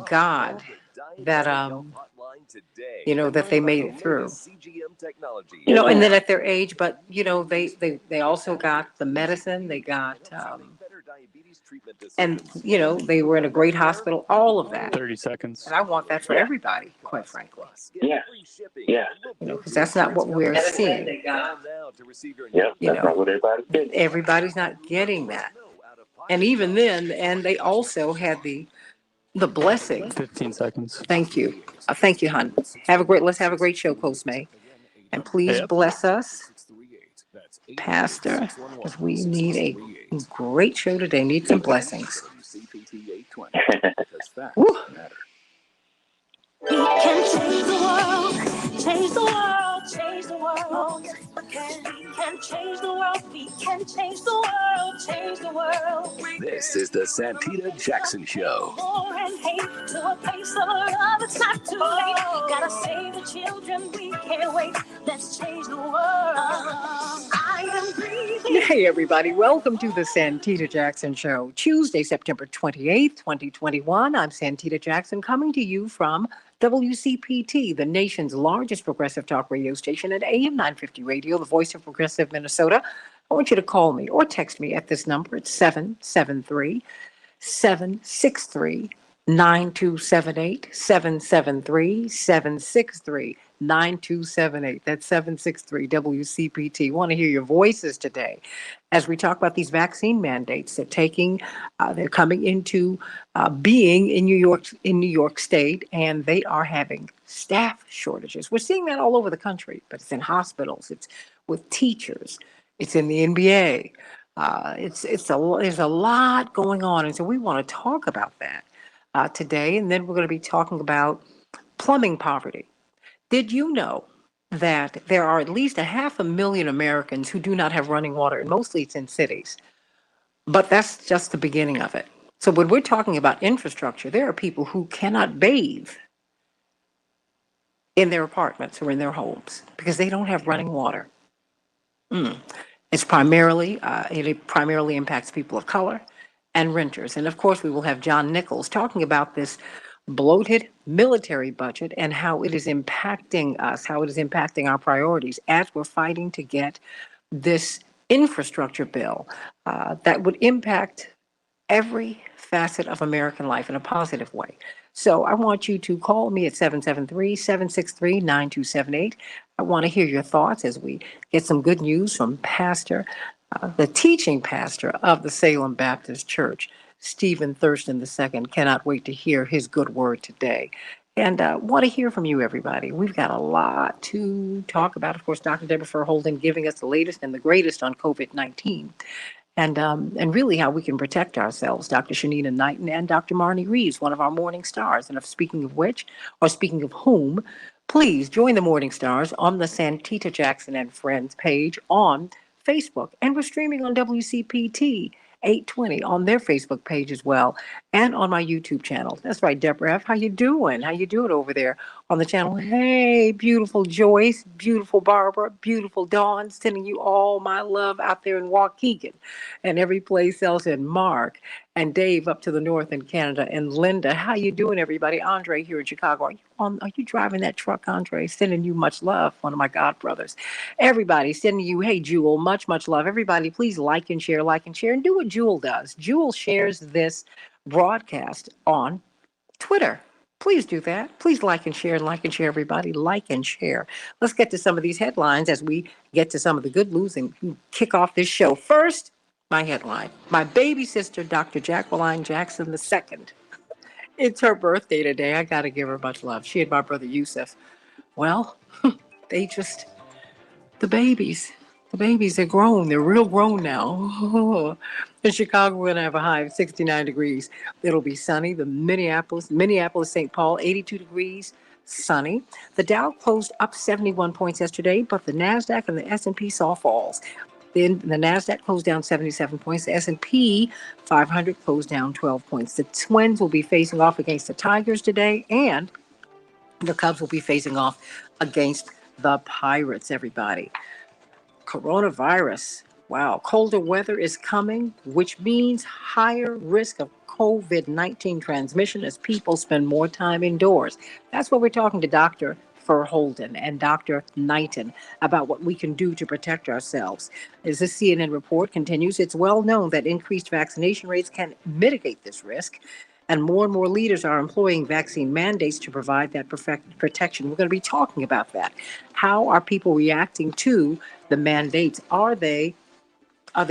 God that that they made it through. And then at their age, but they also got the medicine, they got and they were in a great hospital, all of that. 30 seconds. And I want that for everybody, quite frankly. Yeah. Yeah. Because that's not what we're seeing. Yeah, that's not what everybody's getting. Everybody's not getting that. And even then, and they also had the blessing. 15 seconds. Thank you. Thank you, hon. Let's have a great show, Coach May. And please bless us, Pastor, because we need a great show today. Need some blessings. Woo. We can change the world, change the world, change the world. We can change the world, we can change the world, change the world. This is the Santita Jackson Show. War and hate to a place of love, it's not too late. Gotta save the children, we can't wait. Let's change the world. I am breathing. Hey, everybody. Welcome to the Santita Jackson Show. Tuesday, September 28th, 2021. I'm Santita Jackson, coming to you from WCPT, the nation's largest progressive talk radio station at AM 950 Radio, the voice of progressive Minnesota. I want you to call me or text me at this number. It's 773-763-9278, 773-763-9278. That's 763 WCPT. Want to hear your voices today as we talk about these vaccine mandates. They're coming into being in New York State, and they are having staff shortages. We're seeing that all over the country, but it's in hospitals, it's with teachers, it's in the NBA. There's a lot going on, and so we want to talk about that today. And then we're going to be talking about plumbing poverty. Did you know that there are at least 500,000 Americans who do not have running water, and mostly it's in cities? But that's just the beginning of it. So when we're talking about infrastructure, there are people who cannot bathe in their apartments or in their homes because they don't have running water. It primarily impacts people of color and renters. And of course, we will have John Nichols talking about this bloated military budget and how it is impacting us, how it is impacting our priorities as we're fighting to get this infrastructure bill that would impact every facet of American life in a positive way. So I want you to call me at 773-763-9278. I want to hear your thoughts as we get some good news from the teaching pastor of the Salem Baptist Church, Stephen Thurston II. Cannot wait to hear his good word today. And want to hear from you, everybody. We've got a lot to talk about. Of course, Dr. Deborah Holden giving us the latest and the greatest on COVID-19. And really how we can protect ourselves. Dr. Shanina Knighton and Dr. Marnie Reeves, one of our morning stars. And speaking of whom, please join the morning stars on the Santita Jackson and Friends page on Facebook. And we're streaming on WCPT 820 on their Facebook page as well, and on my YouTube channel. That's right, Deborah F. How you doing? How you doing over there on the channel? Hey, beautiful Joyce, beautiful Barbara, beautiful Dawn, sending you all my love out there in Waukegan and every place else, in Mark and Dave up to the north in Canada, and Linda. How you doing, everybody? Andre here in Chicago. Are you driving that truck, Andre? Sending you much love, one of my God brothers. Everybody sending you, hey, Jewel, much, much love. Everybody, please like and share, and do what Jewel does. Jewel shares this broadcast on Twitter. Please do that. Please like and share, everybody. Like and share. Let's get to some of these headlines as we get to some of the good news and kick off this show. First, my headline. My baby sister, Dr. Jacqueline Jackson II. It's her birthday today. I got to give her much love. She and my brother Yusuf. Well, the babies, they're grown. They're real grown now. In Chicago, we're going to have a high of 69 degrees. It'll be sunny. The Minneapolis, St. Paul, 82 degrees, sunny. The Dow closed up 71 points yesterday, but the NASDAQ and the S&P saw falls. Then the NASDAQ closed down 77 points. The S&P 500 closed down 12 points. The Twins will be facing off against the Tigers today, and the Cubs will be facing off against the Pirates, everybody. Coronavirus. Wow. Colder weather is coming, which means higher risk of COVID-19 transmission as people spend more time indoors. That's what we're talking to Dr. Verholden and Dr. Knighton about what we can do to protect ourselves. As the CNN report continues, it's well known that increased vaccination rates can mitigate this risk. And more leaders are employing vaccine mandates to provide that protection. We're going to be talking about that. How are people reacting to the mandates? Are they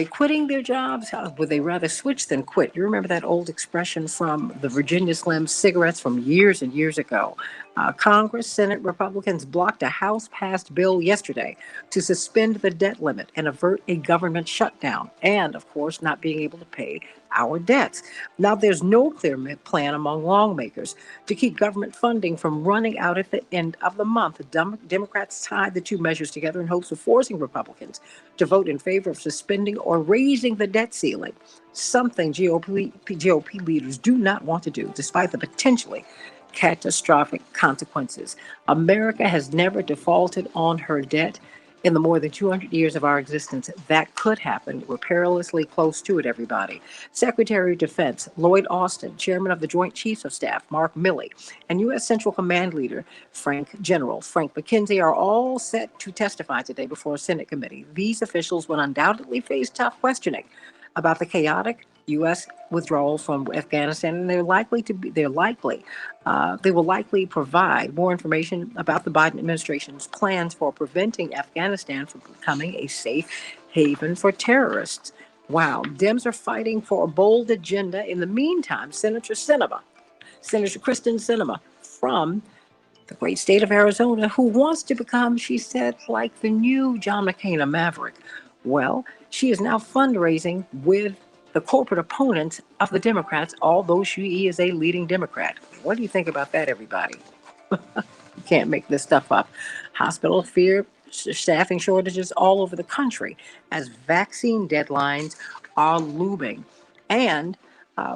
quitting their jobs? Would they rather switch than quit? You remember that old expression from the Virginia Slim cigarettes from years and years ago. Congress, Senate Republicans blocked a House passed bill yesterday to suspend the debt limit and avert a government shutdown, and, of course, not being able to pay our debts. Now, there's no clear plan among lawmakers to keep government funding from running out at the end of the month. The Democrats tied the two measures together in hopes of forcing Republicans to vote in favor of suspending or raising the debt ceiling, something GOP leaders do not want to do, despite the potentially catastrophic consequences. America has never defaulted on her debt. In the more than 200 years of our existence, that could happen. We're perilously close to it, everybody. Secretary of Defense Lloyd Austin, Chairman of the Joint Chiefs of Staff Mark Milley, and U.S. Central Command Leader General Frank McKenzie are all set to testify today before a Senate committee. These officials will undoubtedly face tough questioning about the chaotic U.S. withdrawal from Afghanistan, and they will likely provide more information about the Biden administration's plans for preventing Afghanistan from becoming a safe haven for terrorists. Wow, Dems are fighting for a bold agenda. In the meantime, Senator Kristen Sinema from the great state of Arizona, who wants to become, she said, like the new John McCain, a maverick. Well, she is now fundraising with the corporate opponents of the Democrats, although she is a leading Democrat. What do you think about that, everybody? You can't make this stuff up. Hospitals fear staffing shortages all over the country as vaccine deadlines are looming. And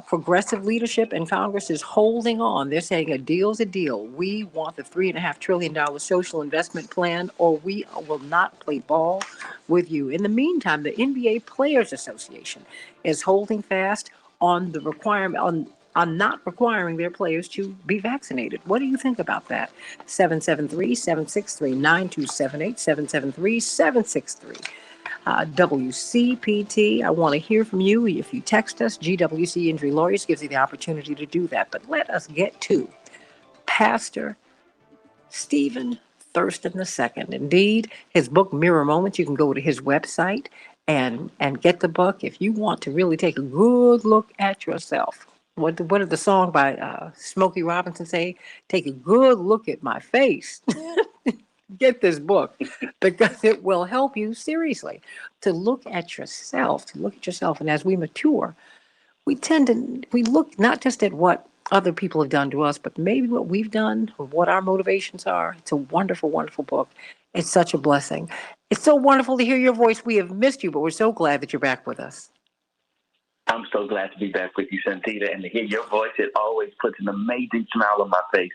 progressive leadership in Congress is holding on. They're saying a deal's a deal. We want the $3.5 trillion social investment plan, or we will not play ball with you. In the meantime, the NBA Players Association is holding fast on the requirement on not requiring their players to be vaccinated. What do you think about that? 773-763-9278, 773-763. WCPT, I want to hear from you. If you text us, GWC Injury Lawyers gives you the opportunity to do that. But let us get to Pastor Stephen Thurston II. Indeed, his book, Mirror Moments, you can go to his website and get the book if you want to really take a good look at yourself. What did the song by Smokey Robinson say? Take a good look at my face. Get this book because it will help you seriously to look at yourself, And as we mature, we look not just at what other people have done to us, but maybe what we've done, or what our motivations are. It's a wonderful, wonderful book. It's such a blessing. It's so wonderful to hear your voice. We have missed you, but we're so glad that you're back with us. I'm so glad to be back with you, Santita, and to hear your voice. It always puts an amazing smile on my face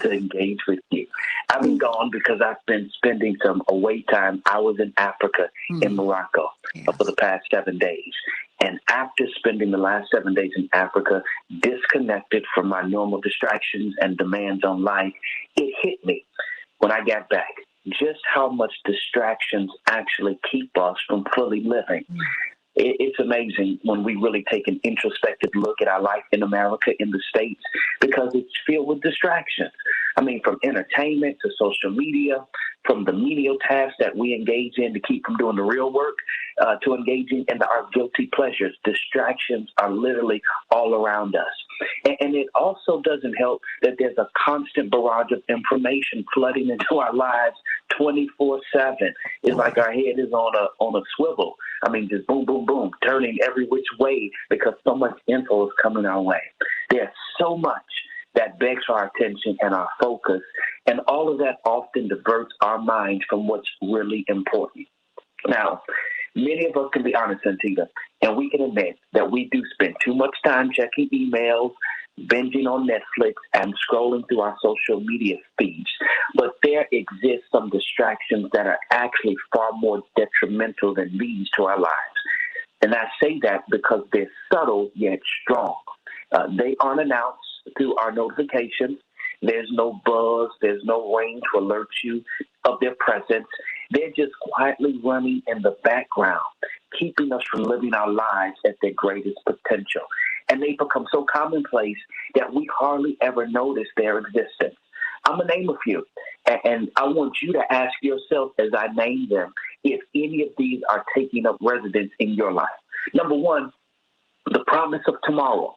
to engage with you. I've been gone because I've been spending some away time. I was in Africa, in Morocco, for the past 7 days. And after spending the last 7 days in Africa, disconnected from my normal distractions and demands on life, it hit me when I got back just how much distractions actually keep us from fully living. It's amazing when we really take an introspective look at our life in America, in the States, because it's filled with distractions. I mean, from entertainment to social media, from the menial tasks that we engage in to keep from doing the real work, to engaging in our guilty pleasures. Distractions are literally all around us. And it also doesn't help that there's a constant barrage of information flooding into our lives 24/7. It's like our head is on a swivel. I mean, just boom, boom, boom, turning every which way because so much info is coming our way. There's so much that begs for our attention and our focus, and all of that often diverts our minds from what's really important. Now, many of us can be honest, Santita, and we can admit that we do spend too much time checking emails, binging on Netflix, and scrolling through our social media feeds. But there exist some distractions that are actually far more detrimental than these to our lives. And I say that because they're subtle yet strong. They aren't announced through our notifications. There's no buzz. There's no ring to alert you of their presence. They're just quietly running in the background, keeping us from living our lives at their greatest potential. And they become so commonplace that we hardly ever notice their existence. I'm going to name a few, and I want you to ask yourself as I name them if any of these are taking up residence in your life. Number one, the promise of tomorrow.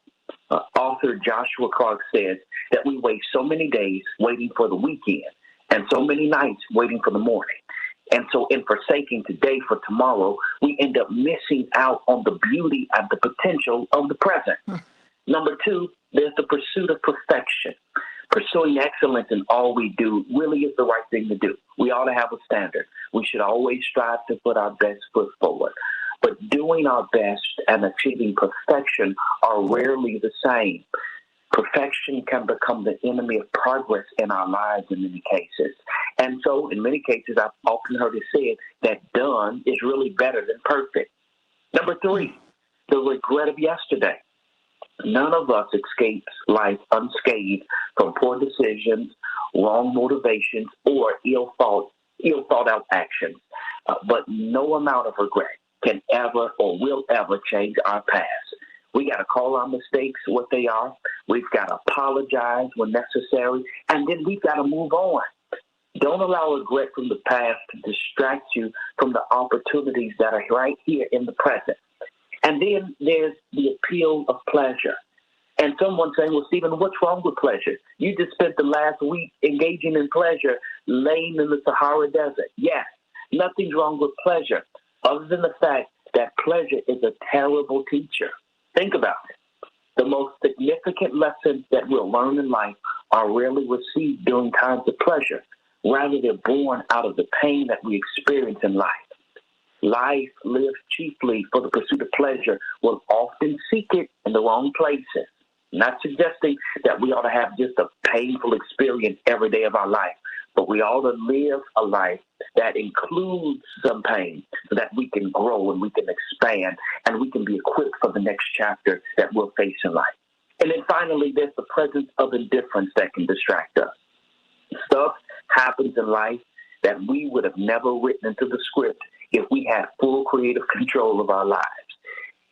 Author Joshua Clark says that we waste so many days waiting for the weekend and so many nights waiting for the morning. And so in forsaking today for tomorrow, we end up missing out on the beauty and the potential of the present. Number two, there's the pursuit of perfection. Pursuing excellence in all we do really is the right thing to do. We ought to have a standard. We should always strive to put our best foot forward. But doing our best and achieving perfection are rarely the same. Perfection can become the enemy of progress in our lives in many cases. And so in many cases, I've often heard it said that done is really better than perfect. Number three, the regret of yesterday. None of us escapes life unscathed from poor decisions, wrong motivations, or ill thought out actions. But no amount of regret can ever or will ever change our past. We got to call our mistakes what they are. We've got to apologize when necessary, and then we've got to move on. Don't allow regret from the past to distract you from the opportunities that are right here in the present. And then there's the appeal of pleasure. And someone saying, well, Stephen, what's wrong with pleasure? You just spent the last week engaging in pleasure, laying in the Sahara Desert. Yes, nothing's wrong with pleasure, other than the fact that pleasure is a terrible teacher. Think about it. The most significant lessons that we'll learn in life are rarely received during times of pleasure. Rather, they're born out of the pain that we experience in life. Life lived chiefly for the pursuit of pleasure will often seek it in the wrong places. Not suggesting that we ought to have just a painful experience every day of our life, but we ought to live a life that includes some pain so that we can grow and we can expand and we can be equipped for the next chapter that we'll face in life. And then finally, there's the presence of indifference that can distract us. Stuff happens in life that we would have never written into the script if we had full creative control of our lives.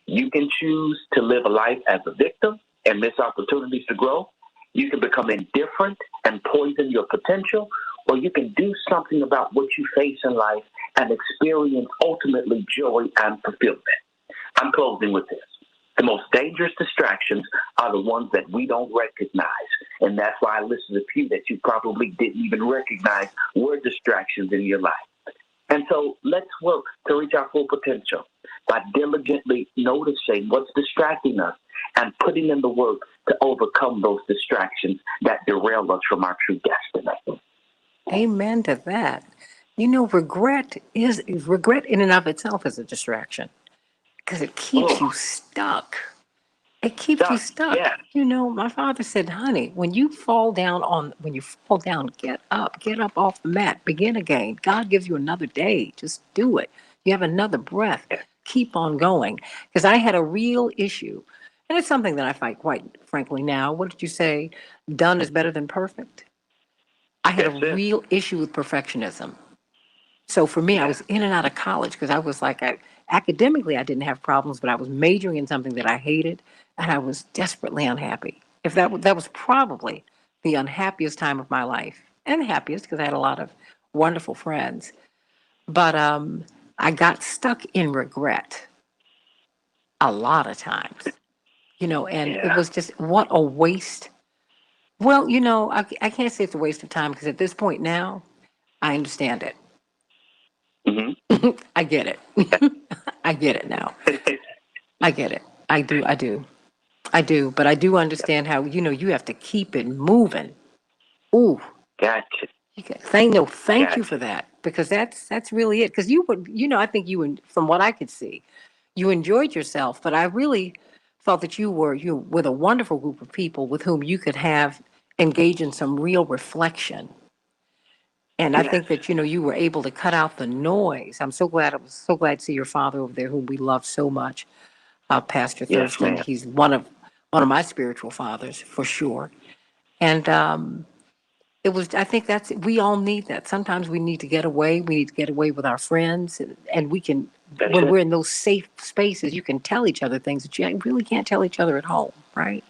You can choose to live a life as a victim and miss opportunities to grow. You can become indifferent and poison your potential, or you can do something about what you face in life and experience ultimately joy and fulfillment. I'm closing with this. The most dangerous distractions are the ones that we don't recognize. And that's why I listed a few that you probably didn't even recognize were distractions in your life. And so let's work to reach our full potential by diligently noticing what's distracting us and putting in the work to overcome those distractions that derail us from our true destiny. Amen to that. You know, regret in and of itself is a distraction because it keeps you stuck. It keeps you stuck. Yeah. You know, my father said, honey, when you fall down, get up off the mat, begin again. God gives you another day. Just do it. You have another breath. Keep on going. Because I had a real issue. And it's something that I fight quite frankly now. What did you say? Done is better than perfect. I had a real issue with perfectionism. So for me, I was in and out of college because I was like, academically, I didn't have problems, but I was majoring in something that I hated, and I was desperately unhappy. If that was probably the unhappiest time of my life, and happiest because I had a lot of wonderful friends. But I got stuck in regret a lot of times, you know, and it was just what a waste. Well, you know, I can't say it's a waste of time because at this point now, I understand it. Mm-hmm. I get it. I get it now. I get it. I do. But I do understand how, you know, you have to keep it moving. Ooh. Gotcha. Thank you for that. Because that's really it. Because you would, you know, I think from what I could see, you enjoyed yourself, but I really thought that you were with a wonderful group of people with whom you could engage in some real reflection. And I think that, you know, you were able to cut out the noise. I was so glad to see your father over there, whom we love so much, Pastor Thurston. Ma'am. He's one of one of my spiritual fathers for sure. And I think we all need that. Sometimes we need to get away. We need to get away with our friends. And we can, That's when it. we're in those safe spaces, you can tell each other things that you really can't tell each other at home, right?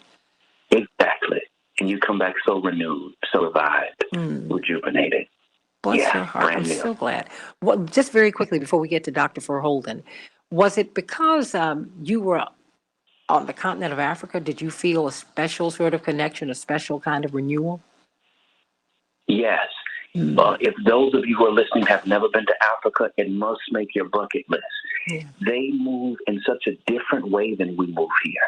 Exactly. And you come back so renewed, so revived, rejuvenated. Bless your heart. I'm so glad. Well, just very quickly before we get to Dr. Verholden, was it because you were on the continent of Africa? Did you feel a special sort of connection, a special kind of renewal? Yes. If those of you who are listening have never been to Africa, it must make your bucket list. Yeah. They move in such a different way than we move here.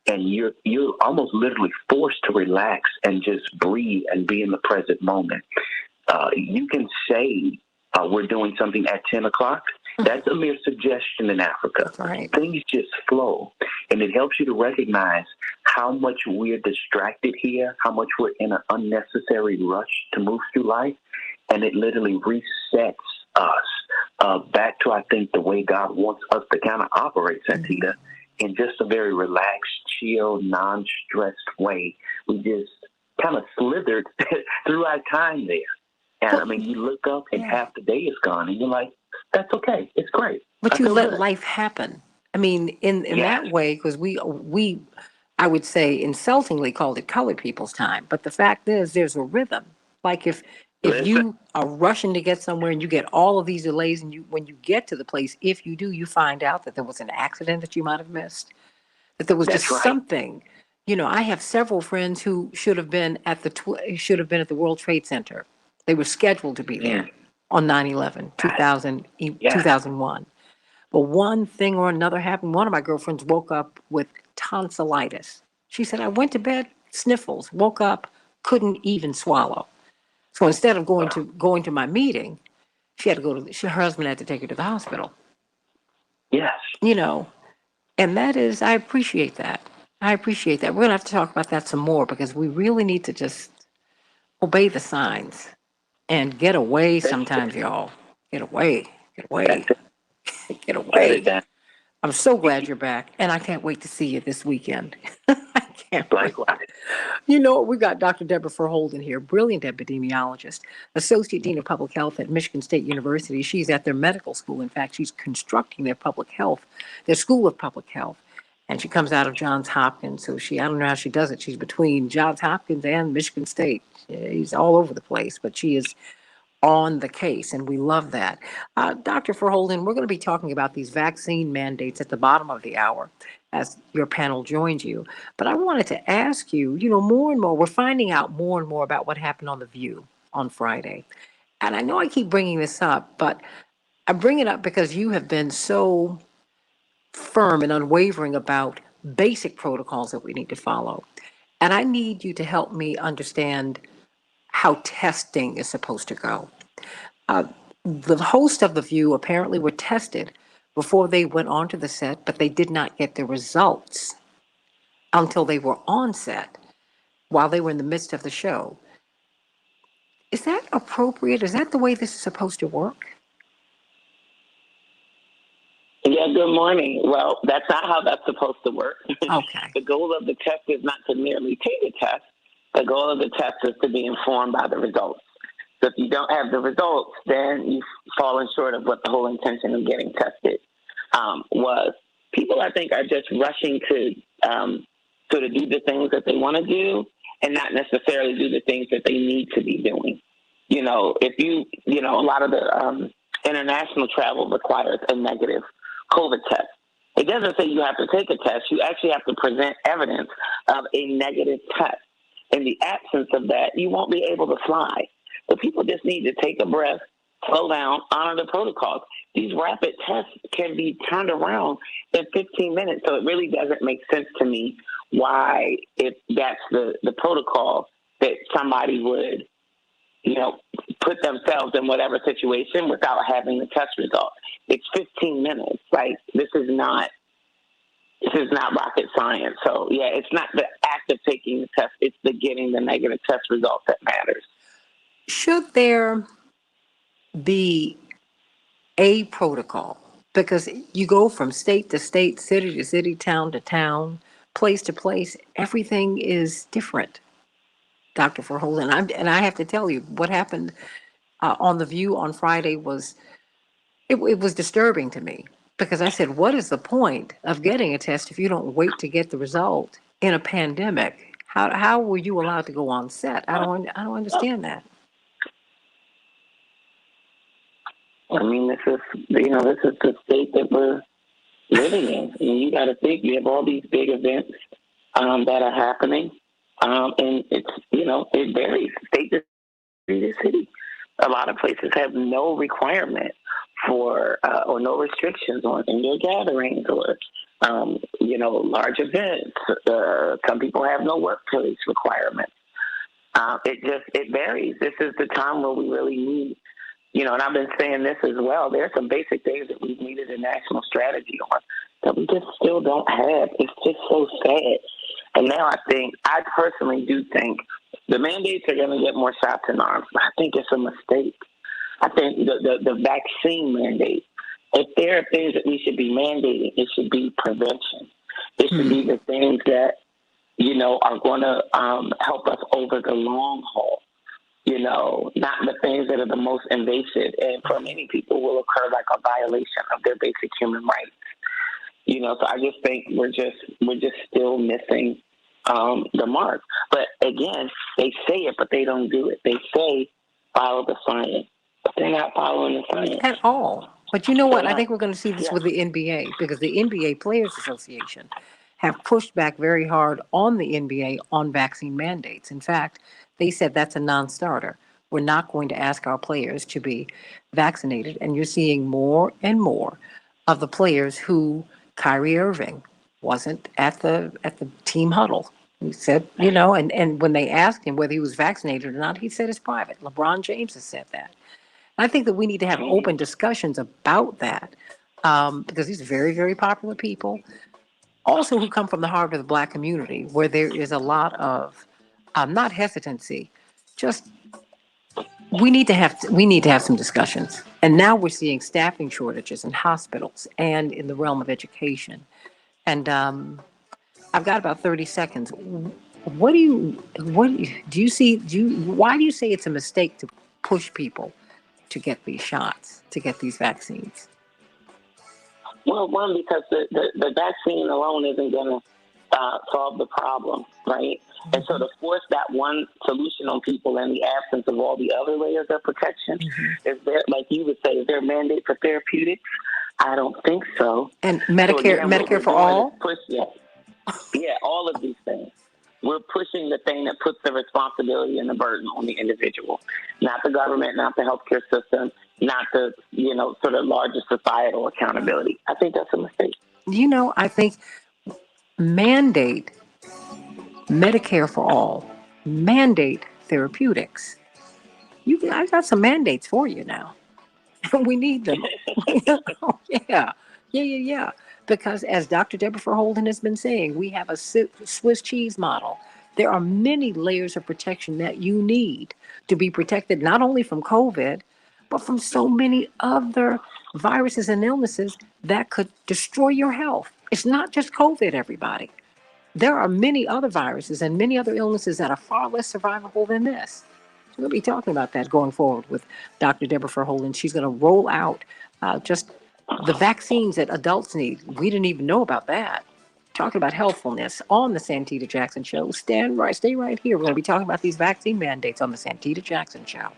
And you're almost literally forced to relax and just breathe and be in the present moment. You can say we're doing something at 10 o'clock. That's a mere suggestion in Africa. That's right. Things just flow. And it helps you to recognize how much we're distracted here, how much we're in an unnecessary rush to move through life. And it literally resets us back to, I think, the way God wants us to kind of operate, Santita, in just a very relaxed, chill, non-stressed way. We just kind of slithered through our time there. And I mean, you look up and half the day is gone, and you're like, that's okay. It's great. But you let life happen. I mean, in that way, because we, I would say, insultingly called it colored people's time. But the fact is, there's a rhythm. Like if you are rushing to get somewhere and you get all of these delays, and when you get to the place, if you do, you find out that there was an accident that you might have missed, that there was just something. You know, I have several friends who should have been at the World Trade Center. They were scheduled to be there on 9/11, 2001. But one thing or another happened. One of my girlfriends woke up with tonsillitis. She said, I went to bed, sniffles, woke up, couldn't even swallow. So instead of going to my meeting, she had to her husband had to take her to the hospital. Yes. You know, and I appreciate that. I appreciate that. We're going to have to talk about that some more because we really need to just obey the signs and get away sometimes, y'all. Get away. Get away. Get away. I'm so glad you're back, and I can't wait to see you this weekend. I can't wait. You know, we've got Dr. Deborah Verholden here, brilliant epidemiologist, Associate Dean of Public Health at Michigan State University. She's at their medical school. In fact, she's constructing their School of Public Health. And she comes out of Johns Hopkins. So I don't know how she does it. She's between Johns Hopkins and Michigan State. She's all over the place, but she is on the case, and we love that. Dr. Verholden, we're going to be talking about these vaccine mandates at the bottom of the hour as your panel joins you. But I wanted to ask you, more and more, we're finding out more and more about what happened on The View on Friday. And I know I keep bringing this up, but I bring it up because you have been so firm and unwavering about basic protocols that we need to follow. And I need you to help me understand how testing is supposed to go. The host of The View apparently were tested before they went onto the set, but they did not get the results until they were on set while they were in the midst of the show. Is that appropriate? Is that the way this is supposed to work? Yeah, good morning. Well, that's not how that's supposed to work. Okay. The goal of the test is not to merely take a test. The goal of the test is to be informed by the results. So if you don't have the results, then you've fallen short of what the whole intention of getting tested was. People, I think, are just rushing to sort of do the things that they want to do and not necessarily do the things that they need to be doing. If a lot of the international travel requires a negative COVID test. It doesn't say you have to take a test. You actually have to present evidence of a negative test. In the absence of that, you won't be able to fly. So people just need to take a breath, slow down, honor the protocols. These rapid tests can be turned around in 15 minutes. So it really doesn't make sense to me why, if that's the protocol, that somebody would, put themselves in whatever situation without having the test result. It's 15 minutes. Like, this is not rocket science. So, yeah, it's not the act of taking the test. It's the getting the negative test result that matters. Should there be a protocol? Because you go from state to state, city to city, town to town, place to place, everything is different, Dr. Verholden. And I have to tell you, what happened on The View on Friday was, it was disturbing to me because I said, what is the point of getting a test if you don't wait to get the result in a pandemic? How were you allowed to go on set? I don't understand that. I mean, this is the state that we're living in. And you got to think, you have all these big events that are happening, and it varies state to city. A lot of places have no requirement for or no restrictions on indoor gatherings or large events. Some people have no workplace requirements. It varies. This is the time where we really need, and I've been saying this as well. There are some basic things that we've needed a national strategy on that we just still don't have. It's just so sad. And now I personally do think the mandates are going to get more shots in arms. I think it's a mistake. I think the vaccine mandate, if there are things that we should be mandating, it should be prevention. It should be the things that, are going to help us over the long haul. Not the things that are the most invasive and for many people will occur like a violation of their basic human rights. So I just think we're just still missing the mark. But again, they say it, but they don't do it. They say follow the science, but they're not following the science At all. But you know what? I think we're going to see this with the NBA because the NBA Players Association have pushed back very hard on the NBA on vaccine mandates. In fact, they said that's a non-starter. We're not going to ask our players to be vaccinated. And you're seeing more and more of the players who Kyrie Irving wasn't at the team huddle. He said, and when they asked him whether he was vaccinated or not, he said it's private. LeBron James has said that. I think that we need to have open discussions about that because these are very, very popular people, also who come from the heart of the Black community, where there is a lot of not hesitancy, just we need to have some discussions. And now we're seeing staffing shortages in hospitals and in the realm of education. And I've got about 30 seconds. Why do you say it's a mistake to push people to get these shots, to get these vaccines? Well, one, because the vaccine alone isn't going to solve the problem, right? Mm-hmm. And so to force that one solution on people in the absence of all the other layers of protection, is there, like you would say, is there a mandate for therapeutics? I don't think so. And Medicare for all? Yeah, all of these things. We're pushing the thing that puts the responsibility and the burden on the individual, not the government, not the healthcare system, not the, sort of larger societal accountability. I think that's a mistake. I think mandate Medicare for all, mandate therapeutics. I got some mandates for you now. We need them. Oh, yeah. Yeah. Because as Dr. Deborah Verholden has been saying, we have a Swiss cheese model. There are many layers of protection that you need to be protected, not only from COVID, but from so many other viruses and illnesses that could destroy your health. It's not just COVID, everybody. There are many other viruses and many other illnesses that are far less survivable than this. We'll be talking about that going forward with Dr. Deborah Verholden. She's going to roll out just the vaccines that adults need. We didn't even know about that. Talking about healthfulness on the Santita Jackson Show. Stay right here. We're going to be talking about these vaccine mandates on the Santita Jackson Show.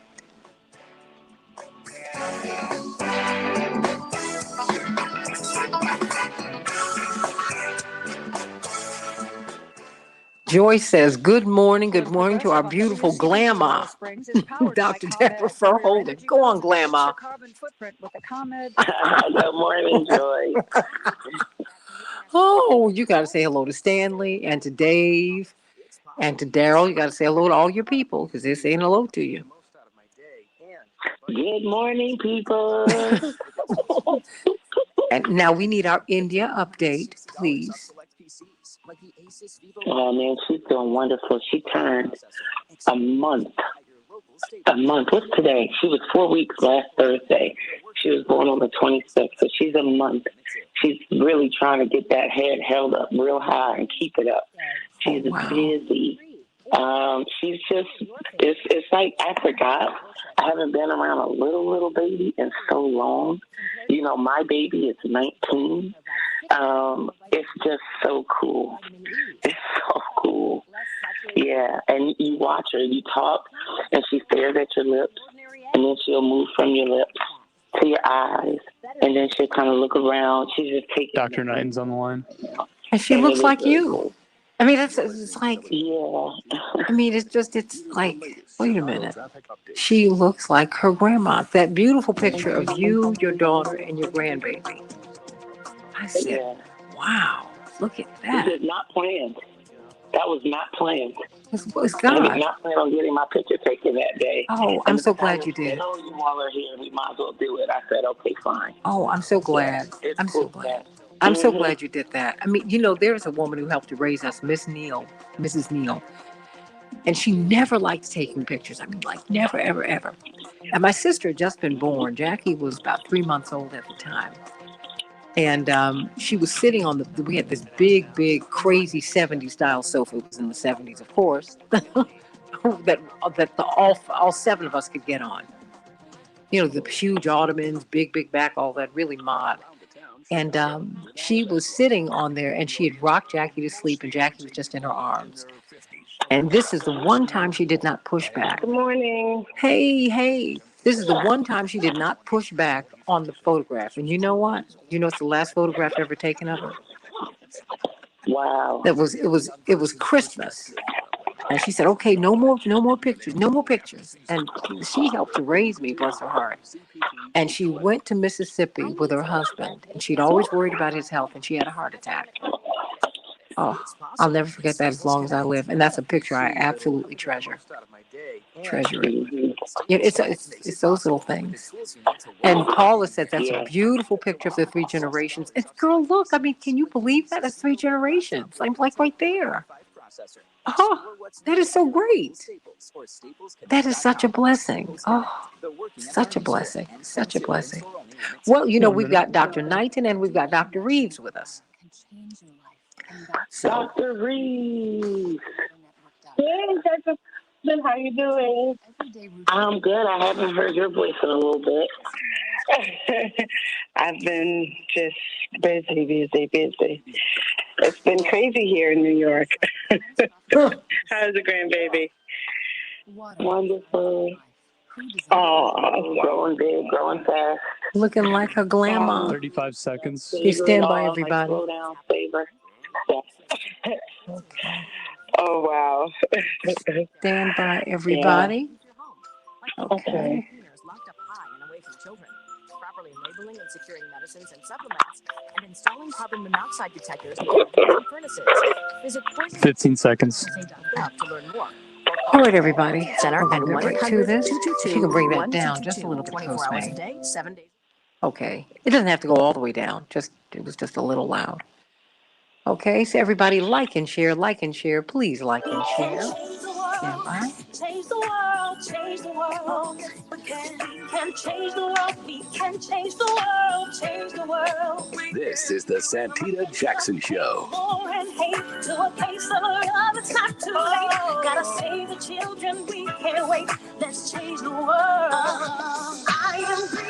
Joyce says, good morning to our beautiful Glamma, Dr. Deborah Verholden. Go on, Glamma. Good morning, Joy. Oh, you got to say hello to Stanley and to Dave and to Daryl. You got to say hello to all your people because they're saying hello to you. Good morning, people. And now we need our India update, please. Oh, man, she's doing wonderful. She turned a month. What's today? She was 4 weeks last Thursday. She was born on the 26th, so she's a month. she's really trying to get that head held up real high and keep it up. She's busy. She's just, it's like, I forgot. I haven't been around a little baby in so long. You know, my baby is 19. It's just so cool. It's so cool. Yeah, and you watch her, you talk, and she stares at your lips, and then she'll move from your lips to your eyes, and then she'll kind of look around. She's just taking. Dr. Knighton's on the line. And she looks like you. I mean, it's like, yeah. I mean, it's like, wait a minute. She looks like her grandma. That beautiful picture of you, your daughter, and your grandbaby. I said, wow, look at that. This is not planned. That was not planned. It's God. I did not plan on getting my picture taken that day. Oh, I'm so glad you did. Oh, you all are here. We might as well do it. I said, okay, fine. Oh, I'm so glad. Yeah, I'm so glad. I'm so glad you did that. I mean, you know, there's a woman who helped to raise us, Mrs. Neal. And she never liked taking pictures. I mean, like never, ever, ever. And my sister had just been born. Jackie was about 3 months old at the time. And she was sitting on we had this big, crazy 70s style sofa. It was in the 70s, of course, that all 7 of us could get on. You know, the huge ottomans, big back, all that, really mod. And she was sitting on there, and she had rocked Jackie to sleep, and Jackie was just in her arms. And this is the one time she did not push back. Good morning. Hey. This is the one time she did not push back on the photograph. And you know what? You know it's the last photograph ever taken of her? Wow. It was Christmas. And she said, okay, no more pictures. And she helped to raise me, bless her heart. And she went to Mississippi with her husband. And she'd always worried about his health, and she had a heart attack. Oh, I'll never forget that as long as I live. And that's a picture I absolutely treasure. Treasure it. Yeah, it's those little things. And Paula said that's a beautiful picture of the 3 generations. And girl, look, I mean, can you believe that? That's 3 generations. I'm like right there. Oh, that is so great. That is such a blessing. Oh, such a blessing. Such a blessing. Well, you know, we've got Dr. Knighton and we've got Dr. Reeves with us. So, Dr. Reeves. Hey, Dr. How you doing? I'm good. I haven't heard your voice in a little bit. I've been just busy. It's been crazy here in New York. How's the grandbaby? Wonderful. Oh, growing big, growing fast. Looking like her grandma. 35 seconds. You stand by everybody. Slow down, favor. Okay. oh wow. Stand by everybody. Okay. Locked up high and away from children. Properly labeling and securing medicines and supplements, and installing carbon monoxide detectors in furnaces. Visit 15 seconds. to learn more. All right, everybody. Center We're at going to get right to this. If you can bring that down just a little bit, 24 hours a Postman. day, 7 days. Okay. It doesn't have to go all the way down. It was just a little loud. Okay, so everybody like and share, please like and share. Stand by. Change the world, change the world. We can change the world, we can change the world, change the world. This is the Santita Jackson Show. War and hate to a place of love, it's not too late. Gotta save the children, we can't wait. Let's change the world.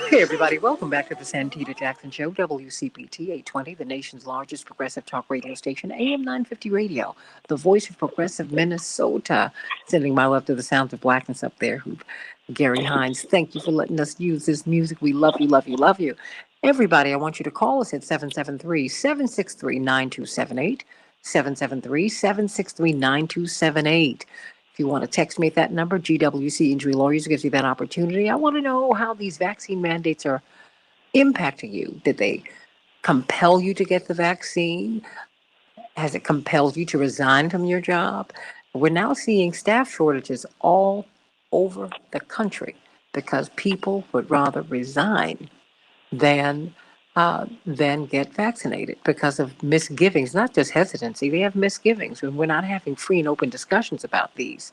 Hey, everybody, welcome back to the Santita Jackson Show, WCPT 820, the nation's largest progressive talk radio station, AM 950 Radio, the voice of progressive Minnesota. Sending my love to the Sounds of Blackness up there, Gary Hines. Thank you for letting us use this music. We love you, love you, love you. Everybody, I want you to call us at 773-763-9278, 773-763-9278. If you want to text me at that number, GWC Injury Lawyers gives you that opportunity. I want to know how these vaccine mandates are impacting you. Did they compel you to get the vaccine? Has it compelled you to resign from your job? We're now seeing staff shortages all over the country because people would rather resign than get vaccinated because of misgivings, not just hesitancy. They have misgivings, and we're not having free and open discussions about these.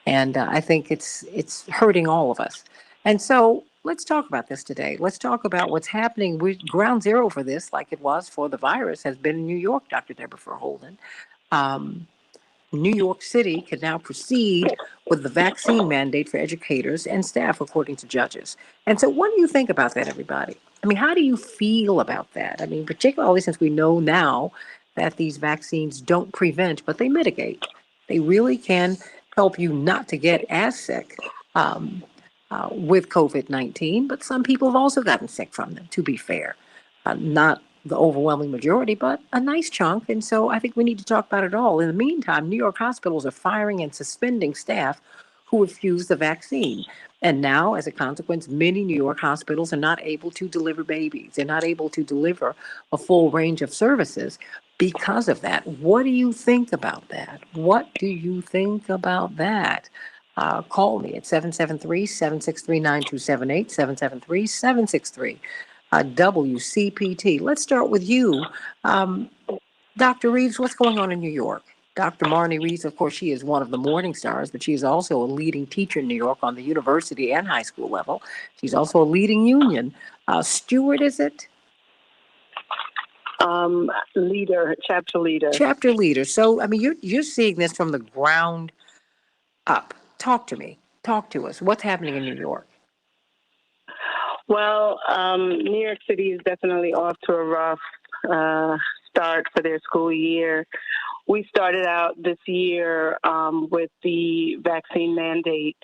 And I think it's hurting all of us. And so let's talk about this today. Let's talk about what's happening. Ground zero for this, like it was for the virus, has been in New York, Dr. Deborah Verholden. Um, New York City can now proceed with the vaccine mandate for educators and staff, according to judges. And so, what do you think about that, everybody? I mean, how do you feel about that? I mean, particularly since we know now that these vaccines don't prevent, but they mitigate. They really can help you not to get as sick um, with COVID 19, but some people have also gotten sick from them, to be fair. Not the overwhelming majority, but a nice chunk. And so I think we need to talk about it all. In the meantime, New York hospitals are firing and suspending staff who refuse the vaccine. And now, as a consequence, many New York hospitals are not able to deliver babies. They're not able to deliver a full range of services because of that. What do you think about that? What do you think about that? Call me at 773-763-9278, 773-763. WCPT. Let's start with you. Dr. Reeves, what's going on in New York? Dr. Marnie Reeves, of course, she is one of the Morning Stars, but she is also a leading teacher in New York on the university and high school level. She's also a leading union. Stewart, is it? Leader, chapter leader. Chapter leader. So, I mean, you're seeing this from the ground up. Talk to me. Talk to us. What's happening in New York? Well, New York City is definitely off to a rough start for their school year. We started out this year with the vaccine mandate.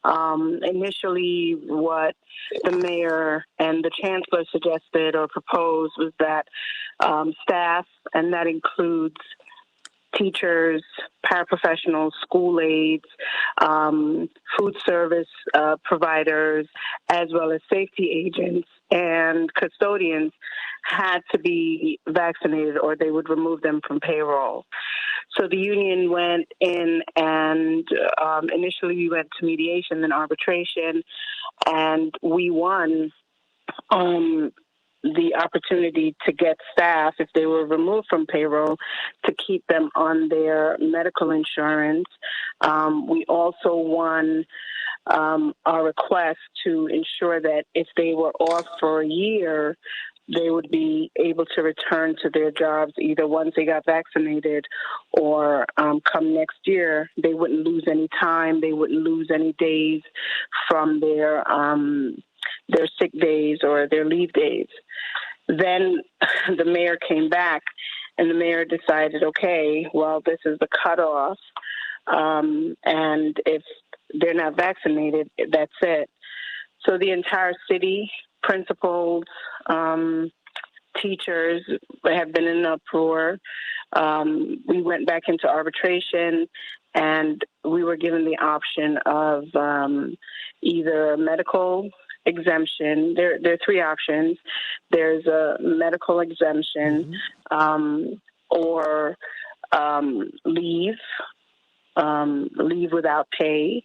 Initially, what the mayor and the chancellor suggested or proposed was that staff, and that includes teachers, paraprofessionals, school aides, food service providers, as well as safety agents and custodians had to be vaccinated or they would remove them from payroll. So the union went in and initially we went to mediation and arbitration, and we won the opportunity to get staff, if they were removed from payroll, to keep them on their medical insurance. We also won our request to ensure that if they were off for a year, they would be able to return to their jobs either once they got vaccinated or come next year. They wouldn't lose any time. They wouldn't lose any days from their sick days or their leave days. Then the mayor came back and the mayor decided, okay, well, this is the cutoff. And if they're not vaccinated, that's it. So the entire city, principals, teachers have been in an uproar. We went back into arbitration and we were given the option of either a medical exemption. There are three options. There's a medical exemption, or leave without pay.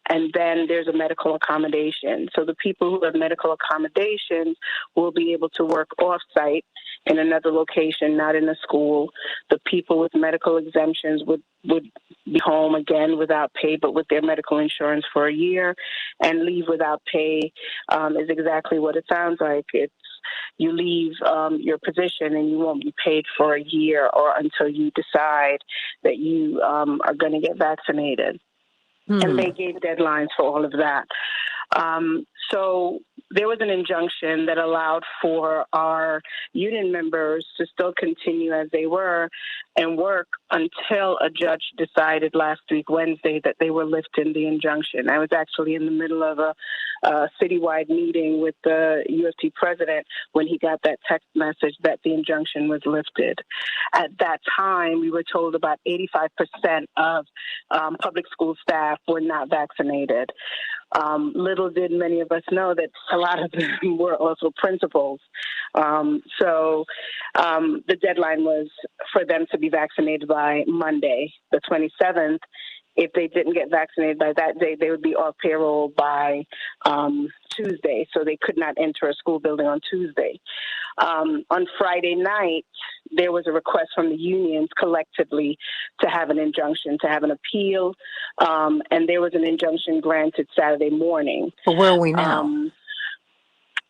And then there's a medical accommodation. So the people who have medical accommodations will be able to work off-site in another location, not in a school. The people with medical exemptions would be home again without pay, but with their medical insurance for a year. And leave without pay is exactly what it sounds like. It's you leave your position and you won't be paid for a year or until you decide that you are going to get vaccinated. And they gave deadlines for all of that. So there was an injunction that allowed for our union members to still continue as they were and work until a judge decided last week, Wednesday, that they were lifting the injunction. I was actually in the middle of a citywide meeting with the UFT president when he got that text message that the injunction was lifted. At that time, we were told about 85% of public school staff were not vaccinated. Little did many of us know that a lot of them were also principals. So the deadline was for them to be vaccinated by Monday, the 27th. if they didn't get vaccinated by that day, they would be off payroll by Tuesday, so they could not enter a school building on Tuesday. On Friday night, there was a request from the unions collectively to have an injunction, to have an appeal, and there was an injunction granted Saturday morning. But where are we now?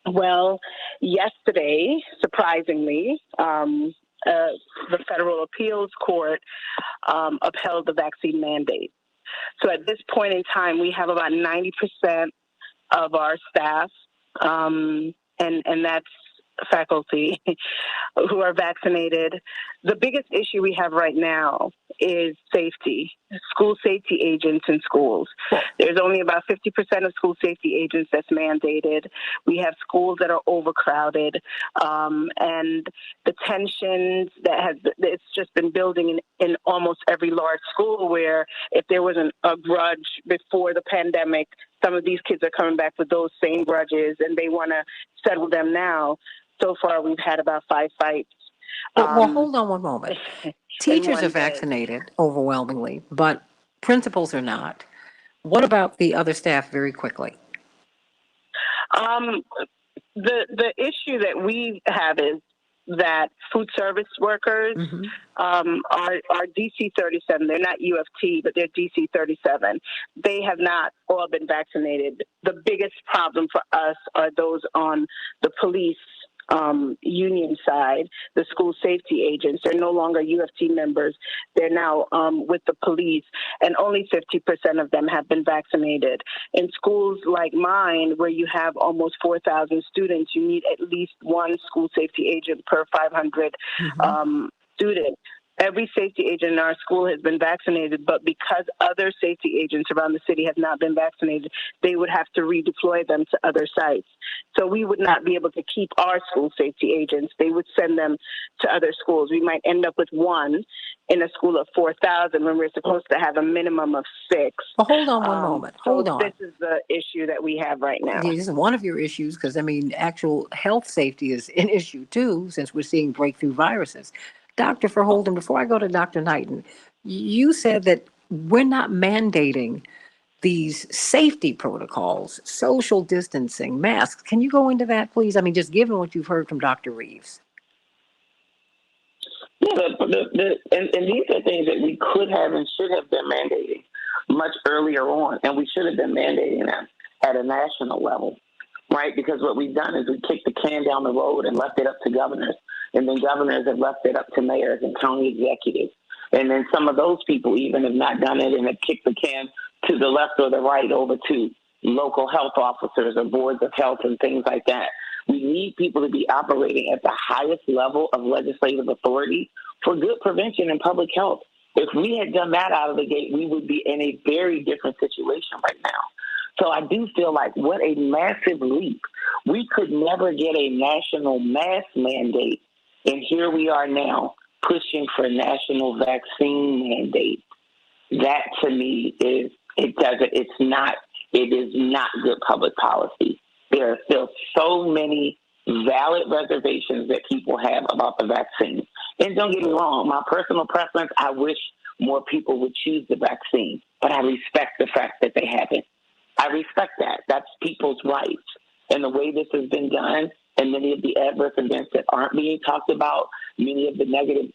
Well, yesterday, surprisingly, the Federal Appeals Court upheld the vaccine mandate. So at this point in time, we have about 90% of our staff, and that's faculty, who are vaccinated. The biggest issue we have right now is safety, school safety agents in schools. There's only about 50% of school safety agents that's mandated. We have schools that are overcrowded, and the tensions it's just been building in almost every large school, where if there wasn't a grudge before the pandemic, some of these kids are coming back with those same grudges, and they want to settle them now. So far, we've had about 5 fights. Well, hold on one moment. Teachers are vaccinated overwhelmingly, but principals are not. What about the other staff, very quickly? The issue that we have is that food service workers are DC 37. They're not UFT, but they're DC 37. They have not all been vaccinated. The biggest problem for us are those on the police union side, the school safety agents. They're no longer UFT members. They're now with the police, and only 50% of them have been vaccinated. In schools like mine, where you have almost 4,000 students, you need at least one school safety agent per 500 students. Every safety agent in our school has been vaccinated, but because other safety agents around the city have not been vaccinated, they would have to redeploy them to other sites. So we would not be able to keep our school safety agents. They would send them to other schools. We might end up with one in a school of 4,000 when we're supposed to have a minimum of 6. Well, hold on one moment. Hold on. This is the issue that we have right now. This is one of your issues, because, I mean, actual health safety is an issue, too, since we're seeing breakthrough viruses. Dr. Verholden, before I go to Dr. Knighton, you said that we're not mandating these safety protocols, social distancing, masks. Can you go into that, please? I mean, just given what you've heard from Dr. Reeves. Yeah, and these are things that we could have and should have been mandating much earlier on, and we should have been mandating them at a national level, right? Because what we've done is we kicked the can down the road and left it up to governors. And then governors have left it up to mayors and county executives. And then some of those people even have not done it and have kicked the can to the left or the right over to local health officers or boards of health and things like that. We need people to be operating at the highest level of legislative authority for good prevention and public health. If we had done that out of the gate, we would be in a very different situation right now. So I do feel like what a massive leap. We could never get a national mask mandate. And here we are now pushing for national vaccine mandate. That to me is it is not good public policy. There are still so many valid reservations that people have about the vaccine. And don't get me wrong, my personal preference, I wish more people would choose the vaccine, but I respect the fact that they haven't. I respect that. That's people's rights. And the way this has been done, and many of the adverse events that aren't being talked about, many of the negative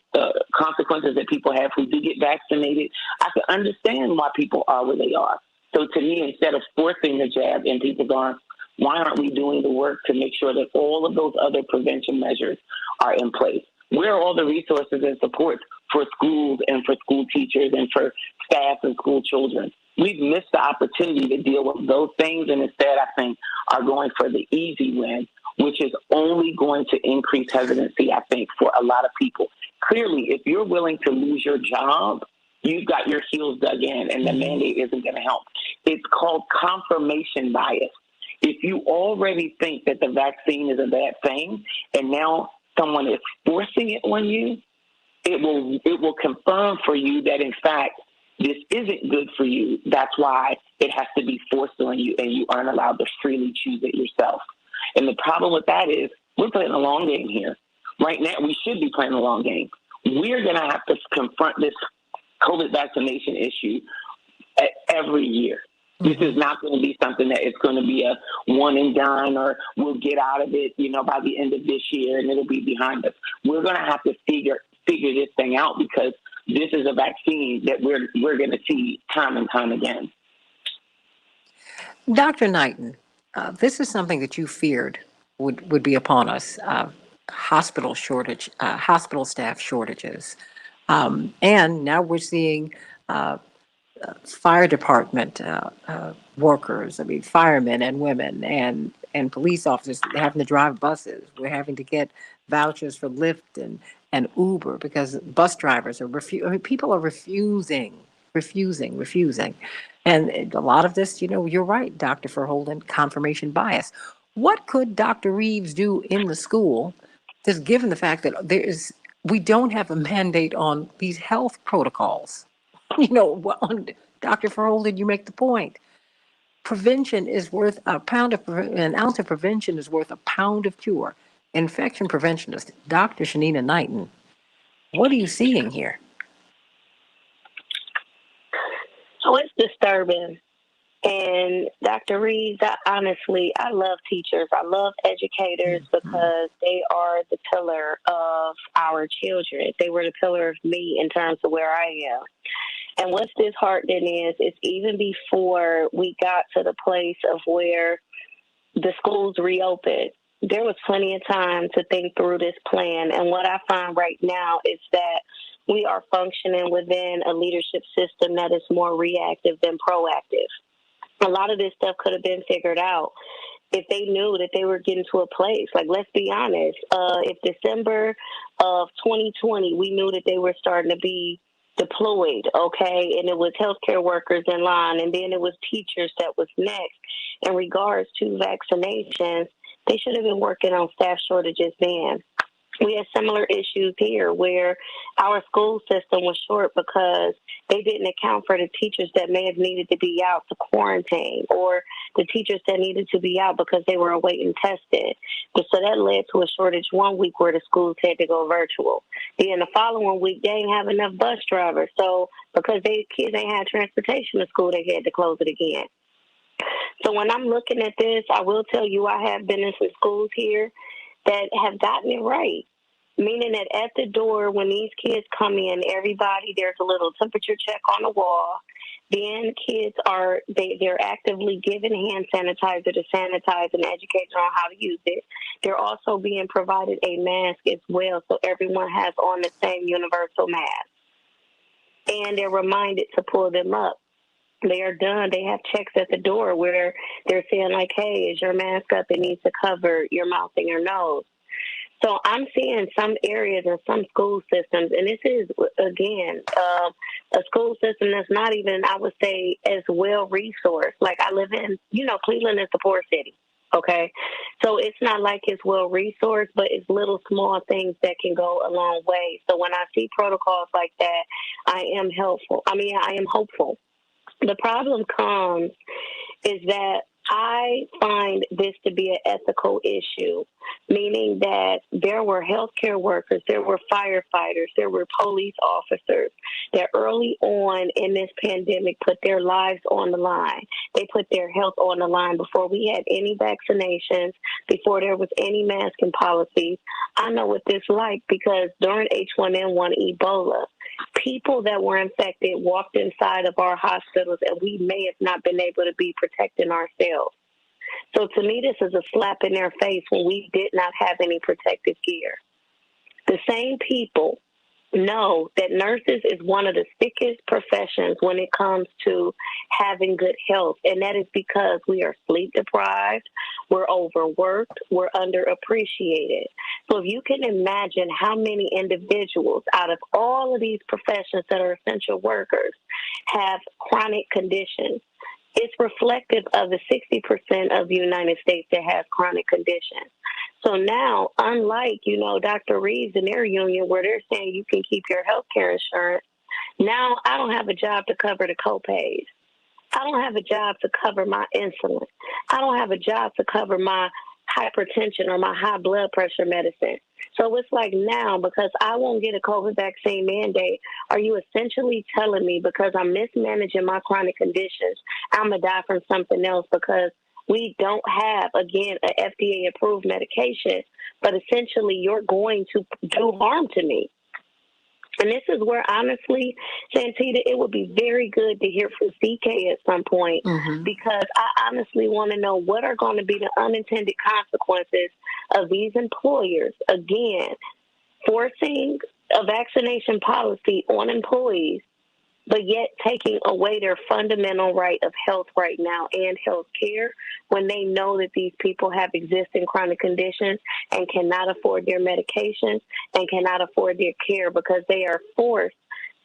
consequences that people have who do get vaccinated, I can understand why people are where they are. So to me, instead of forcing the jab in people's arms, why aren't we doing the work to make sure that all of those other prevention measures are in place? Where are all the resources and supports for schools and for school teachers and for staff and school children? We've missed the opportunity to deal with those things, and instead, I think, are going for the easy win, which is only going to increase hesitancy, I think, for a lot of people. Clearly, if you're willing to lose your job, you've got your heels dug in, and the mandate isn't going to help. It's called confirmation bias. If you already think that the vaccine is a bad thing, and now someone is forcing it on you, it will confirm for you that, in fact, this isn't good for you. That's why it has to be forced on you, and you aren't allowed to freely choose it yourself. And the problem with that is we're playing a long game here. Right now, we should be playing a long game. We're going to have to confront this COVID vaccination issue every year. This is not going to be something that it's going to be a one and done, or we'll get out of it, by the end of this year and it'll be behind us. We're going to have to figure this thing out, because this is a vaccine that we're going to see time and time again. Dr. Knighton, this is something that you feared would be upon us. Hospital staff shortages. And now we're seeing fire department workers, I mean, firemen and women and police officers having to drive buses. We're having to get vouchers for Lyft and Uber because bus drivers are people are refusing. And a lot of this, you're right, Dr. Verholden, confirmation bias. What could Dr. Reeves do in the school, just given the fact that we don't have a mandate on these health protocols? Dr. Verholden, you make the point. Prevention is worth an ounce of prevention is worth a pound of cure. Infection preventionist, Dr. Shanina Knighton, what are you seeing here? So it's disturbing. And Dr. Reeves, I love teachers. I love educators because they are the pillar of our children. They were the pillar of me in terms of where I am. And what's disheartening is even before we got to the place of where the schools reopened, there was plenty of time to think through this plan. And what I find right now is that we are functioning within a leadership system that is more reactive than proactive. A lot of this stuff could have been figured out if they knew that they were getting to a place. Like, let's be honest, if December of 2020, we knew that they were starting to be deployed, okay, and it was healthcare workers in line, and then it was teachers that was next. In regards to vaccinations, they should have been working on staff shortages then. We had similar issues here where our school system was short because they didn't account for the teachers that may have needed to be out to quarantine, or the teachers that needed to be out because they were awaiting testing. So that led to a shortage one week where the schools had to go virtual. Then the following week, they didn't have enough bus drivers. So because kids ain't had transportation to school, they had to close it again. So when I'm looking at this, I will tell you I have been in some schools here that have gotten it right. Meaning that at the door, when these kids come in, there's a little temperature check on the wall. Then kids they're actively given hand sanitizer to sanitize and educate them on how to use it. They're also being provided a mask as well, so everyone has on the same universal mask. And they're reminded to pull them up. They are done. They have checks at the door where they're saying, like, hey, is your mask up? It needs to cover your mouth and your nose. So I'm seeing some areas in some school systems, and this is, again, a school system that's not even, I would say, as well-resourced. Like, I live in, Cleveland is the poor city, okay? So it's not like it's well-resourced, but it's little small things that can go a long way. So when I see protocols like that, I am hopeful. The problem comes is that I find this to be an ethical issue, meaning that there were healthcare workers, there were firefighters, there were police officers that early on in this pandemic put their lives on the line. They put their health on the line before we had any vaccinations, before there was any masking policies. I know what this is like because during H1N1 Ebola, people that were infected walked inside of our hospitals, and we may have not been able to be protecting ourselves. So to me, this is a slap in their face when we did not have any protective gear. The same people know that nurses is one of the sickest professions when it comes to having good health, and that is because we are sleep deprived, we're overworked, we're underappreciated. So if you can imagine how many individuals out of all of these professions that are essential workers have chronic conditions, it's reflective of the 60% of the United States that has chronic conditions. So now, unlike, Dr. Reeves and their union where they're saying you can keep your health care insurance, now I don't have a job to cover the copays. I don't have a job to cover my insulin. I don't have a job to cover my hypertension or my high blood pressure medicine. So it's like now, because I won't get a COVID vaccine mandate, are you essentially telling me because I'm mismanaging my chronic conditions, I'm going to die from something else because we don't have, again, an FDA-approved medication, but essentially you're going to do harm to me? And this is where, honestly, Santita, it would be very good to hear from CK at some point, because I honestly want to know what are going to be the unintended consequences of these employers, again, forcing a vaccination policy on employees, but yet taking away their fundamental right of health right now and health care when they know that these people have existing chronic conditions and cannot afford their medications and cannot afford their care because they are forced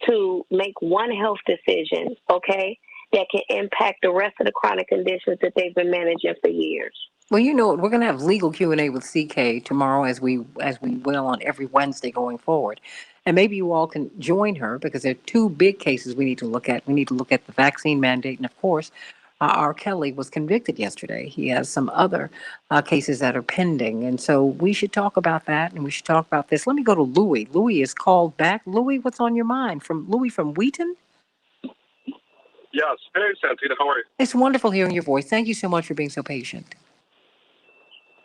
to make one health decision, okay, that can impact the rest of the chronic conditions that they've been managing for years. Well, you know, we're going to have legal Q&A with CK tomorrow, as we will on every Wednesday going forward. And maybe you all can join her, because there are two big cases we need to look at. We need to look at the vaccine mandate. And of course, R. Kelly was convicted yesterday. He has some other cases that are pending. And so we should talk about that, and we should talk about this. Let me go to Louis. Louis is called back. Louis, what's on your mind? Louis from Wheaton? Yes. Hey, Santita, how are you? It's wonderful hearing your voice. Thank you so much for being so patient.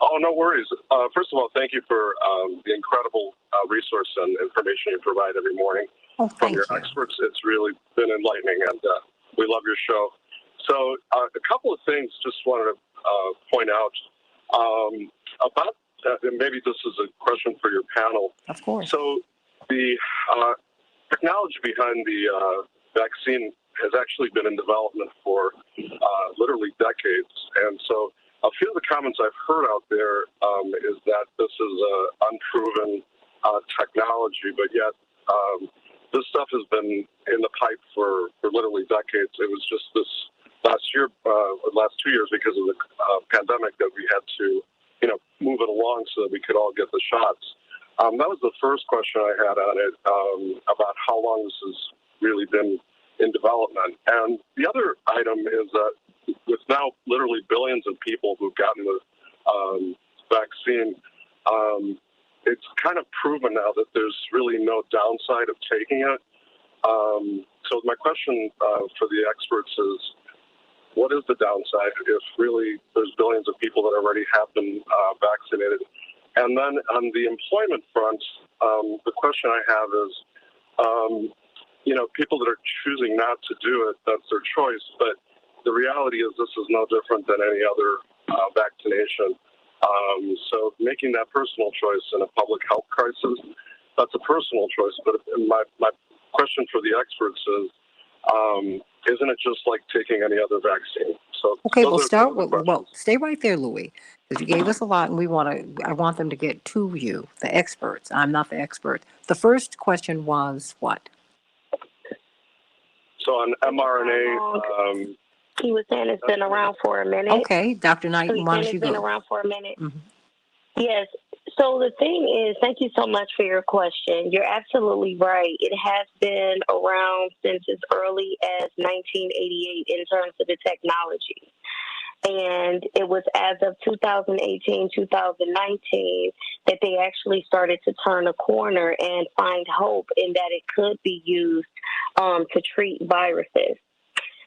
Oh, no worries. First of all, thank you for the incredible resource and information you provide every morning from your experts. It's really been enlightening, and we love your show. So a couple of things just wanted to point out about, and maybe this is a question for your panel. Of course. So the technology behind the vaccine has actually been in development for literally decades. And so a few of the comments I've heard out there is that this is an unproven technology, but yet this stuff has been in the pipe for literally decades. It was just this last 2 years, because of the pandemic, that we had to, move it along so that we could all get the shots. That was the first question I had on it, about how long this has really been in development. And the other item is that with now literally billions of people who've gotten the vaccine, it's kind of proven now that there's really no downside of taking it. So my question for the experts is, what is the downside if really there's billions of people that already have been vaccinated? And then on the employment front, the question I have is, people that are choosing not to do it, that's their choice. But the reality is this is no different than any other vaccination. So making that personal choice in a public health crisis, that's a personal choice. But my question for the experts is, isn't it just like taking any other vaccine? So okay, we'll stay right there, Louis, because you gave us a lot, and I want them to get to you, the experts. I'm not the expert. The first question was what? So on mRNA, he was saying it's been around for a minute. Okay, Dr. Knight, why don't you go? It's been around for a minute. Mm-hmm. Yes. So the thing is, thank you so much for your question. You're absolutely right. It has been around since as early as 1988 in terms of the technology. And it was as of 2018, 2019 that they actually started to turn a corner and find hope in that it could be used to treat viruses.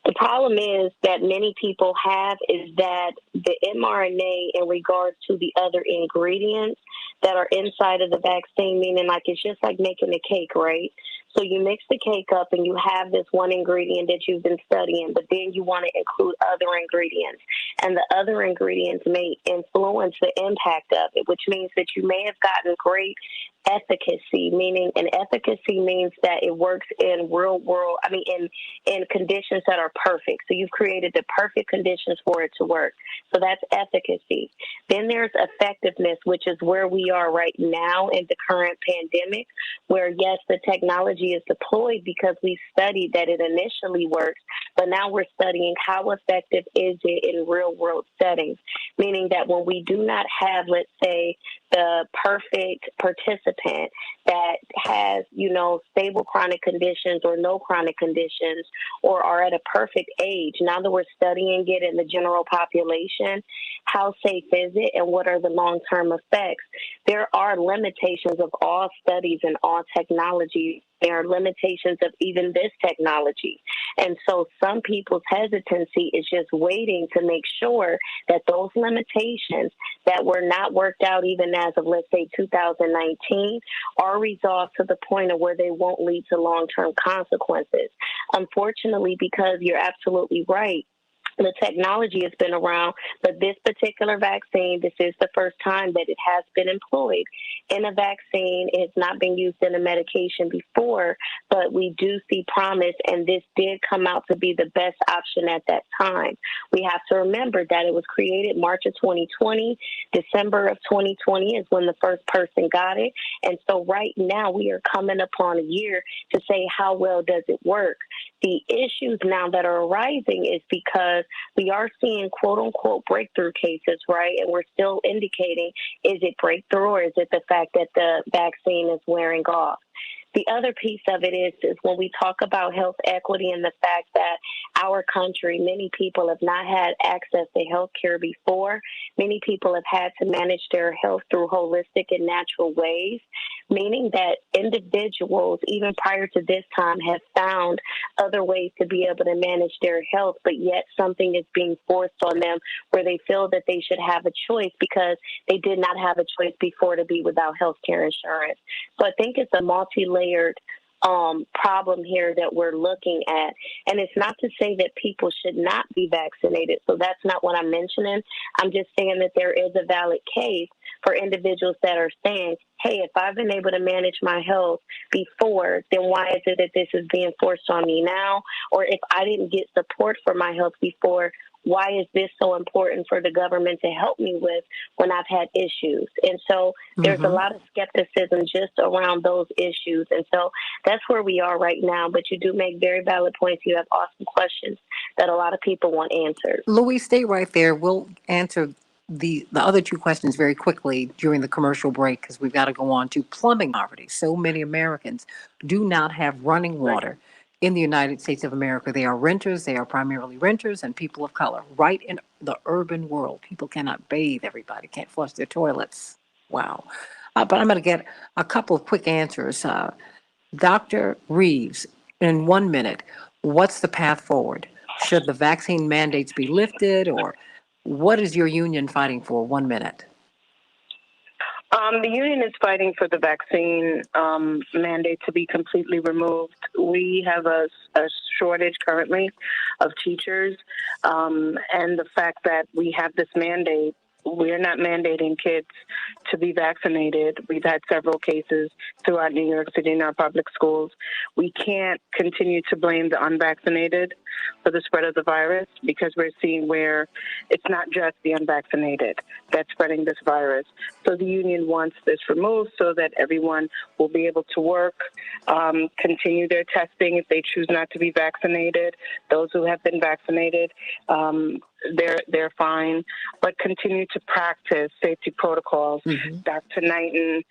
The problem is that many people have is that the mRNA in regards to the other ingredients that are inside of the vaccine, meaning like it's just like making a cake, right? So you mix the cake up and you have this one ingredient that you've been studying, but then you want to include other ingredients. And the other ingredients may influence the impact of it, which means that you may have gotten great efficacy, meaning an efficacy means that it works in real world, in conditions that are perfect. So you've created the perfect conditions for it to work. So that's efficacy. Then there's effectiveness, which is where we are right now in the current pandemic, where yes, the technology is deployed because we studied that it initially works, But now we're studying how effective is it in real world settings, meaning that when we do not have, let's say, the perfect participant that has, stable chronic conditions or no chronic conditions or are at a perfect age, now that we're studying it in the general population, how safe is it and what are the long-term effects? There are limitations of all studies and all technology. There are limitations of even this technology. And so some people's hesitancy is just waiting to make sure that those limitations that were not worked out even as of, let's say, 2019 are resolved to the point of where they won't lead to long-term consequences. Unfortunately, because you're absolutely right, the technology has been around, but this particular vaccine, this is the first time that it has been employed in a vaccine. It has not been used in a medication before, but we do see promise, and this did come out to be the best option at that time. We have to remember that it was created March of 2020. December of 2020 is when the first person got it. And so right now we are coming upon a year to say how well does it work. The issues now that are arising is because we are seeing quote unquote breakthrough cases, right? And we're still indicating, is it breakthrough or is it the fact that the vaccine is wearing off? The other piece of it is when we talk about health equity and the fact that our country, many people have not had access to health care before. Many people have had to manage their health through holistic and natural ways, meaning that individuals, even prior to this time, have found other ways to be able to manage their health, but yet something is being forced on them where they feel that they should have a choice because they did not have a choice before to be without health care insurance. So I think it's a multi-layered problem here that we're looking at. And it's not to say that people should not be vaccinated. So that's not what I'm mentioning. I'm just saying that there is a valid case for individuals that are saying, hey, if I've been able to manage my health before, then why is it that this is being forced on me now? Or if I didn't get support for my health before, why is this so important for the government to help me with when I've had issues? And so there's a lot of skepticism just around those issues. And so that's where we are right now. But you do make very valid points. You have awesome questions that a lot of people want answered. Louis, stay right there. We'll answer the other two questions very quickly during the commercial break because we've got to go on to plumbing poverty. So many Americans do not have running water in the United States of America. They are renters. They are primarily renters and people of color. Right in the urban world, people cannot bathe. Everybody can't flush their toilets. Wow. But I'm going to get a couple of quick answers. Dr. Reeves, in 1 minute, what's the path forward? Should the vaccine mandates be lifted, or what is your union fighting for? 1 minute. The union is fighting for the vaccine mandate to be completely removed. We have a shortage currently of teachers, and the fact that we have this mandate, we're not mandating kids to be vaccinated. We've had several cases throughout New York City in our public schools. We can't continue to blame the unvaccinated for the spread of the virus because we're seeing where it's not just the unvaccinated that's spreading this virus. So the union wants this removed so that everyone will be able to work, continue their testing if they choose not to be vaccinated. Those who have been vaccinated, they're fine, but continue to practice safety protocols. Dr. Knighton,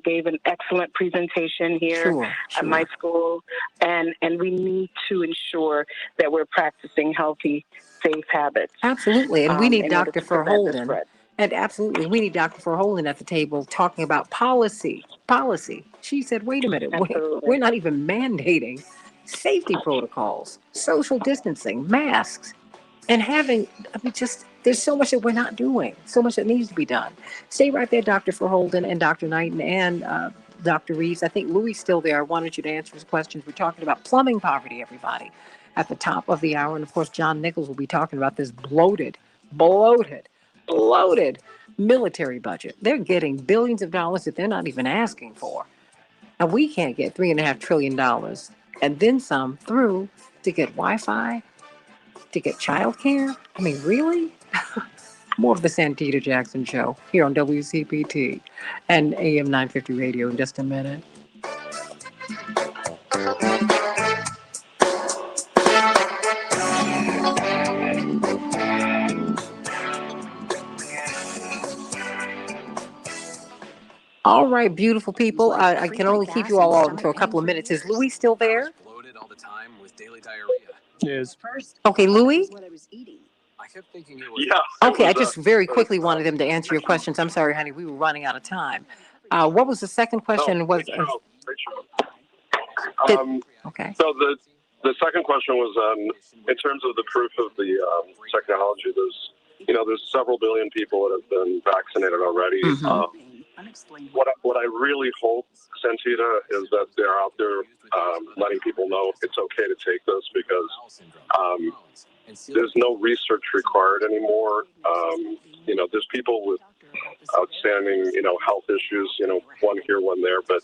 gave an excellent presentation here at my school, and we need to ensure that we're practicing healthy, safe habits. Absolutely, and we need Dr. Verholden. And absolutely, we need Dr. Verholden at the table talking about policy. She said, wait a minute, we're not even mandating safety protocols, social distancing, masks, and there's so much that we're not doing, so much that needs to be done. Stay right there, Dr. Verholden and Dr. Knighton and Dr. Reeves. I think Louis is still there. I wanted you to answer his questions. We're talking about plumbing poverty, everybody, at the top of the hour. And of course, John Nichols will be talking about this bloated military budget. They're getting billions of dollars that they're not even asking for. And we can't get $3.5 trillion and then some through to get Wi-Fi, to get childcare. I mean, really? More of the Santita Jackson Show here on WCPT and AM 950 Radio in just a minute. All right, beautiful people. I can only keep you all on for a couple of minutes. Is Louis still there? Bloated all the time with daily diarrhea. Yes. Okay, Louis? I kept thinking it was. Yeah. Okay, I just very quickly wanted them to answer your questions. I'm sorry, honey, we were running out of time. What was the second question? Okay. So the second question was in terms of the proof of the technology. There's several billion people that have been vaccinated already. What I really hope, Santita, is that they're out there letting people know it's okay to take this because there's no research required anymore. There's people with outstanding, health issues, one here, one there, but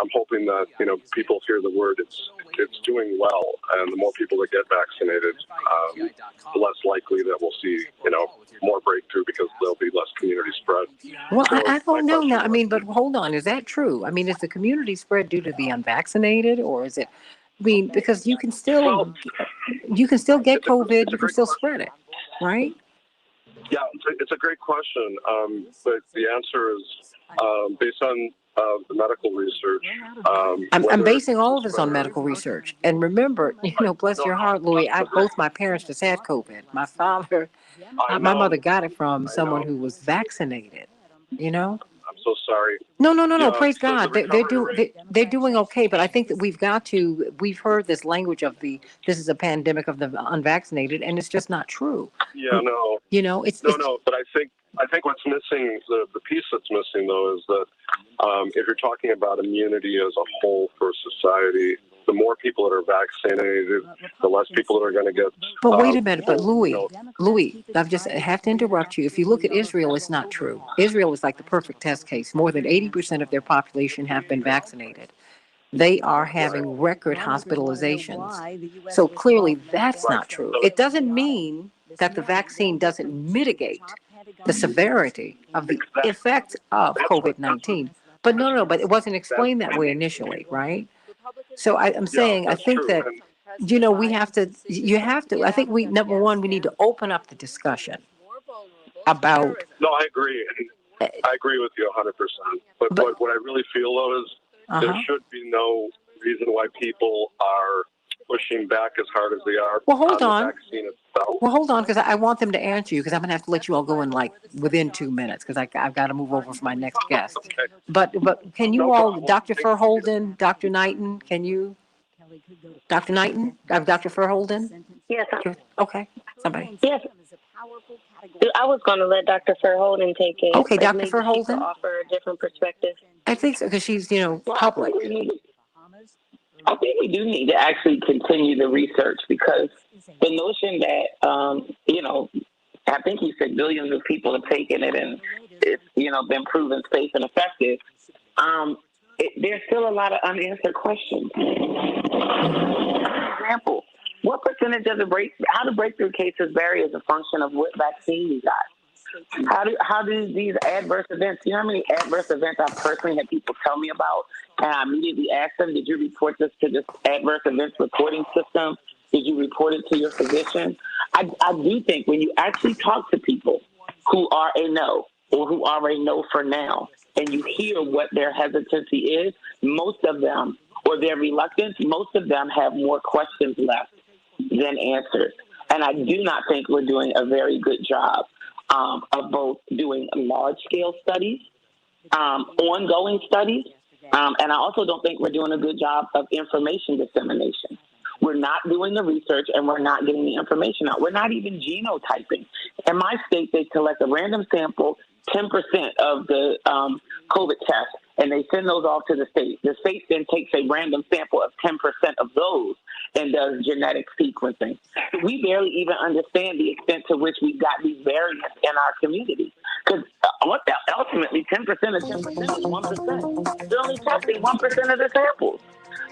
I'm hoping that, people hear the word, it's doing well, and the more people that get vaccinated, the less likely that we'll see, more breakthrough because there'll be less community spread. Well, I don't know now. I mean, but hold on. Is that true? I mean, is the community spread due to the unvaccinated, or is it, because you can still get COVID, you can still spread it, right? Yeah, it's a great question, but the answer is based on the medical research. I'm basing all of this on medical research. And remember, bless your heart, Louis, both my parents just had COVID. My father, my mother got it from someone who was vaccinated, I'm so sorry. No. Praise God. They're doing okay. But I think that we've heard this language of this is a pandemic of the unvaccinated, and it's just not true. Yeah, no. But I think what's missing, the piece that's missing though, is that if you're talking about immunity as a whole for society, the more people that are vaccinated, the less people that are going to get. But wait a minute. But Louis, I have to interrupt you. If you look at Israel, it's not true. Israel is like the perfect test case. More than 80% of their population have been vaccinated. They are having record hospitalizations. So clearly that's not true. It doesn't mean that the vaccine doesn't mitigate the severity of the effects of COVID-19. But but it wasn't explained that way initially, right? So I'm saying, I think that, I think number one, we need to open up the discussion about. No, I agree. I agree with you 100%. But what I really feel though is there should be no reason why people are pushing back as hard as they are. Well, hold on. The vaccine itself. Well, hold on, because I want them to answer you, because I'm going to have to let you all go in within 2 minutes, because I've got to move over for my next guest. Okay. But can you Dr. Furholden, Dr. Knighton, can you? Dr. Knighton? Dr. Furholden? Yes. Okay. Somebody. Yes. I was going to let Dr. Furholden take it. Okay, Dr. Furholden. Offer a different perspective. I think so, because she's, public. I think we do need to actually continue the research, because the notion that, I think he said billions of people have taken it and it's, been proven safe and effective. There's still a lot of unanswered questions. For example, what percentage of how do breakthrough cases vary as a function of what vaccine you got? How do these adverse events, how many adverse events I've personally had people tell me about, and I immediately ask them, did you report this to this adverse events reporting system? Did you report it to your physician? I do think when you actually talk to people who are a no, or who are a no for now, and you hear what their hesitancy is, most of them, or their reluctance, most of them have more questions left than answers. And I do not think we're doing a very good job of both doing large-scale studies, ongoing studies, and I also don't think we're doing a good job of information dissemination. We're not doing the research, and we're not getting the information out. We're not even genotyping. In my state, they collect a random sample, 10% of the COVID tests, and they send those off to the state. The state then takes a random sample of 10% of those and does genetic sequencing. We barely even understand the extent to which we've got these variants in our community. Because ultimately, 10% of 10% is 1%. They're only testing 1% of the samples.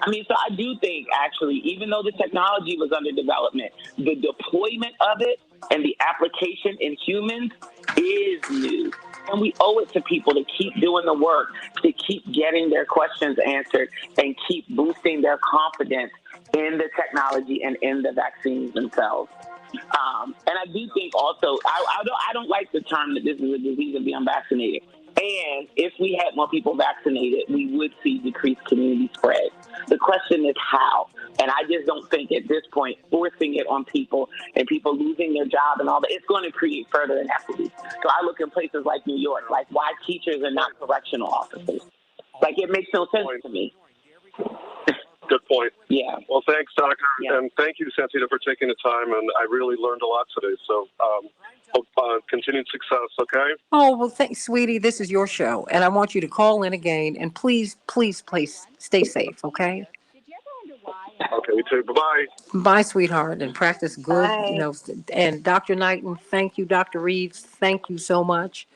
So I do think, actually, even though the technology was under development, the deployment of it and the application in humans is new. And we owe it to people to keep doing the work, to keep getting their questions answered, and keep boosting their confidence in the technology and in the vaccines themselves. And I do think also, I don't like the term that this is a disease of the unvaccinated. And if we had more people vaccinated, we would see decreased community spread. The question is how. And I just don't think at this point, forcing it on people and people losing their job and all that, it's going to create further inequity. So I look in places like New York, like why teachers are not correctional officers. Like, it makes no sense to me. Good point. Yeah. Well, thanks, Doctor. Yeah. And thank you, Santita, for taking the time. And I really learned a lot today. So hope continued success, okay? Oh, well, thanks, sweetie. This is your show. And I want you to call in again. And please, please, please stay safe, okay? Okay, you too. Bye-bye. Bye, sweetheart, and practice good. Bye. You know, and Dr. Knighton, thank you. Dr. Reeves, thank you so much.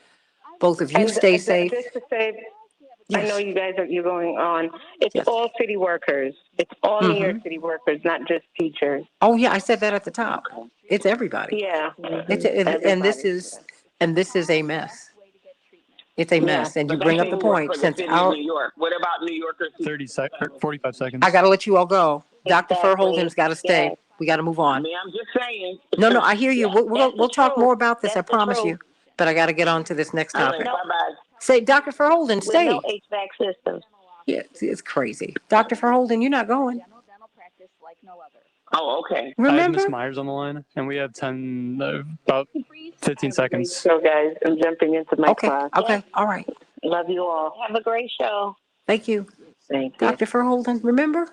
Both of you And stay safe. Just to say, Yes. I know you guys you're going on. It's Yes. all city workers. It's all New York City workers, not just teachers. Oh yeah, I said that at the top. It's everybody. Yeah. And this is a mess. It's a mess. And you But bring that up the didn't work point for the since city our of New York. What about New Yorkers? 45 seconds. I got to let you all go. Dr. Exactly. Furholden's got to stay. Yes. We got to move on. I mean, I'm just saying. No, I hear you. Yeah, We'll talk more about this. I That's the promise truth. you. But I got to get on to this next All right, topic. bye-bye. Say, Dr. Furholden, With stay. no HVAC systems. Yeah, it's crazy. Dr. Furholden, you're not going. Oh, okay. I have Remember? Miss Myers on the line, and we have about 15 seconds. So, guys, I'm jumping into my class. Okay. All right. Love you all. Have a great show. Thank you. Thank you. Dr. Furholden, remember?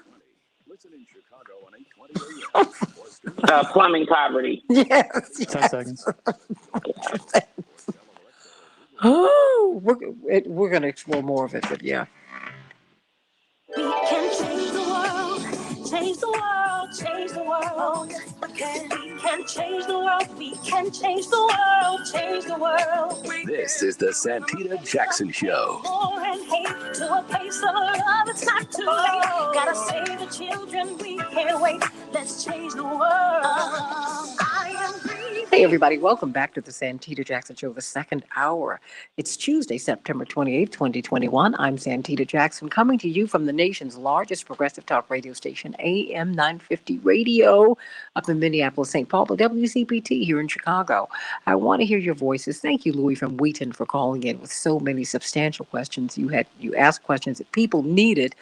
Plumbing poverty. Yes. 10 seconds. Oh, we're going to explore more of it, but yeah. We can change the world, change the world, change the world. We can change the world, we can change the world, change the world. This is the Santita Jackson Show. War and hate to a place of love, it's not too late. Gotta save the children, we can't wait. Let's change the world. I am breathing. Hey, everybody. Welcome back to the Santita Jackson Show, the second hour. It's Tuesday, September 28th, 2021. I'm Santita Jackson, coming to you from the nation's largest progressive talk radio station, AM 950 Radio, up in Minneapolis, St. Paul, but WCPT here in Chicago. I want to hear your voices. Thank you, Louis from Wheaton, for calling in with so many substantial questions. You asked questions that people needed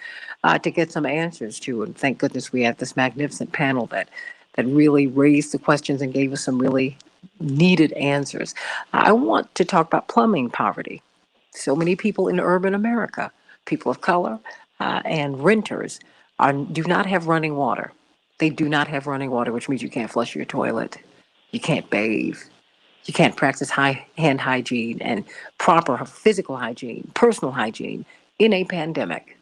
to get some answers to, and thank goodness we had this magnificent panel that really raised the questions and gave us some really needed answers. I want to talk about plumbing poverty. So many people in urban America, people of color and renters, do not have running water. They do not have running water, which means you can't flush your toilet. You can't bathe. You can't practice hand hygiene and proper physical hygiene, personal hygiene in a pandemic,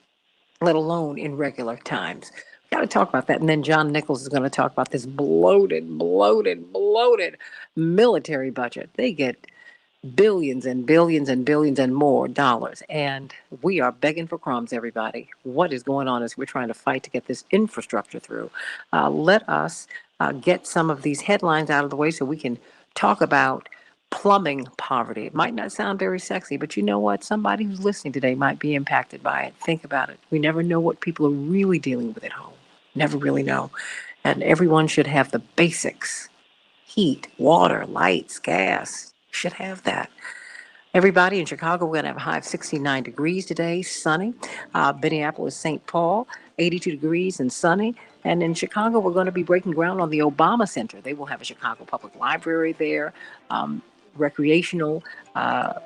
let alone in regular times. Got to talk about that. And then John Nichols is going to talk about this bloated military budget. They get billions and billions and billions and more dollars. And we are begging for crumbs, everybody. What is going on as we're trying to fight to get this infrastructure through? Let us get some of these headlines out of the way so we can talk about plumbing poverty. It might not sound very sexy, but you know what? Somebody who's listening today might be impacted by it. Think about it. We never know what people are really dealing with at home. Never really know. And everyone should have the basics. Heat, water, lights, gas. Should have that. Everybody in Chicago, we're going to have a high of 69 degrees today, sunny. Minneapolis, St. Paul, 82 degrees and sunny. And in Chicago, we're going to be breaking ground on the Obama Center. They will have a Chicago Public Library there, recreational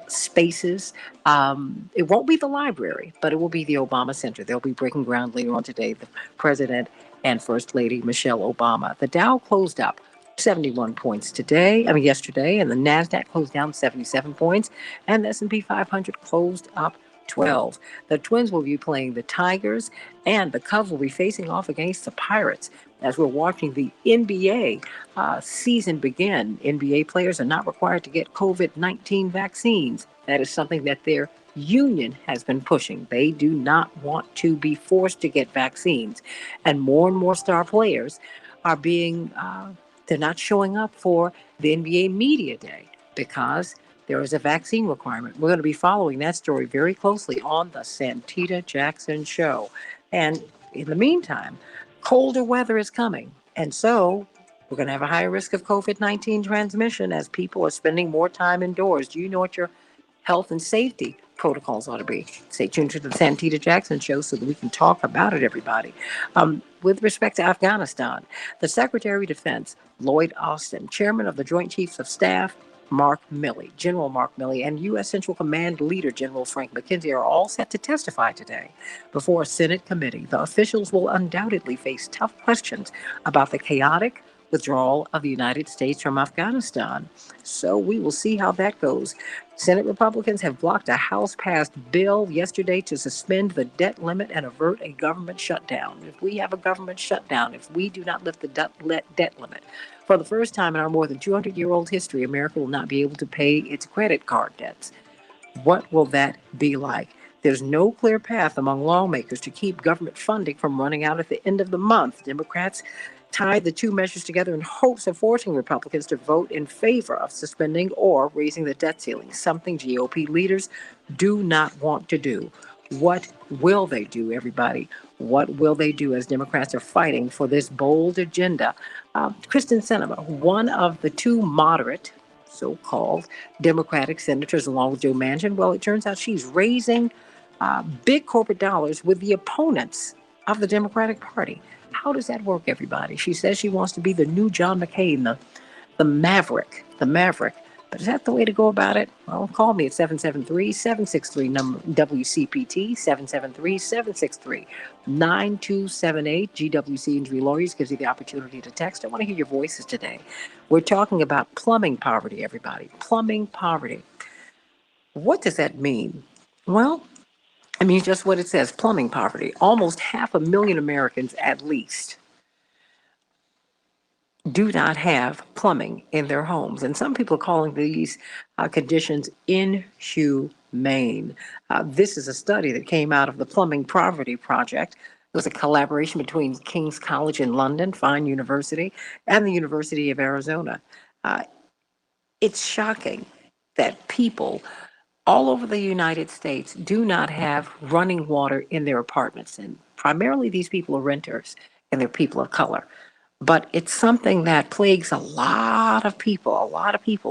spaces. It won't be the library, but it will be the Obama Center. They'll be breaking ground later on today, the President and First Lady Michelle Obama. The Dow closed up 71 points yesterday, and the NASDAQ closed down 77 points, and the S&P 500 closed up 12. The Twins will be playing the Tigers, and the Cubs will be facing off against the Pirates as we're watching the NBA season begin. NBA players are not required to get COVID-19 vaccines. That is something that their union has been pushing. They do not want to be forced to get vaccines, and more star players are being they're not showing up for the NBA Media Day because there is a vaccine requirement. We're going to be following that story very closely on the Santita Jackson Show. And in the meantime, colder weather is coming. And so we're going to have a higher risk of COVID-19 transmission as people are spending more time indoors. Do you know what your health and safety protocols ought to be. Stay tuned to the Santita Jackson Show so that we can talk about it, everybody. With respect to Afghanistan, the Secretary of Defense, Lloyd Austin, Chairman of the Joint Chiefs of Staff, Mark Milley, General Mark Milley, and U.S. Central Command Leader General Frank McKenzie are all set to testify today before a Senate committee. The officials will undoubtedly face tough questions about the chaotic withdrawal of the United States from Afghanistan. So we will see how that goes. Senate Republicans have blocked a House-passed bill yesterday to suspend the debt limit and avert a government shutdown. If we have a government shutdown, if we do not lift the debt limit, for the first time in our more than 200-year-old history, America will not be able to pay its credit card debts. What will that be like? There's no clear path among lawmakers to keep government funding from running out at the end of the month. Democrats tied the two measures together in hopes of forcing Republicans to vote in favor of suspending or raising the debt ceiling, something GOP leaders do not want to do. What will they do, everybody? What will they do as Democrats are fighting for this bold agenda? Kristen Sinema, one of the two moderate so-called Democratic senators, along with Joe Manchin. Well, it turns out she's raising big corporate dollars with the opponents of the Democratic Party. How does that work, everybody? She says she wants to be the new John McCain, the maverick, the maverick. But is that the way to go about it? Well, call me at 773-763-WCPT, 773-763-9278. GWC Injury Lawyers gives you the opportunity to text. I want to hear your voices today. We're talking about plumbing poverty, everybody. Plumbing poverty. What does that mean? Well, I mean, just what it says, plumbing poverty. Almost 500,000 Americans, at least, do not have plumbing in their homes. And some people are calling these conditions inhumane. This is a study that came out of the Plumbing Poverty Project. It was a collaboration between King's College in London, Fine University, and the University of Arizona. It's shocking that people all over the United States do not have running water in their apartments. And primarily these people are renters and they're people of color. But it's something that plagues a lot of people.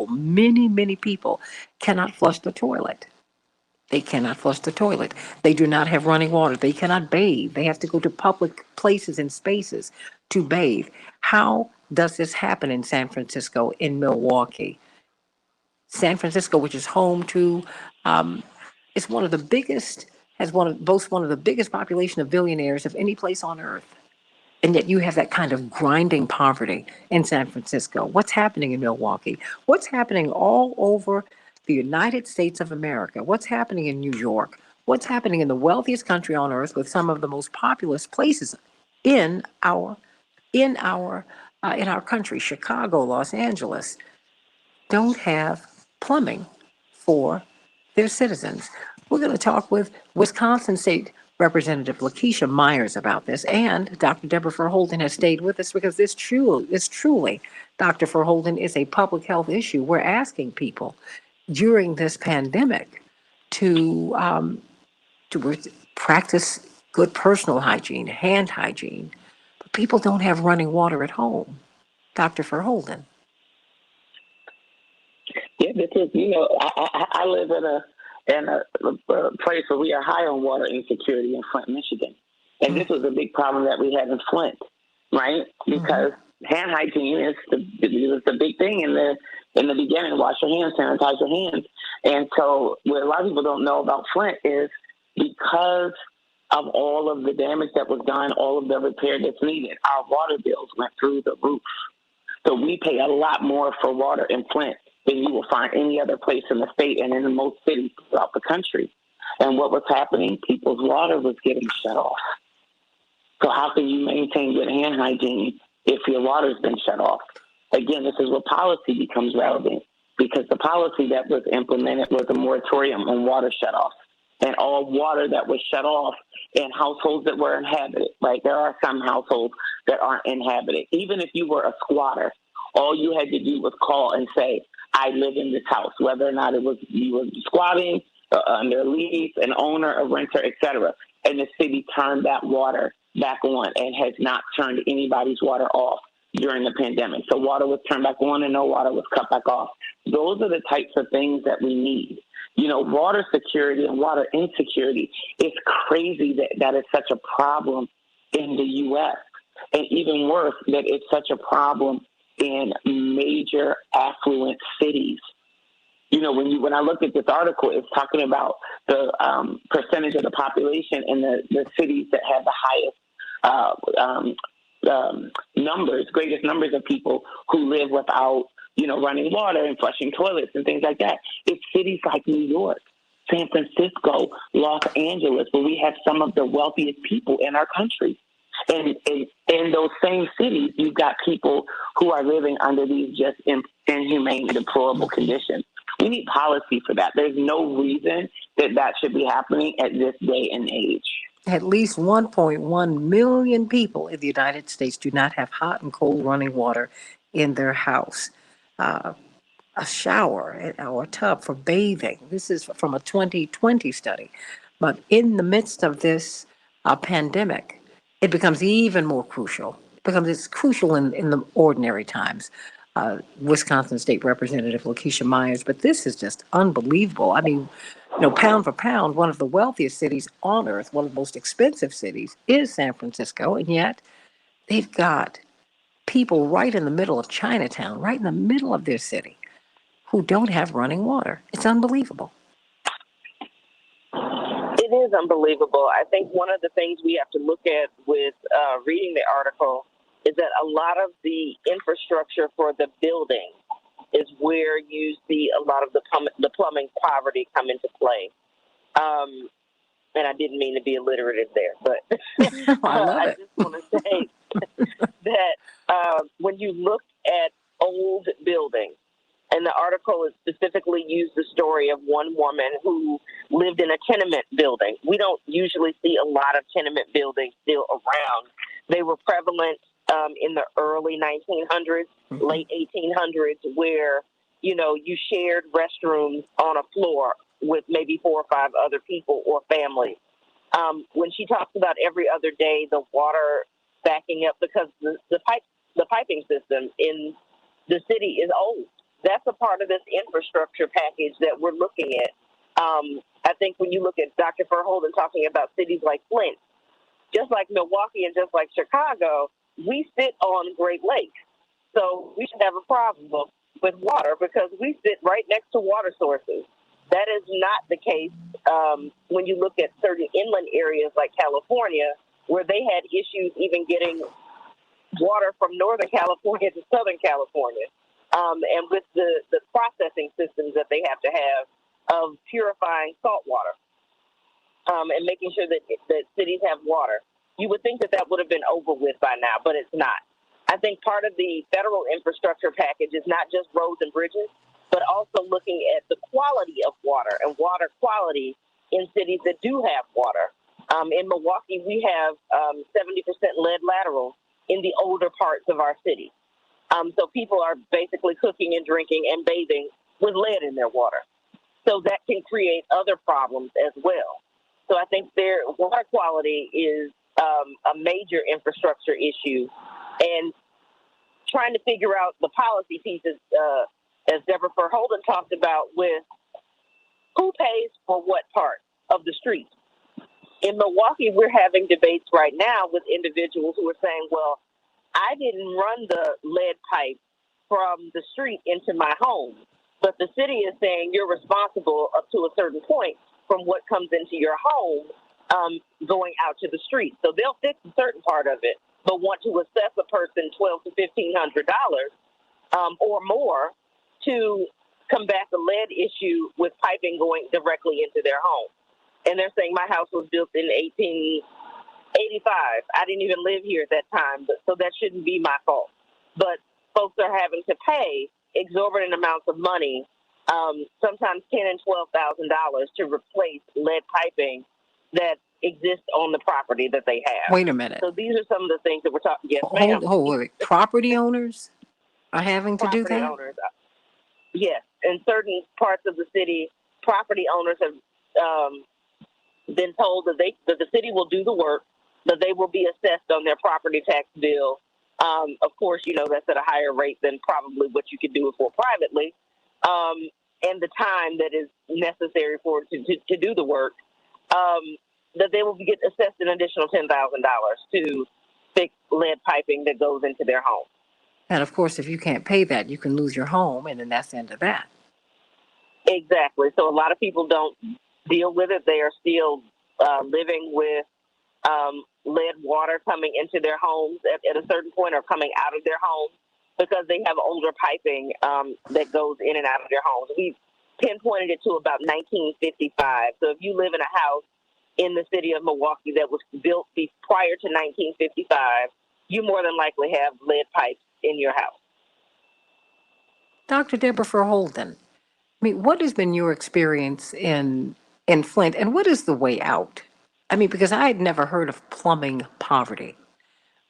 Many people cannot flush the toilet. They cannot flush the toilet. They do not have running water. They cannot bathe. They have to go to public places and spaces to bathe. How does this happen in San Francisco, in Milwaukee? San Francisco, which is home to, is one of the biggest, boasts one of the biggest population of billionaires of any place on earth. And yet you have that kind of grinding poverty in San Francisco. What's happening in Milwaukee? What's happening all over the United States of America? What's happening in New York? What's happening in the wealthiest country on earth with some of the most populous places in our country, Chicago, Los Angeles, don't have plumbing for their citizens. We're going to talk with Wisconsin State Representative Lakeisha Myers about this, and Dr. Deborah Verholden has stayed with us because this truly, Dr. Verholden, is a public health issue. We're asking people during this pandemic to practice good personal hygiene, hand hygiene, but people don't have running water at home. Dr. Verholden. Yeah, because I live in a place where we are high on water insecurity in Flint, Michigan, and this was a big problem that we had in Flint, right? Because hand hygiene is the big thing in the beginning. Wash your hands, sanitize your hands, and so what a lot of people don't know about Flint is because of all of the damage that was done, all of the repair that's needed, our water bills went through the roof. So we pay a lot more for water in Flint than you will find any other place in the state and in most cities throughout the country. And what was happening? People's water was getting shut off. So how can you maintain good hand hygiene if your water's been shut off? Again, this is where policy becomes relevant, because the policy that was implemented was a moratorium on water shutoffs. And all water that was shut off in households that were inhabited, right? There are some households that aren't inhabited. Even if you were a squatter, all you had to do was call and say, I live in this house, whether or not it was you were squatting, under a lease, an owner, a renter, etc. And the city turned that water back on and has not turned anybody's water off during the pandemic. So water was turned back on and no water was cut back off. Those are the types of things that we need. water security and water insecurity. It's crazy that it's such a problem in the U.S. and even worse, that it's such a problem in major affluent cities. When I looked at this article, it's talking about the percentage of the population in the cities that have the highest greatest numbers of people who live without, running water and flushing toilets and things like that. It's cities like New York, San Francisco, Los Angeles, where we have some of the wealthiest people in our country. And in those same cities, you've got people who are living under these just inhumane, deplorable conditions. We need policy for that. There's no reason that should be happening at this day and age. At least 1.1 million people in the United States do not have hot and cold running water in their house. A shower or a tub for bathing. This is from a 2020 study. But in the midst of this pandemic, it becomes even more crucial. It's crucial in the ordinary times. Wisconsin State Representative Lakeisha Myers, but this is just unbelievable. I mean, pound for pound, one of the wealthiest cities on earth, one of the most expensive cities is San Francisco, and yet they've got people right in the middle of Chinatown, right in the middle of their city, who don't have running water. It's unbelievable. It is unbelievable. I think one of the things we have to look at with reading the article is that a lot of the infrastructure for the building is where you see a lot of the plumbing poverty come into play. And I didn't mean to be alliterative there, but I just want to say that when you look at old buildings, and the article specifically used the story of one woman who lived in a tenement building. We don't usually see a lot of tenement buildings still around. They were prevalent in the early 1900s, late 1800s, where, you shared restrooms on a floor with maybe 4 or 5 other people or families. When she talks about every other day, the water backing up because the piping system in the city is old. That's a part of this infrastructure package that we're looking at. I think when you look at Dr. Verholden talking about cities like Flint, just like Milwaukee and just like Chicago, we sit on Great Lakes. So we should have a problem with water because we sit right next to water sources. That is not the case when you look at certain inland areas like California, where they had issues even getting water from Northern California to Southern California. And with the processing systems that they have to have of purifying salt water and making sure that cities have water. You would think that would have been over with by now, but it's not. I think part of the federal infrastructure package is not just roads and bridges, but also looking at the quality of water and water quality in cities that do have water. In Milwaukee, we have 70% lead laterals in the older parts of our city. So people are basically cooking and drinking and bathing with lead in their water. So that can create other problems as well. So I think their water quality is a major infrastructure issue. And trying to figure out the policy pieces, as Deborah Verholden talked about, with who pays for what part of the street. In Milwaukee, we're having debates right now with individuals who are saying, well, I didn't run the lead pipe from the street into my home, but the city is saying you're responsible up to a certain point from what comes into your home going out to the street. So they'll fix a certain part of it, but want to assess a person $1,200 to $1,500 or more to combat the lead issue with piping going directly into their home. And they're saying my house was built in 1885. I didn't even live here at that time, so that shouldn't be my fault. But folks are having to pay exorbitant amounts of money, sometimes $10,000 and $12,000 to replace lead piping that exists on the property that they have. Wait a minute. So these are some of the things that we're talking. Yes, ma'am. Wait. Property owners are having to do that? Property owners, yes. In certain parts of the city, property owners have been told that the city will do the work, but they will be assessed on their property tax bill. Of course, that's at a higher rate than probably what you could do it for privately. And the time that is necessary for to do the work, that they will get assessed an additional $10,000 to fix lead piping that goes into their home. And of course, if you can't pay that, you can lose your home, and then that's the end of that. Exactly. So a lot of people don't deal with it. They are still living with lead water coming into their homes at a certain point, or coming out of their homes, because they have older piping that goes in and out of their homes. We pinpointed it to about 1955. So if you live in a house in the city of Milwaukee that was built prior to 1955, you more than likely have lead pipes in your house. Dr. Deborah Holden, I mean, what has been your experience in Flint, and what is the way out? I mean, because I had never heard of plumbing poverty,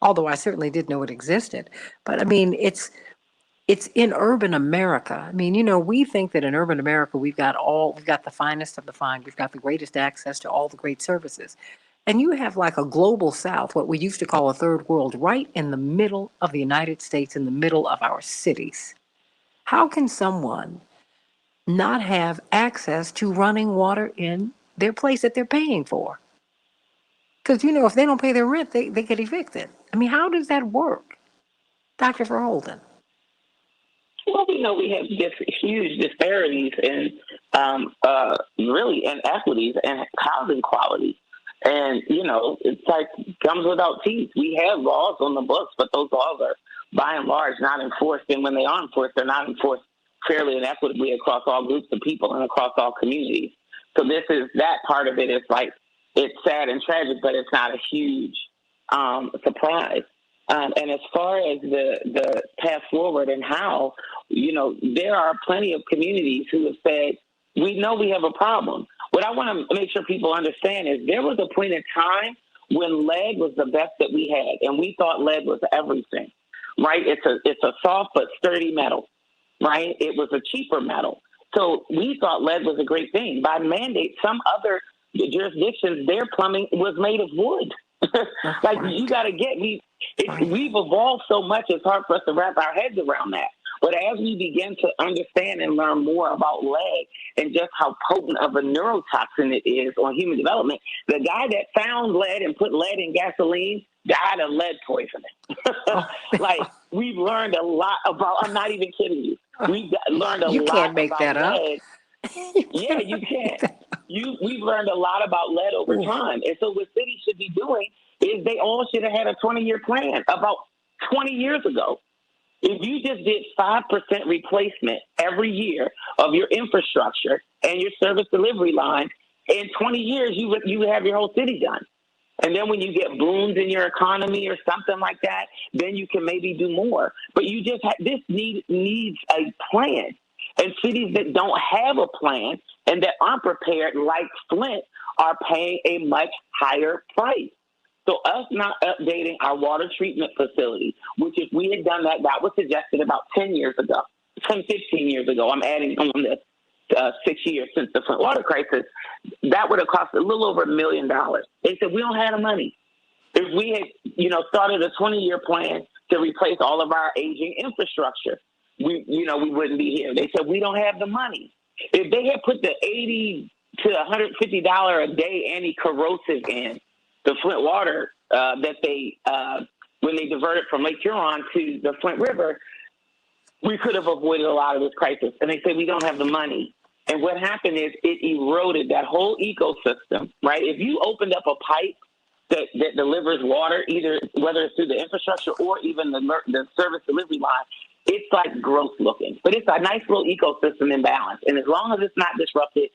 although I certainly did know it existed. But I mean, it's in urban America. I mean, we think that in urban America we've got the finest of the fine, we've got the greatest access to all the great services. And you have like a global south, what we used to call a third world, right in the middle of the United States, in the middle of our cities. How can someone not have access to running water in their place that they're paying for? Because, if they don't pay their rent, they get evicted. I mean, how does that work? Dr. Verholden. Well, we know we have huge disparities in really inequities and housing quality. And, it's like gums without teeth. We have laws on the books, but those laws are by and large not enforced. And when they are enforced, they're not enforced fairly and equitably across all groups of people and across all communities. So that part of it is like, it's sad and tragic, but it's not a huge surprise. And as far as the path forward and how, there are plenty of communities who have said, we know we have a problem. What I want to make sure people understand is there was a point in time when lead was the best that we had, and we thought lead was everything, right? It's a soft but sturdy metal, right? It was a cheaper metal. So we thought lead was a great thing. By mandate, some other jurisdictions, their plumbing was made of wood. Like, you got to get, we've evolved so much, it's hard for us to wrap our heads around that. But as we begin to understand and learn more about lead and just how potent of a neurotoxin it is on human development, the guy that found lead and put lead in gasoline died of lead poisoning. Like, we've learned a lot about, I'm not even kidding you. We've learned a lot about lead. You can't make that up. Yeah, you can. We've learned a lot about lead over time. And so what cities should be doing is they all should have had a 20-year plan about 20 years ago. If you just did 5% replacement every year of your infrastructure and your service delivery line, in 20 years, you would have your whole city done. And then when you get booms in your economy or something like that, then you can maybe do more. But this needs a plan. And cities that don't have a plan and that aren't prepared, like Flint, are paying a much higher price. So us not updating our water treatment facility, which if we had done that was suggested about 10 years ago, 10, 15 years ago. I'm adding on this 6 years since the Flint water crisis. That would have cost a little over $1 million. They said, we don't have the money. If we had, started a 20-year plan to replace all of our aging infrastructure, we wouldn't be here. They said, we don't have the money. If they had put the $80 to $150 a day anti-corrosive in the Flint water that they, when they diverted from Lake Huron to the Flint River, we could have avoided a lot of this crisis. And they said, we don't have the money. And what happened is it eroded that whole ecosystem, right? If you opened up a pipe that delivers water, either whether it's through the infrastructure or even the service delivery line, it's like gross looking. But it's a nice little ecosystem in balance. And as long as it's not disrupted,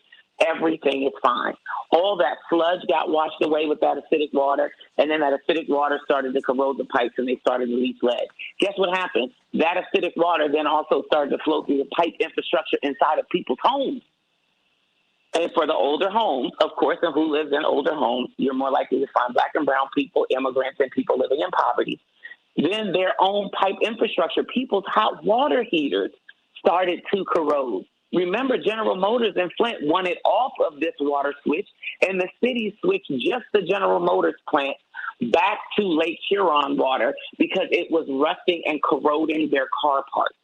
everything is fine. All that sludge got washed away with that acidic water, and then that acidic water started to corrode the pipes, and they started to release lead. Guess what happened? That acidic water then also started to flow through the pipe infrastructure inside of people's homes. And for the older homes, of course, and who lives in older homes, you're more likely to find Black and brown people, immigrants, and people living in poverty. Then their own pipe infrastructure, people's hot water heaters started to corrode. Remember, General Motors in Flint wanted off of this water switch, and the city switched just the General Motors plant back to Lake Huron water because it was rusting and corroding their car parts.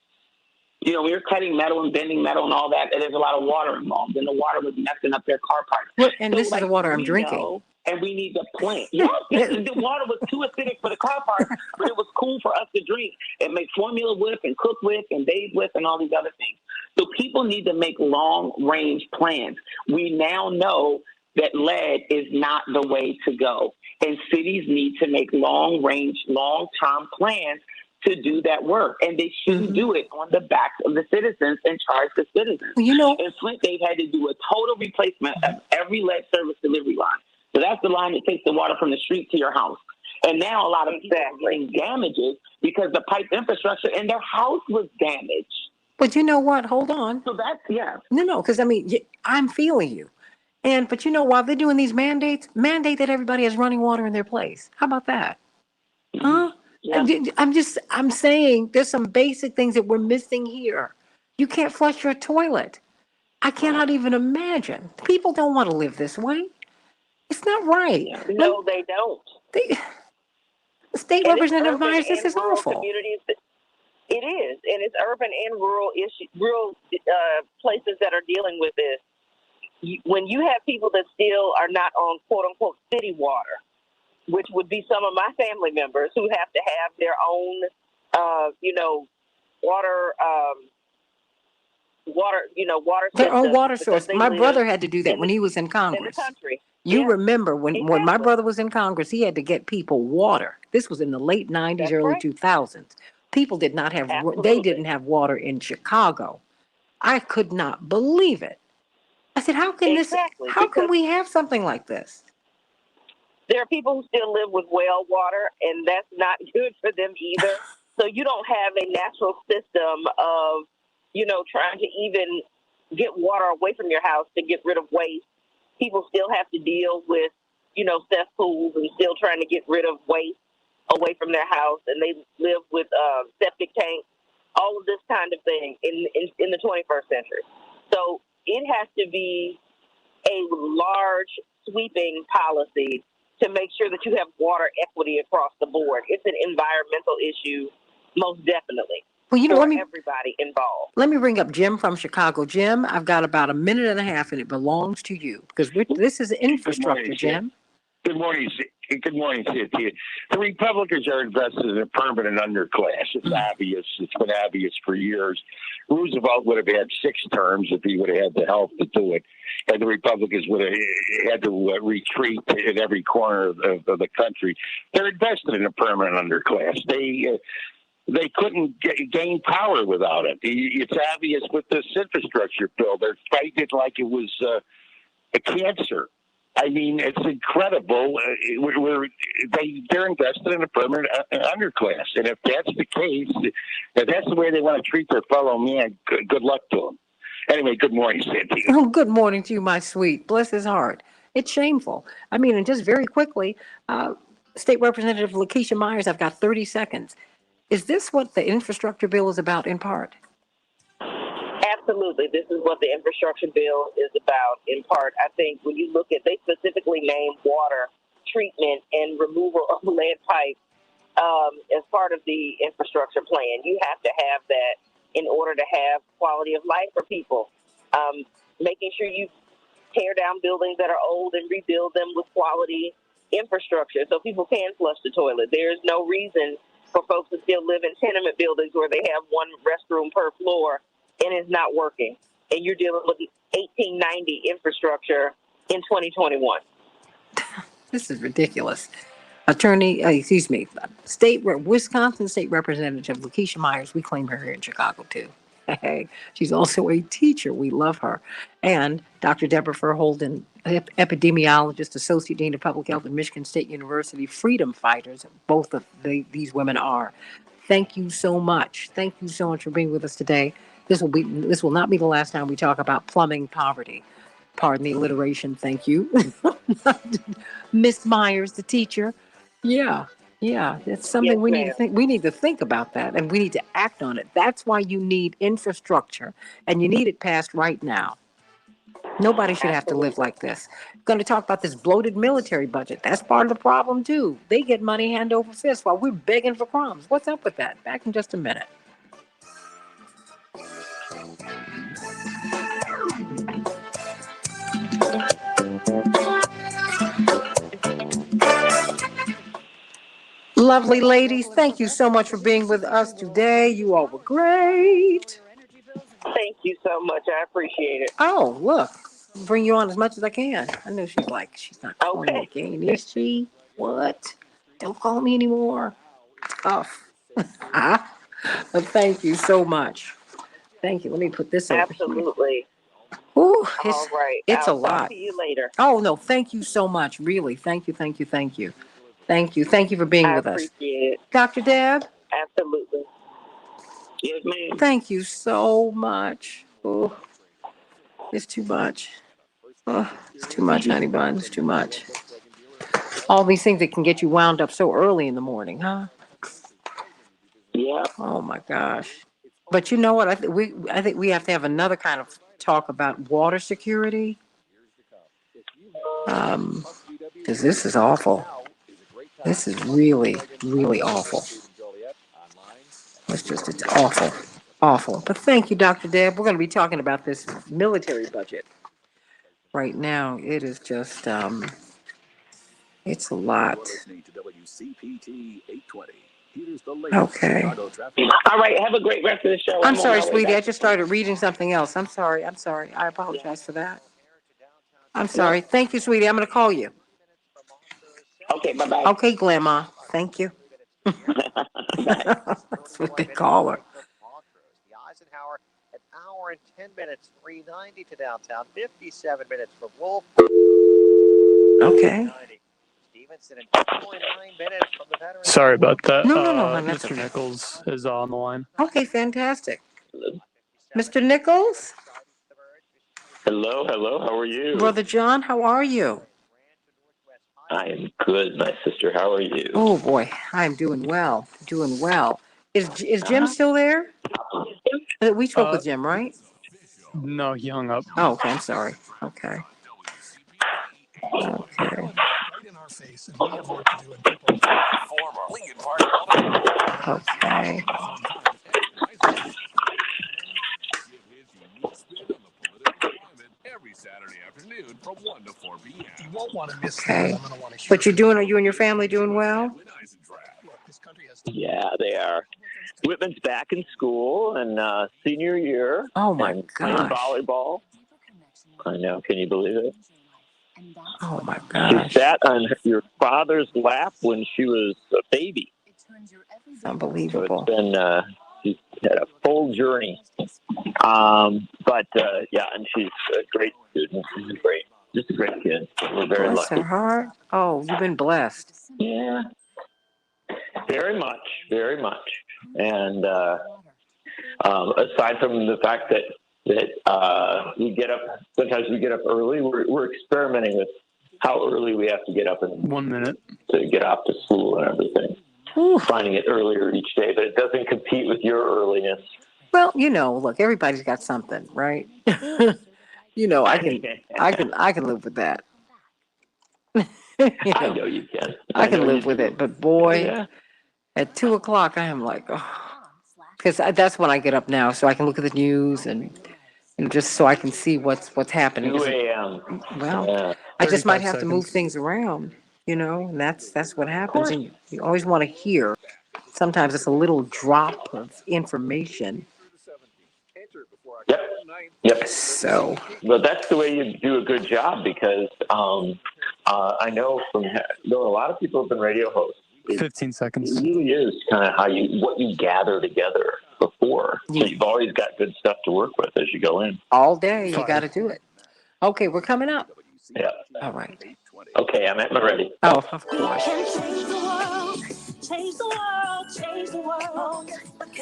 we were cutting metal and bending metal and all that, and there's a lot of water involved, and the water was messing up their car parts. Well, and So, this is the water I'm drinking. And we need to plant. Yes, the water was too acidic for the car parts, but it was cool for us to drink and make formula with and cook with and bathe with and all these other things. So people need to make long-range plans. We now know that lead is not the way to go, and cities need to make long-range, long-term plans to do that work, and they shouldn't do it on the backs of the citizens and charge the citizens. Well, in Flint, they've had to do a total replacement of every lead service delivery line. So that's the line that takes the water from the street to your house. And now a lot of people are getting damages because the pipe infrastructure in their house was damaged. But you know what? Hold on. So that's, No, because I'm feeling you. But while they're doing these mandate that everybody has running water in their place. How about that? Huh? Yeah. I'm saying there's some basic things that we're missing here. You can't flush your toilet. I cannot even imagine. People don't want to live this way. It's not right. No, they don't. State And Representative Myers, this is rural awful. Communities, it is, and it's urban and rural places that are dealing with this. When you have people that still are not on quote unquote city water, which would be some of my family members who have to have their own, water Their own systems water because source. they My live brother had to do that in when the- he was in in the Congress. country. You Yeah. remember when my Exactly. brother was in Congress, he had to get people water. This was in the late 90s, That's early right. 2000s. People did not have, they Absolutely. didn't have water in Chicago. I could not believe it. I said, how can Exactly, how can because we have something like this? there are people who still live with well water, and that's not good for them either. So you don't have a natural system of, trying to even get water away from your house to get rid of waste. People still have to deal with, cesspools and still trying to get rid of waste away from their house, and they live with septic tanks, all of this kind of thing in the 21st century. So it has to be a large, sweeping policy to make sure that you have water equity across the board. It's an environmental issue, most definitely, Well, for everybody involved. let me bring up Jim from Chicago. Jim, I've got about a minute and a half, and it belongs to you because this is infrastructure, Jim. Good morning. Good morning, Cynthia. The Republicans are invested in a permanent underclass. It's obvious. It's been obvious for years. Roosevelt would have had 6 terms if he would have had the help to do it. And the Republicans would have had to retreat in every corner of the country. They're invested in a permanent underclass. They couldn't gain power without it. It's obvious with this infrastructure bill. They're fighting it like it was a cancer. I mean, it's incredible. They're invested in a permanent underclass. And if that's the case, if that's the way they want to treat their fellow man, good luck to them. Anyway, good morning, Santita. Oh, good morning to you, my sweet. Bless his heart. It's shameful. I mean, and just very quickly, State Representative Lakeisha Myers, I've got 30 seconds. Is this what the infrastructure bill is about in part? Absolutely. This is what the infrastructure bill is about in part. I think when you look at, they specifically name water treatment and removal of lead pipes as part of the infrastructure plan. You have to have that in order to have quality of life for people. Making sure you tear down buildings that are old and rebuild them with quality infrastructure so people can flush the toilet. There's no reason for folks to still live in tenement buildings where they have one restroom per floor and it's not working. And you're dealing with 1890 infrastructure in 2021. This is ridiculous. Wisconsin State Representative Lakeisha Myers, we claim her here in Chicago too. Hey, she's also a teacher. We love her. And Dr. Deborah Verholden, epidemiologist, Associate Dean of Public Health at Michigan State University, freedom fighters. Both of these women are. Thank you so much. Thank you so much for being with us today. This will not be the last time we talk about plumbing poverty. Pardon the alliteration. Thank you. Miss Myers, the teacher. Yeah. It's something we need to think about that, and we need to act on it. That's why you need infrastructure, and you need it passed right now. Nobody should have to live like this. Going to talk about this bloated military budget. That's part of the problem too. They get money hand over fist while we're begging for crumbs. What's up with that? Back in just a minute. Lovely ladies, thank you so much for being with us today. You all were great. Thank you so much. I appreciate it. Oh, look, bring you on as much as I can. I know she's not calling me Okay. again, is she? What? Don't call me anymore. Tough. But thank you so much. Thank you. Let me put this over here. Absolutely. Ooh, All right. it's a I'll talk lot. to you later. Oh no, thank you so much. Really. Thank you, thank you, thank you. Thank you. Thank you for being I with us. appreciate it. Dr. Deb, Absolutely. Yes, ma'am. thank you so much. Oh, it's too much. Oh, it's too much, honey bun. It's too much. All these things that can get you wound up so early in the morning, huh? Yeah. Oh my gosh. But you know what? I think we have to have another kind of talk about water security. Because this is awful. This is really, really awful. It's awful. Awful. But thank you, Dr. Deb. We're going to be talking about this military budget right now. It is just, it's a lot. Okay. All right. Have a great rest of the show. I'm on sorry, my way sweetie. I back. just started reading something else. I'm sorry. I'm sorry. I apologize for that. I'm sorry. Thank you, sweetie. I'm going to call you. Okay. Bye-bye. Okay, Grandma. Thank you. That's what they call her. Eisenhower, an hour and 10 minutes, 390 to downtown, 57 minutes for Wolf. Okay. Stevenson, and 2.9 minutes from the veteran. Sorry about that. No, honey, that's Mr. okay. Nichols is on the line. Okay, fantastic. Mr. Nichols? Hello. How are you? Brother John, how are you? I am good, my sister. How are you? Oh, boy. I'm doing well. Doing well. Is Jim still there? We spoke with Jim, right? No, he hung up. Oh, okay. I'm sorry. Okay. Okay. Okay. Every Saturday afternoon from 1 to 4 p.m. You won't want to miss Okay. that. I'm going to want to hear. But are you and your family doing well? Yeah, they are. Whitman's back in school and senior year. Oh, my and playing gosh. volleyball. I know. Can you believe it? Oh, my She gosh. sat on your father's lap when she was a baby. Unbelievable. So it's been, she's had a full journey. Yeah, and she's a great student. She's just a great kid. We're very Bless lucky. her heart. Oh, you've been blessed. Yeah, very much. And aside from the fact that we get up, sometimes we get up early. We're experimenting with how early we have to get up and 1 minute to get off to school and everything. Ooh. Finding it earlier each day, but it doesn't compete with your earliness. Well, look, everybody's got something, right? I can live with that. I know you can. I can know live you with do. it, but boy, Yeah. at 2:00, I am like, oh, because that's when I get up now, so I can look at the news and just so I can see what's happening. 2 a.m. Well, Yeah. I just might 35 have to move seconds. things around, and that's what happens. And you always want to hear. Sometimes it's a little drop of information. Yep. So. But that's the way you do a good job because I know from knowing a lot of people have been radio hosts. 15 seconds. It really is kind of what you gather together before. So you've always got good stuff to work with as you go in. All day, you got to do it. Okay, we're coming up. Yeah. All right. Okay, I'm at my ready. Oh, of course. Change the world, change the world, change the world. We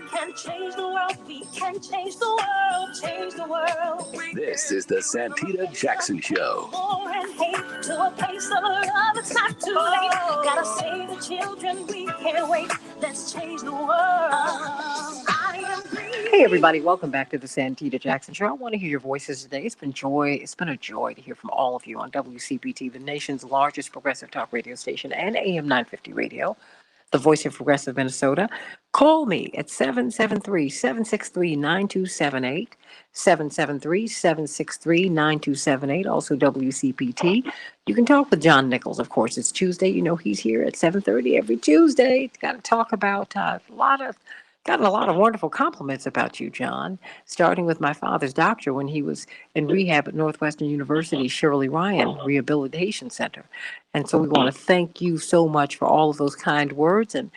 can change the world, we can change the world, change the world. This is the Santita Jackson Show. War and hate to a place of love, it's not too late. Gotta save the children, we can't wait. Let's change the world. I agree. Hey everybody, welcome back to the Santita Jackson Show. I want to hear your voices today. It's been a joy to hear from all of you on WCPT, the nation's largest progressive talk radio station, and AM 950 radio, the voice of progressive Minnesota. Call me at 773-763-9278, 773-763-9278, also WCPT. You can talk with John Nichols. Of course, it's Tuesday. You know he's here at 7:30 every Tuesday. Got to talk about gotten a lot of wonderful compliments about you, John, starting with my father's doctor when he was in rehab at Northwestern University Shirley Ryan Rehabilitation Center. And so we want to thank you so much for all of those kind words and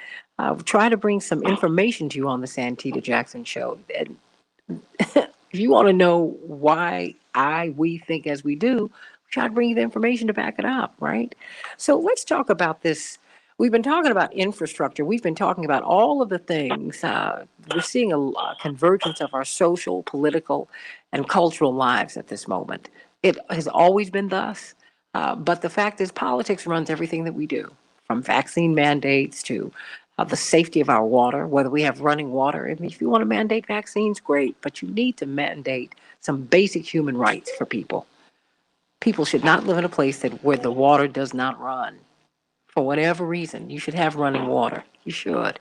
try to bring some information to you on the Santita Jackson Show. And if you want to know why we think as we do, we try to bring you the information to back it up, right? So let's talk about this. We've been talking about infrastructure. We've been talking about all of the things. We're seeing a convergence of our social, political, and cultural lives at this moment. It has always been thus. But the fact is, politics runs everything that we do, from vaccine mandates to the safety of our water, whether we have running water. I mean, if you want to mandate vaccines, great, but you need to mandate some basic human rights for people. People should not live in a place where the water does not run. For whatever reason, you should have running water. You should.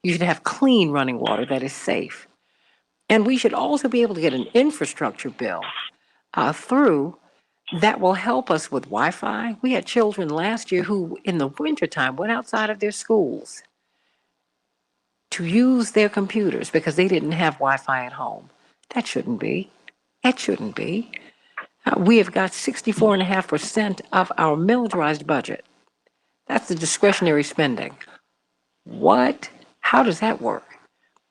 You should have clean running water that is safe. And we should also be able to get an infrastructure bill through that will help us with Wi-Fi. We had children last year who, in the wintertime, went outside of their schools to use their computers because they didn't have Wi-Fi at home. That shouldn't be. That shouldn't be. We have got 64.5% of our militarized budget. That's the discretionary spending. What? How does that work?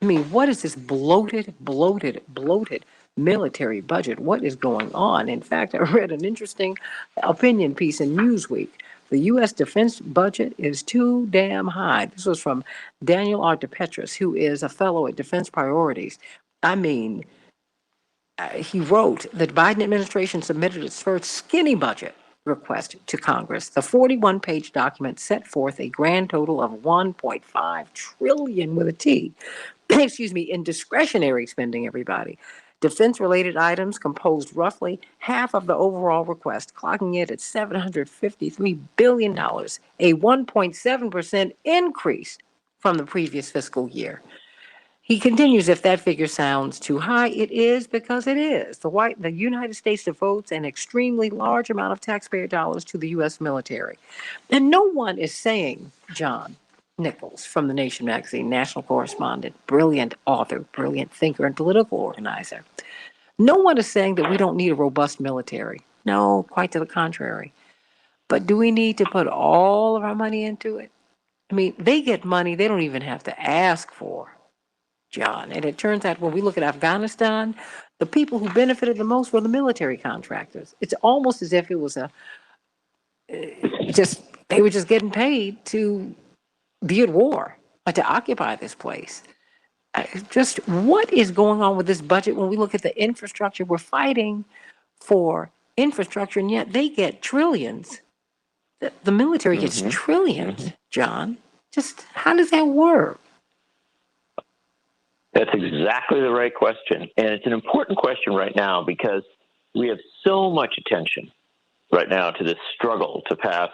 I mean, what is this bloated military budget? What is going on? In fact, I read an interesting opinion piece in Newsweek. The U.S. defense budget is too damn high. This was from Daniel R. DePetris, who is a fellow at Defense Priorities. I mean, he wrote that Biden administration submitted its first skinny budget request to Congress. The 41-page document set forth a grand total of $1.5 trillion with a T, excuse me, in discretionary spending, everybody. Defense-related items composed roughly half of the overall request, clocking it at $753 billion, a 1.7% increase from the previous fiscal year. He continues, if that figure sounds too high, it is because it is. The United States devotes an extremely large amount of taxpayer dollars to the U.S. military. And no one is saying, John Nichols from The Nation magazine, national correspondent, brilliant author, brilliant thinker, and political organizer. No one is saying that we don't need a robust military. No, quite to the contrary. But do we need to put all of our money into it? I mean, they get money they don't even have to ask for, John. And it turns out when we look at Afghanistan, the people who benefited the most were the military contractors. It's almost as if it was they were just getting paid to be at war or to occupy this place. Just what is going on with this budget when we look at the infrastructure? We're fighting for infrastructure, and yet they get trillions. The military gets trillions, John. Just how does that work? That's exactly the right question. And it's an important question right now because we have so much attention right now to this struggle to pass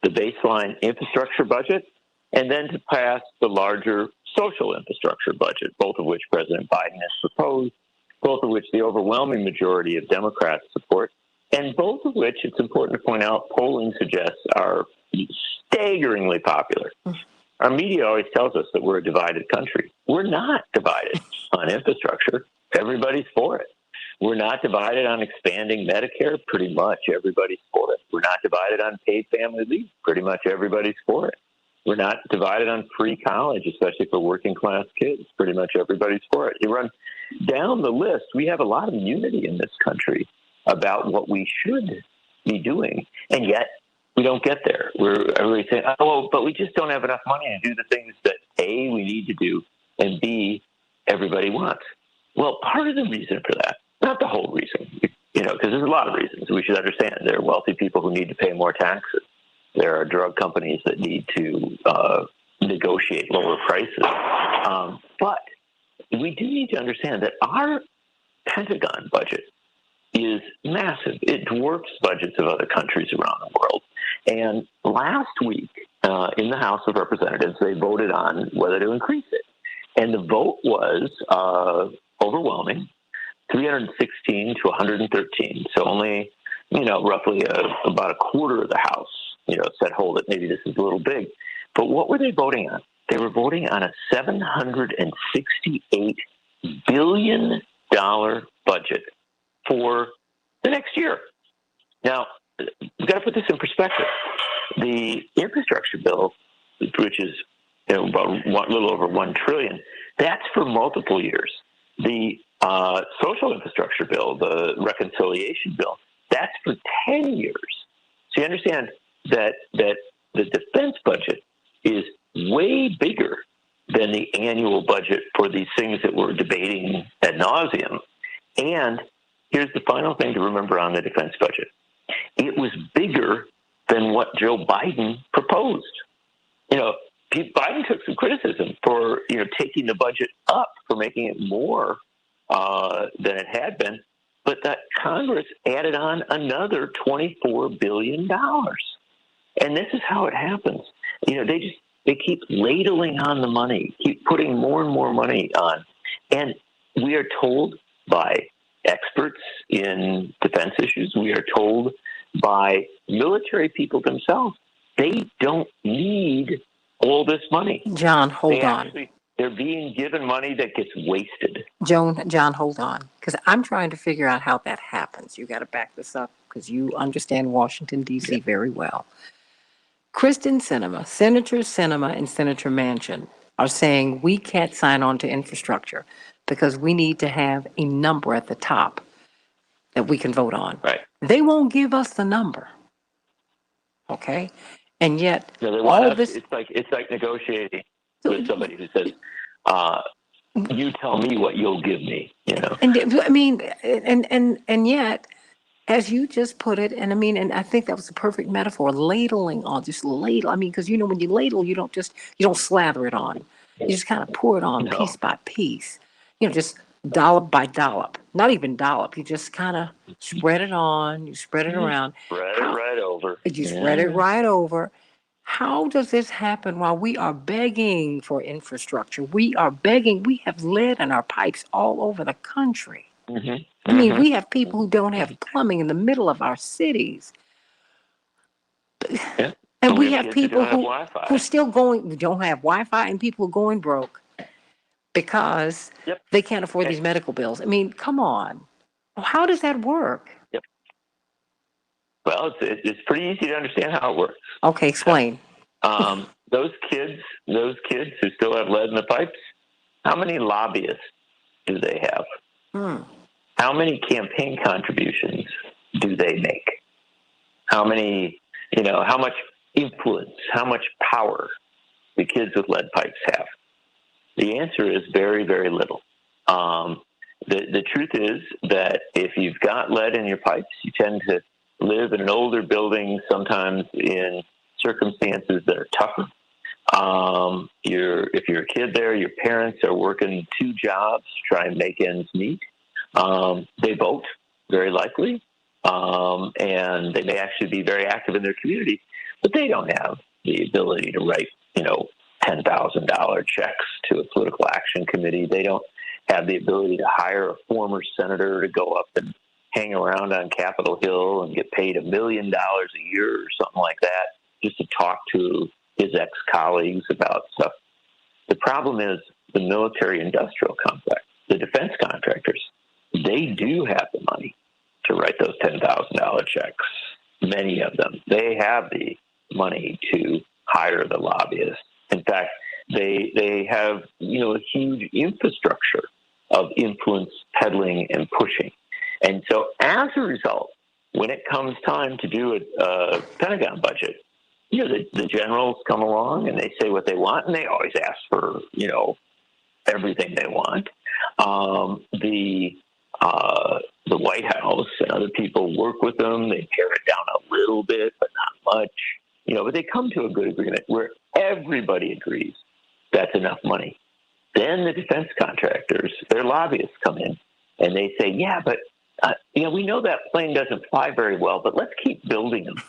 the baseline infrastructure budget and then to pass the larger social infrastructure budget, both of which President Biden has proposed, both of which the overwhelming majority of Democrats support, and both of which, it's important to point out, polling suggests are staggeringly popular. Our media always tells us that we're a divided country. We're not divided on infrastructure. Everybody's for it. We're not divided on expanding Medicare. Pretty much everybody's for it. We're not divided on paid family leave. Pretty much everybody's for it. We're not divided on free college, especially for working class kids. Pretty much everybody's for it. You run down the list, we have a lot of unity in this country about what we should be doing, and yet we don't get there. Everybody's saying, oh, but we just don't have enough money to do the things that, A, we need to do, and B, everybody wants. Well, part of the reason for that, not the whole reason, because there's a lot of reasons we should understand. There are wealthy people who need to pay more taxes. There are drug companies that need to negotiate lower prices. But we do need to understand that our Pentagon budget is massive. It dwarfs budgets of other countries around the world. And last week in the House of Representatives, they voted on whether to increase it. And the vote was overwhelming, 316 to 113. So only, roughly about a quarter of the House, said, hold it, maybe this is a little big. But what were they voting on? They were voting on a $768 billion budget for the next year. Now, we've got to put this in perspective. The infrastructure bill, which is about a little over $1 trillion, that's for multiple years. The social infrastructure bill, the reconciliation bill, that's for 10 years. So you understand that the defense budget is way bigger than the annual budget for these things that we're debating ad nauseum. And here's the final thing to remember on the defense budget. It was bigger than what Joe Biden proposed. Biden took some criticism for, taking the budget up, for making it more than it had been. But that Congress added on another $24 billion. And this is how it happens. They keep ladling on the money, keep putting more and more money on. And we are told by experts in defense issues, we are told by military people themselves, they don't need all this money. John, hold on. They're being given money that gets wasted. John, hold on. Because I'm trying to figure out how that happens. You got to back this up because you understand Washington, D.C. very well. Senator Sinema, and Senator Manchin are saying we can't sign on to infrastructure because we need to have a number at the top that we can vote on. Right. They won't give us the number. Okay? And yet, it's like negotiating with somebody who says, you tell me what you'll give me, And yet, as you just put it, and I think that was a perfect metaphor, ladling on, just ladle. Because when you ladle, you don't slather it on. You just kind of pour it on piece by piece. Just dollop by dollop. Not even dollop. You just kind of spread it on. You spread it around. Spread it right over. You spread it right over. How does this happen while we are begging for infrastructure? We are begging. We have lead in our pipes all over the country. Mm-hmm. We have people who don't have plumbing in the middle of our cities. Yeah. And we have people who still who don't have Wi-Fi, and people are going broke because they can't afford these medical bills. Come on. How does that work? Yep. Well, it's pretty easy to understand how it works. Okay, explain. Those kids who still have lead in the pipes, how many lobbyists do they have? How many campaign contributions do they make? How many, how much influence, how much power the kids with lead pipes have? The answer is very, very little. The truth is that if you've got lead in your pipes, you tend to live in an older building, sometimes in circumstances that are tougher. If you're a kid there, your parents are working 2 jobs to try and make ends meet. They vote, very likely, and they may actually be very active in their community, but they don't have the ability to write, $10,000 checks to a political action committee. They don't have the ability to hire a former senator to go up and hang around on Capitol Hill and get paid $1 million a year or something like that just to talk to his ex-colleagues about stuff. The problem is the military-industrial complex, the defense contractors. They do have the money to write those $10,000 checks, many of them. They have the money to hire the lobbyists. In fact, they have, a huge infrastructure of influence peddling and pushing. And so as a result, when it comes time to do a Pentagon budget, the generals come along and they say what they want, and they always ask for, everything they want. The White House and other people work with them. They pare it down a little bit, but not much. But they come to a good agreement where everybody agrees that's enough money. Then the defense contractors, their lobbyists come in and they say, yeah, but we know that plane doesn't fly very well, but let's keep building them.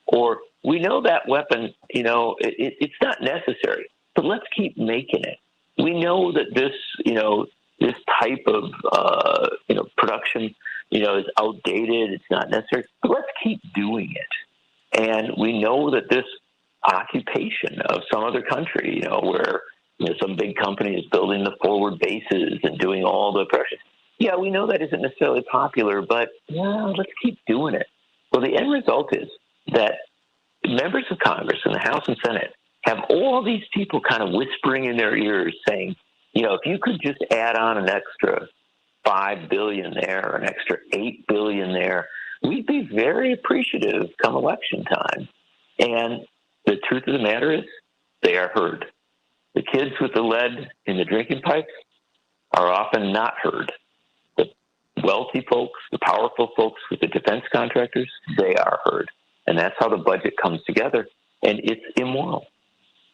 Or we know that weapon, it's not necessary, but let's keep making it. we know that this, this type of, production, is outdated. It's not necessary. But let's keep doing it. And we know that this occupation of some other country, where some big company is building the forward bases and doing all the pressure. Yeah, we know that isn't necessarily popular, but let's keep doing it. Well, the end result is that members of Congress in the House and Senate have all these people kind of whispering in their ears saying, if you could just add on an extra $5 billion there, an extra $8 billion there, we'd be very appreciative come election time. And the truth of the matter is, they are heard. The kids with the lead in the drinking pipes are often not heard. The wealthy folks, the powerful folks with the defense contractors, they are heard. And that's how the budget comes together. And it's immoral.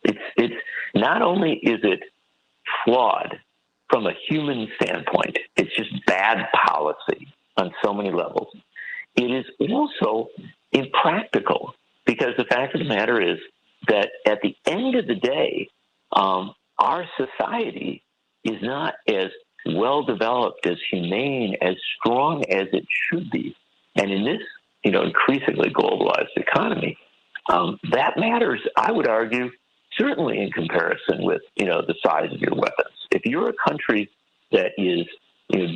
It's not only is it flawed from a human standpoint, it's just bad policy on so many levels. It is also impractical, because the fact of the matter is that at the end of the day, our society is not as well developed, as humane, as strong as it should be. And in this, increasingly globalized economy, that matters, I would argue, certainly in comparison with, the size of your weapons. If you're a country that is,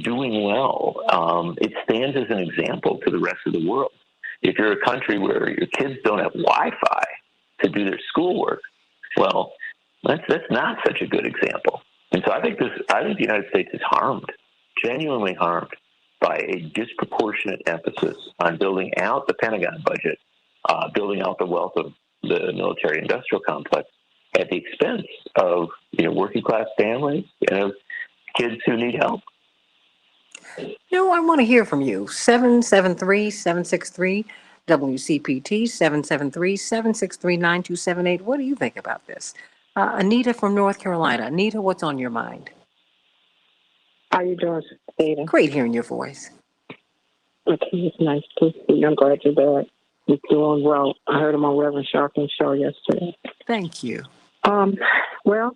doing well, it stands as an example to the rest of the world. If you're a country where your kids don't have Wi-Fi to do their schoolwork, well, that's not such a good example. And so I think the United States is harmed, genuinely harmed, by a disproportionate emphasis on building out the Pentagon budget, building out the wealth of the military-industrial complex at the expense of working-class families and of kids who need help. I want to hear from you. 773-763 WCPT, 773-763-9278. What do you think about this? Anita from North Carolina. Anita, what's on your mind? How you doing, Santita? Great hearing your voice. Okay, it's nice to see you. I'm glad you're back. You're doing well. I heard him on Reverend Sharpton's show yesterday. Thank you. Well,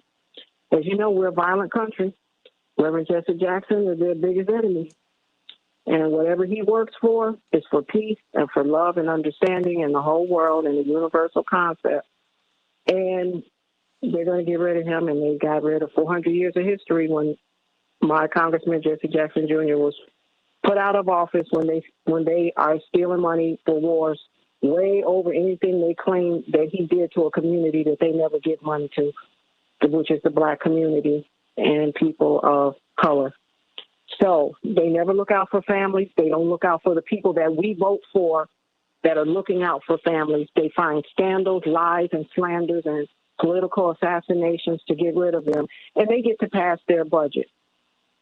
as you know, we're a violent country. Reverend Jesse Jackson is their biggest enemy. And whatever he works for is for peace and for love and understanding in the whole world and the universal concept. And they're going to get rid of him, and they got rid of 400 years of history when my Congressman Jesse Jackson Jr. was put out of office, when they are stealing money for wars way over anything they claim that he did to a community that they never give money to, which is the Black community and people of color. So they never look out for families. They don't look out for the people that we vote for that are looking out for families. They find scandals, lies, and slanders and political assassinations to get rid of them, and they get to pass their budget.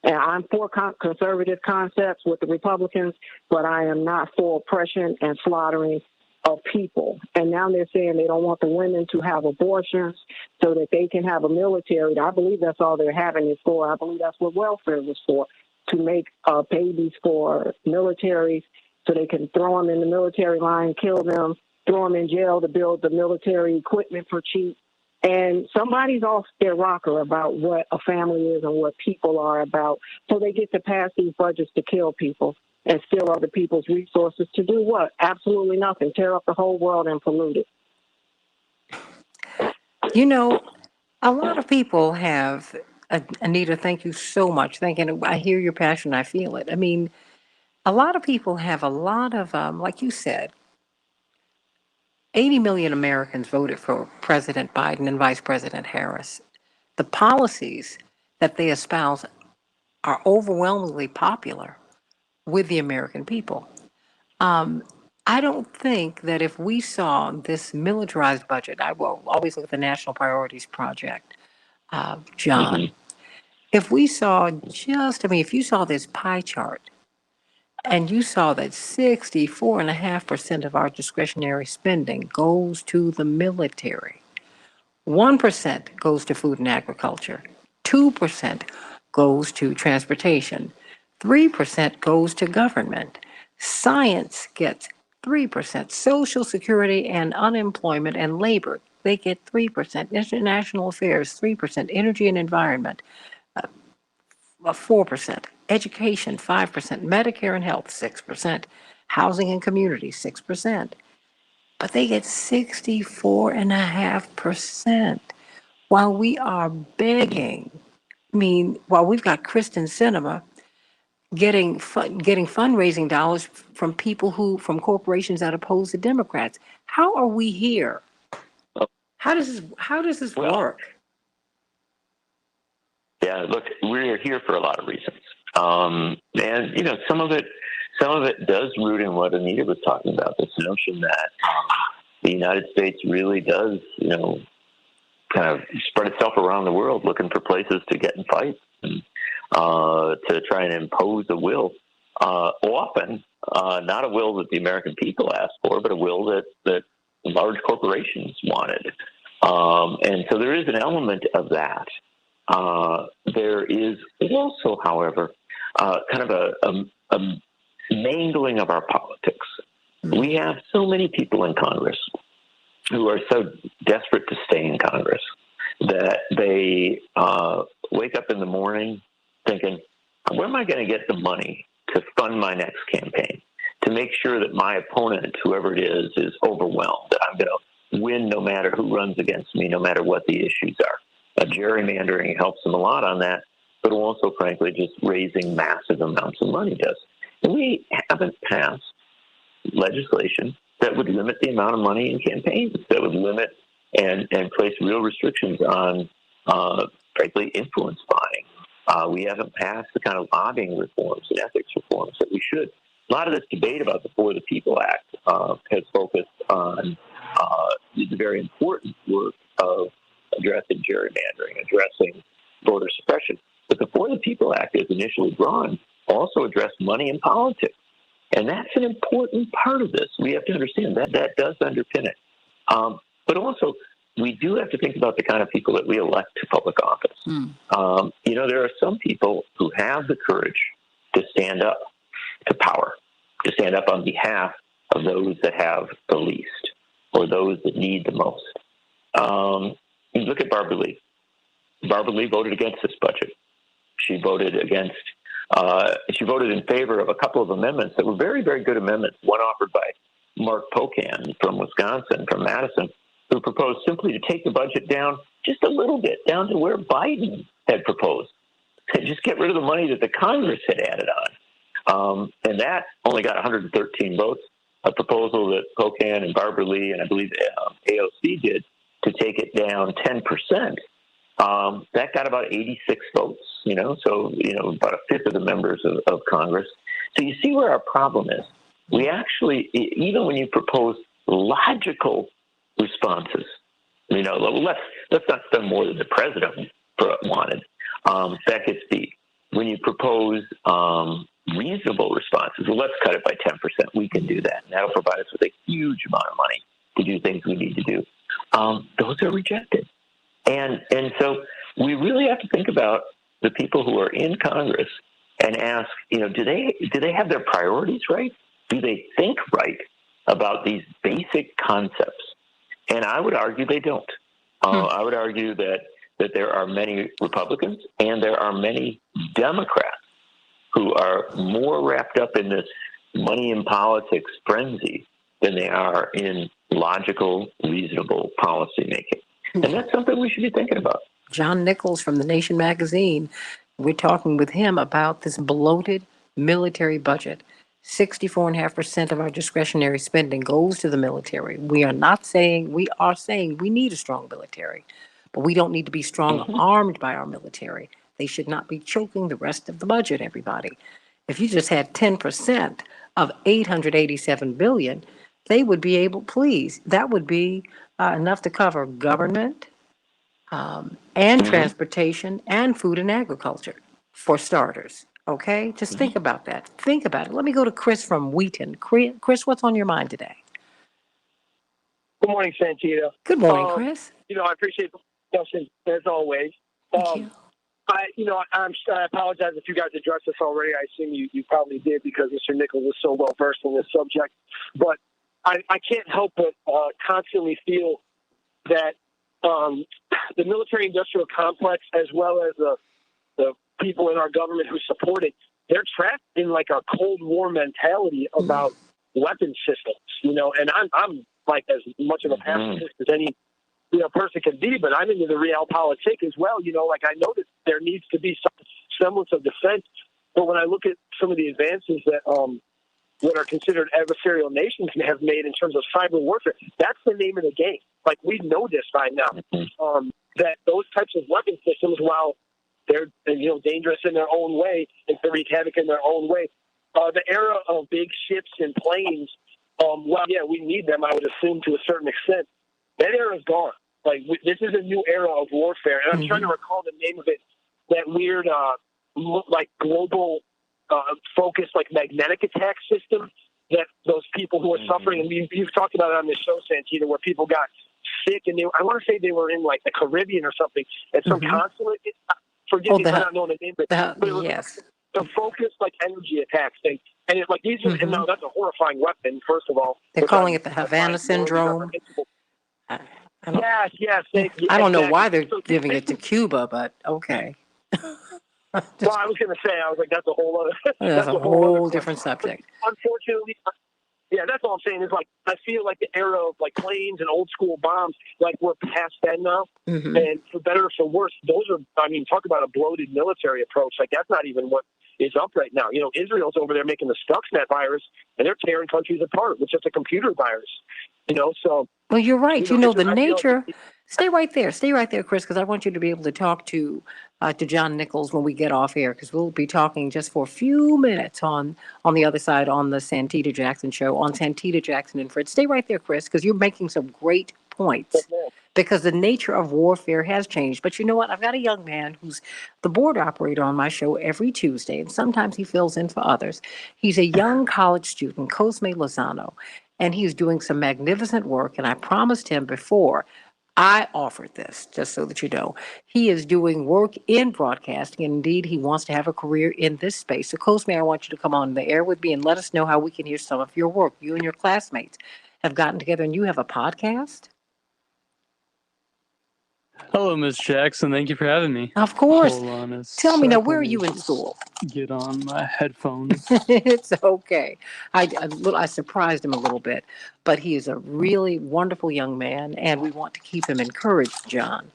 And I'm for conservative concepts with the Republicans, but I am not for oppression and slaughtering of people. And now they're saying they don't want the women to have abortions so that they can have a military. I believe that's all they're having it for. I believe that's what welfare was for, to make babies for militaries so they can throw them in the military line, kill them, throw them in jail to build the military equipment for cheap. And somebody's off their rocker about what a family is and what people are about. So they get to pass these budgets to kill people and steal other people's resources to do what? Absolutely nothing. Tear up the whole world and pollute it. A lot of people have, Anita, thank you so much. I hear your passion. I feel it. I mean, a lot of people have a lot of, like you said, 80 million Americans voted for President Biden and Vice President Harris. The policies that they espouse are overwhelmingly popular with the American people. I don't think that if we saw this militarized budget, I will always look at the National Priorities Project, John. If we saw if you saw this pie chart and you saw that 64.5% of our discretionary spending goes to the military, 1% goes to food and agriculture, 2% goes to transportation, 3% goes to government, science gets 3%, Social Security and unemployment and labor they get 3%. International affairs, 3%. Energy and environment, 4%. Education, 5%. Medicare and health, 6%. Housing and community, 6%. But they get 64.5%. While we are begging, while we've got Kristen Sinema getting fundraising dollars from from corporations that oppose the Democrats. How are we here? How does this work? Yeah, look, we're here for a lot of reasons. And some of it does root in what Anita was talking about, this notion that the United States really does, kind of spread itself around the world looking for places to get in fights and to try and impose a will. Often, not a will that the American people asked for, but a will that large corporations wanted. And so there is an element of that. There is also, however, kind of a mangling of our politics. We have so many people in Congress who are so desperate to stay in Congress that they wake up in the morning thinking, where am I going to get the money to fund my next campaign, to make sure that my opponent, whoever it is overwhelmed, that I'm going to win no matter who runs against me, no matter what the issues are. Gerrymandering helps them a lot on that, but also, frankly, just raising massive amounts of money does. And we haven't passed legislation that would limit the amount of money in campaigns, that would limit and place real restrictions on, frankly, influence buying. We haven't passed the kind of lobbying reforms and ethics reforms that we should. A lot of this debate about the For the People Act has focused on the very important work of addressing gerrymandering, addressing voter suppression. But the For the People Act, as initially drawn, also addressed money in politics. And that's an important part of this. We have to understand that does underpin it. But also, we do have to think about the kind of people that we elect to public office. There are some people who have the courage to stand up to power, to stand up on behalf of those that have the least or those that need the most. Look at Barbara Lee. Barbara Lee voted against this budget. She voted in favor of a couple of amendments that were very, very good amendments. One offered by Mark Pocan from Wisconsin, from Madison, who proposed simply to take the budget down just a little bit, down to where Biden had proposed, and just get rid of the money that the Congress had added on. And that only got 113 votes. A proposal that Pocan and Barbara Lee and I believe AOC did to take it down 10%. That got about 86 votes, so about a fifth of the members of Congress. So you see where our problem is. We actually, even when you propose logical responses, let's not spend more than the president wanted. That gets beat. When you propose reasonable responses, well, let's cut it by 10%. We can do that. And that'll provide us with a huge amount of money to do things we need to do. Those are rejected. And so we really have to think about the people who are in Congress and ask, do they have their priorities right? Do they think right about these basic concepts? And I would argue they don't. I would argue that there are many Republicans and there are many Democrats who are more wrapped up in this money in politics frenzy than they are in logical, reasonable policy making. And that's something we should be thinking about. John Nichols from The Nation magazine, we're talking with him about this bloated military budget. 64.5% of our discretionary spending goes to the military. We are saying we need a strong military, but we don't need to be strong armed by our military. They should not be choking the rest of the budget, everybody. If you just had 10% of $887 billion, they would be able, that would be enough to cover government and transportation and food and agriculture, for starters. Okay? Just think about that. Think about it. Let me go to Chris from Wheaton. Chris, what's on your mind today? Good morning, Santita. Good morning, Chris. I appreciate the discussion, as always. Thank you. I apologize if you guys addressed this already. I assume you probably did because Mr. Nichols is so well versed in this subject. But I can't help but constantly feel that the military-industrial complex, as well as the people in our government who support it, they're trapped in like a Cold War mentality about weapon systems, and I'm like as much of a pacifist as any person can be, but I'm into the realpolitik as well. Like I know that there needs to be some semblance of defense, but when I look at some of the advances that what are considered adversarial nations have made in terms of cyber warfare, that's the name of the game. Like we know this by now, that those types of weapon systems, while they're dangerous in their own way and can wreak havoc in their own way, the era of big ships and planes, well, yeah, we need them, I would assume, to a certain extent. That era is gone. Like, this is a new era of warfare, and I'm trying to recall the name of it, that weird, like, global focused, like, magnetic attack system that those people who are suffering, and you've talked about it on this show, Santita, where people got sick, and I want to say they were in, like, the Caribbean or something, at some consulate. Forgive me for not knowing the name, but it was the focused, like, energy attacks thing. And it's like, these are, and now that's a horrifying weapon, first of all. They're calling it the Havana syndrome. Yes. I don't know why they're giving it to Cuba, but okay. Well, I was going to say, I was like, that's a whole other. That's a whole different subject. Unfortunately, yeah, that's all I'm saying is like, I feel like the era of like planes and old school bombs, like we're past that now. And for better or for worse, those are, I mean, talk about a bloated military approach. Like that's not even what is up right now. Israel's over there making the Stuxnet virus, and they're tearing countries apart with just a computer virus. So. Well, you're right. The nature. Stay right there, Chris, because I want you to be able to talk to John Nichols when we get off air, because we'll be talking just for a few minutes on the other side on the Santita Jackson show on Santita Jackson and Fred. Stay right there, Chris, because you're making some great points. Because the nature of warfare has changed. But you know what? I've got a young man who's the board operator on my show every Tuesday, and sometimes he fills in for others. He's a young college student, Cosme Lozano, and he's doing some magnificent work. And I promised him before I offered this, just so that you know, he is doing work in broadcasting, and indeed he wants to have a career in this space. So, Cosme, I want you to come on the air with me and let us know how we can hear some of your work. You and your classmates have gotten together, and you have a podcast? Hello, Miss Jackson. Thank you for having me. Of course. Hold on a Tell me now, second. where are you in school? Get on my headphones. It's okay. I surprised him a little bit, but he is a really wonderful young man, and we want to keep him encouraged, John.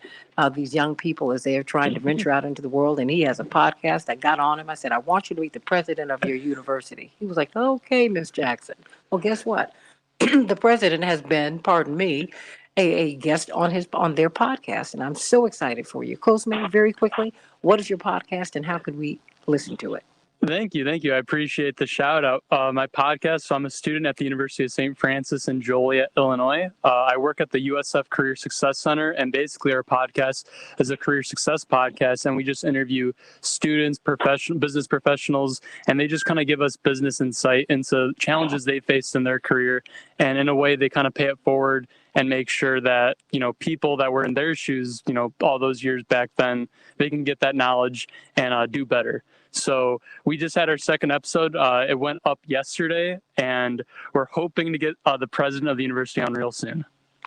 These young people as they are trying to venture out into the world, and he has a podcast. I got on him. I said, I want you to meet the president of your university. He was like, okay, Miss Jackson. Well, guess what? The president has been, pardon me, a guest on their podcast, and I'm so excited for you. Cosme, very quickly, what is your podcast, and how could we listen to it? Thank you. I appreciate the shout out. My podcast, so I'm a student at the University of St. Francis in Joliet, Illinois. I work at the USF Career Success Center, and basically our podcast is a career success podcast, and we just interview students, business professionals, and they just kind of give us business insight into challenges they faced in their career, and in a way they kind of pay it forward and make sure that, people that were in their shoes, all those years back then, they can get that knowledge and do better. So we just had our second episode. It went up yesterday, and we're hoping to get the president of the university on real soon.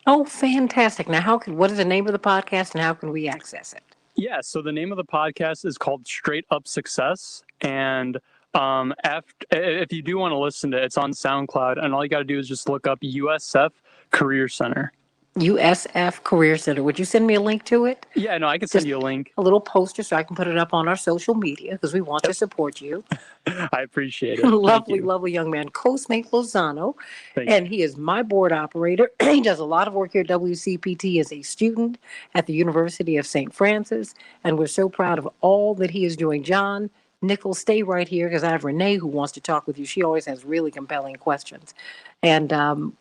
Oh, fantastic. Now, what is the name of the podcast, and how can we access it? Yeah, so the name of the podcast is called Straight Up Success, and if you do want to listen to it, it's on SoundCloud, and all you got to do is just look up USF Career Center. USF Career Center. Would you send me a link to it? Yeah, no, I can send you a link. A little poster so I can put it up on our social media because we want to support you. I appreciate it. Lovely young man, Cosme Lozano, and he is my board operator. He does a lot of work here at WCPT as a student at the University of St. Francis, and we're so proud of all that he is doing. John Nichols, stay right here because I have Renee who wants to talk with you. She always has really compelling questions. And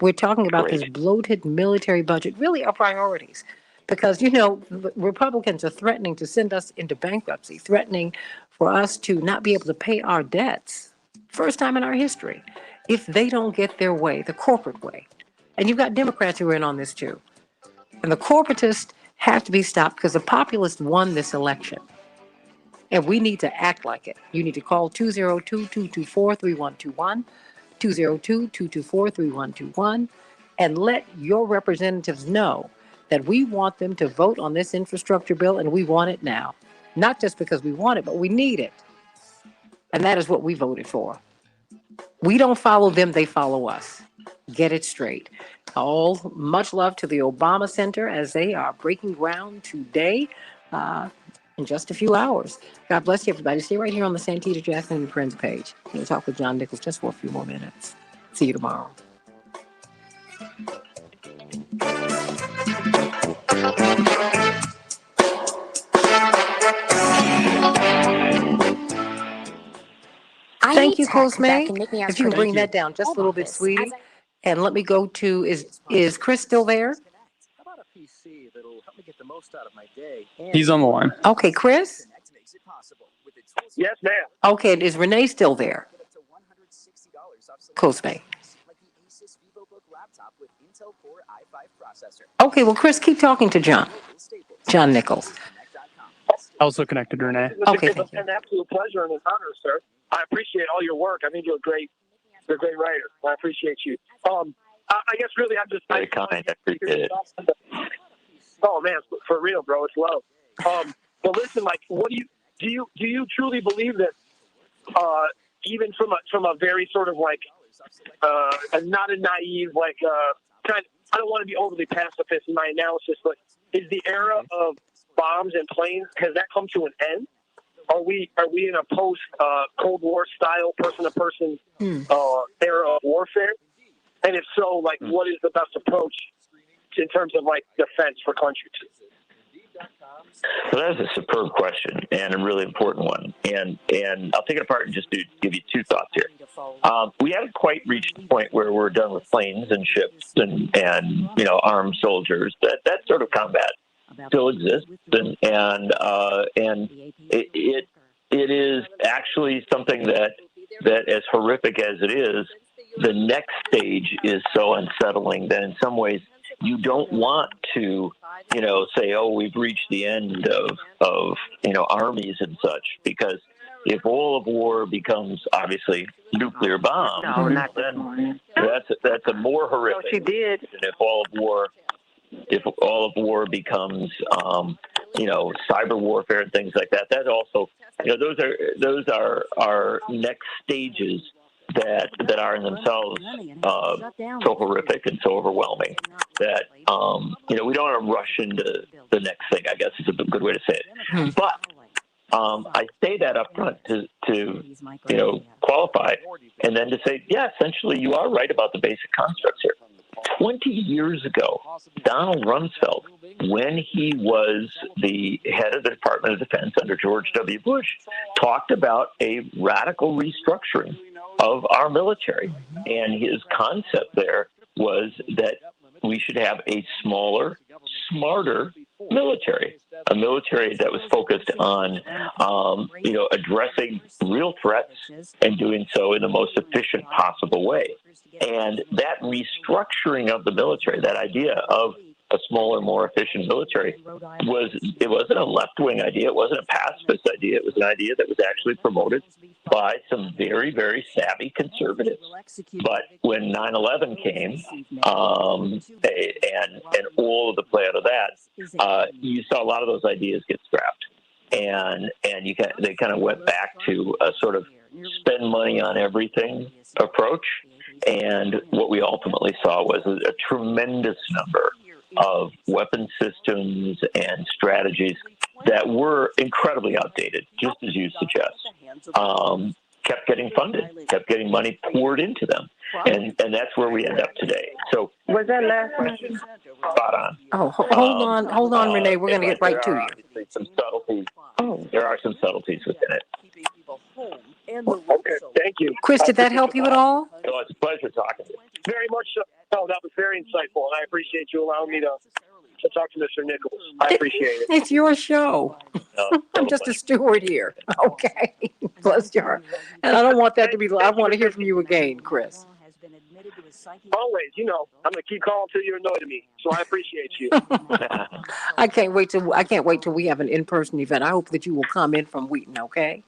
we're talking about this bloated military budget, really our priorities. Because, Republicans are threatening to send us into bankruptcy, threatening for us to not be able to pay our debts. First time in our history. If they don't get their way, the corporate way. And you've got Democrats who are in on this too. And the corporatists have to be stopped because the populists won this election. And we need to act like it. You need to call 202-224-3121. 202-224-3121, and let your representatives know that we want them to vote on this infrastructure bill, and we want it now. Not just because we want it, but we need it. And that is what we voted for. We don't follow them, they follow us. Get it straight. All much love to the Obama Center as they are breaking ground today in just a few hours. God bless you, everybody. Stay right here on the Santita Jackson and Friends page. We'll talk with John Nichols just for a few more minutes. See you tomorrow. Thank you, Coach May. If you can bring that down just a little bit, sweetie. And let me go to, is Chris still there? How about a PC that'll help me get the most out of my day? He's on the line. Okay, Chris? Yes, ma'am. Okay, and is Renee still there? Coach May. Okay, well, Chris, keep talking to John. John Nichols. Also connected, Renee. Okay, It's thank you. an absolute pleasure and an honor, sir. I appreciate all your work. I think you're a great writer. I appreciate you. I guess really I'm just Very kind. I appreciate it. Oh man, for real, bro, it's love. But listen, like, what do you truly believe that even from a very sort of like not a naive like kind of, I don't want to be overly pacifist in my analysis, but is the era of bombs and planes, has that come to an end? Are we in a post Cold War style person to person era of warfare? And if so, like, what is the best approach in terms of like defense for countries? So that is a superb question and a really important one. And I'll take it apart and just give you two thoughts here. We haven't quite reached the point where we're done with planes and ships and armed soldiers. That sort of combat still exists, and it is actually something that as horrific as it is, the next stage is so unsettling that in some ways you don't want to, say, oh, we've reached the end of armies and such, because if all of war becomes obviously nuclear bombs, then that's a more horrific. She did. And if all of war becomes, cyber warfare and things like that, that also, those are next stages that are in themselves so horrific and so overwhelming that we don't want to rush into the next thing, I guess is a good way to say it. But I say that up front to qualify, and then to say, yeah, essentially you are right about the basic constructs here. 20 years ago, Donald Rumsfeld, when he was the head of the Department of Defense under George W. Bush, talked about a radical restructuring of our military. And his concept there was that we should have a smaller, smarter military, a military that was focused on, addressing real threats and doing so in the most efficient possible way. And that restructuring of the military, that idea of a smaller, more efficient military, it wasn't a left-wing idea. It wasn't a pacifist idea. It was an idea that was actually promoted by some very, very savvy conservatives. But when 9/11 came, and all of the play out of that, you saw a lot of those ideas get scrapped, and they kind of went back to a sort of spend money on everything approach. And what we ultimately saw was a tremendous number of weapon systems and strategies that were incredibly outdated, just as you suggest, kept getting funded, kept getting money poured into them. And that's where we end up today. So Was that last question? spot on. Oh, hold on, Renee. We're going to get right to you. Obviously some subtleties. There are some subtleties within it. Okay, thank you. Chris, did that help you at all? So it's a pleasure talking to you. Very much so. No, that was very insightful, and I appreciate you allowing me to talk to Mr. Nichols. I appreciate it. It's your show. I'm just a steward here. Okay. Bless your heart. And I don't want that to be, I want to hear from you again, Chris. Always, I'm going to keep calling till you're annoyed at me, so I appreciate you. I can't wait till we have an in-person event. I hope that you will come in from Wheaton, okay?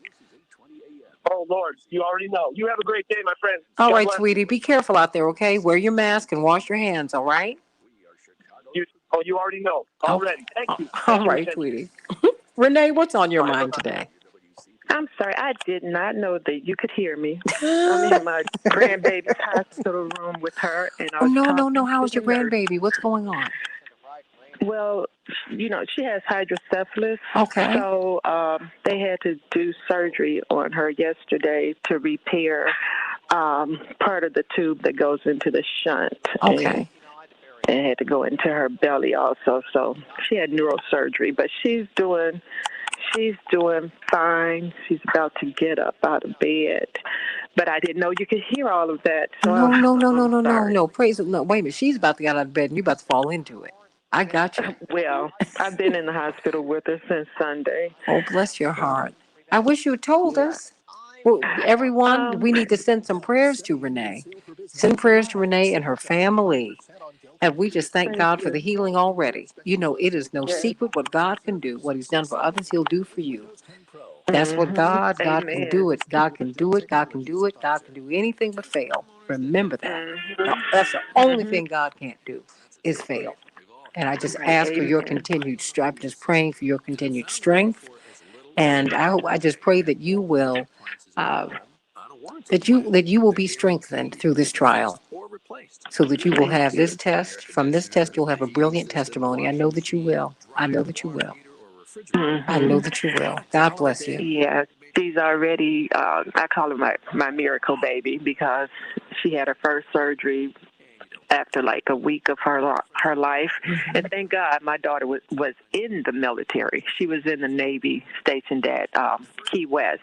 Oh, Lord, you already know. You have a great day, my friend. All God right, bless. sweetie. Be careful out there, okay? Wear your mask and wash your hands, all right? Oh, you already know. Already. Thank you. All right, sweetie. Renee, what's on your mind today? I'm sorry, I did not know that you could hear me. I'm in my grandbaby's hospital room with her, and I Oh, was no. talking to How's the your nurse. grandbaby? What's going on? Well, she has hydrocephalus. Okay. So they had to do surgery on her yesterday to repair part of the tube that goes into the shunt. Okay. And it had to go into her belly also. So she had neurosurgery, but she's doing fine. She's about to get up out of bed. But I didn't know you could hear all of that. So No. I'm sorry. Praise. No, wait a minute. She's about to get out of bed and you're about to fall into it. I got you. Well, I've been in the hospital with her since Sunday. Oh, bless your heart. I wish you had told us. Well, everyone, we need to send some prayers to Renee. Send prayers to Renee and her family. And we just thank Thank God for you. the healing already. You know, it is no Yes. secret what God can do. What he's done for others, he'll do for you. That's what Mm-hmm. God can Amen. do it. God can do it. God can do it. God can do anything but fail. Remember that. Now, that's the only Mm-hmm. thing God can't do is fail. And I just Right. ask for your Amen. continued strength. I'm just praying for your continued strength. And I just pray that you will, uh, that you will be strengthened through this trial, so that you will Thank have this you. test. From this test, you'll have a brilliant testimony. I know that you will. I know that you will. I know Mm-hmm. that you will. God bless you. Yeah, she's already, I call her my miracle baby because she had her first surgery after like a week of her life. And thank God my daughter was in the military. She was in the Navy stationed at Key West.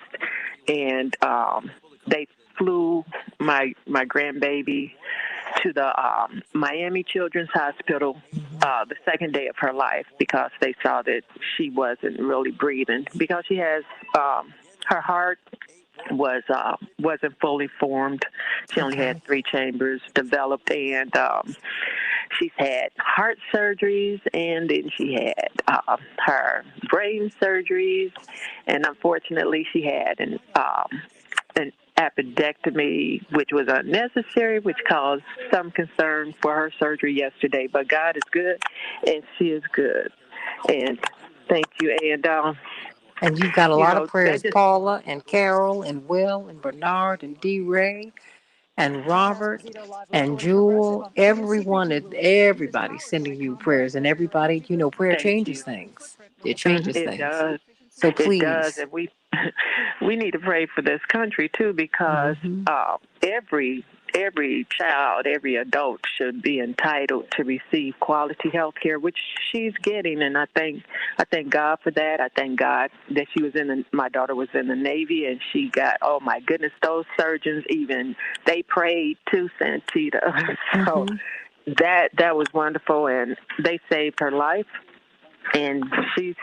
And they flew my grandbaby to the Miami Children's Hospital the second day of her life because they saw that she wasn't really breathing because she has her heart wasn't fully formed. She only had 3 chambers developed, and she's had heart surgeries, and then she had her brain surgeries, and unfortunately, she had an appendectomy, which was unnecessary, which caused some concern for her surgery yesterday. But God is good, and she is good. And thank you. And And you've got a lot of that prayers, just Paula and Carol and Will and Bernard and D. Ray and Robert and Jewel. Everybody sending you prayers, and everybody, prayer thank changes you. things. It changes It things. does. So It does, please. and we need to pray for this country too, because every child, every adult should be entitled to receive quality health care, which she's getting, and I thank God for that. I thank God that my daughter was in the Navy, and she got, oh my goodness, those surgeons even they prayed to Santita, so that was wonderful, and they saved her life, and she's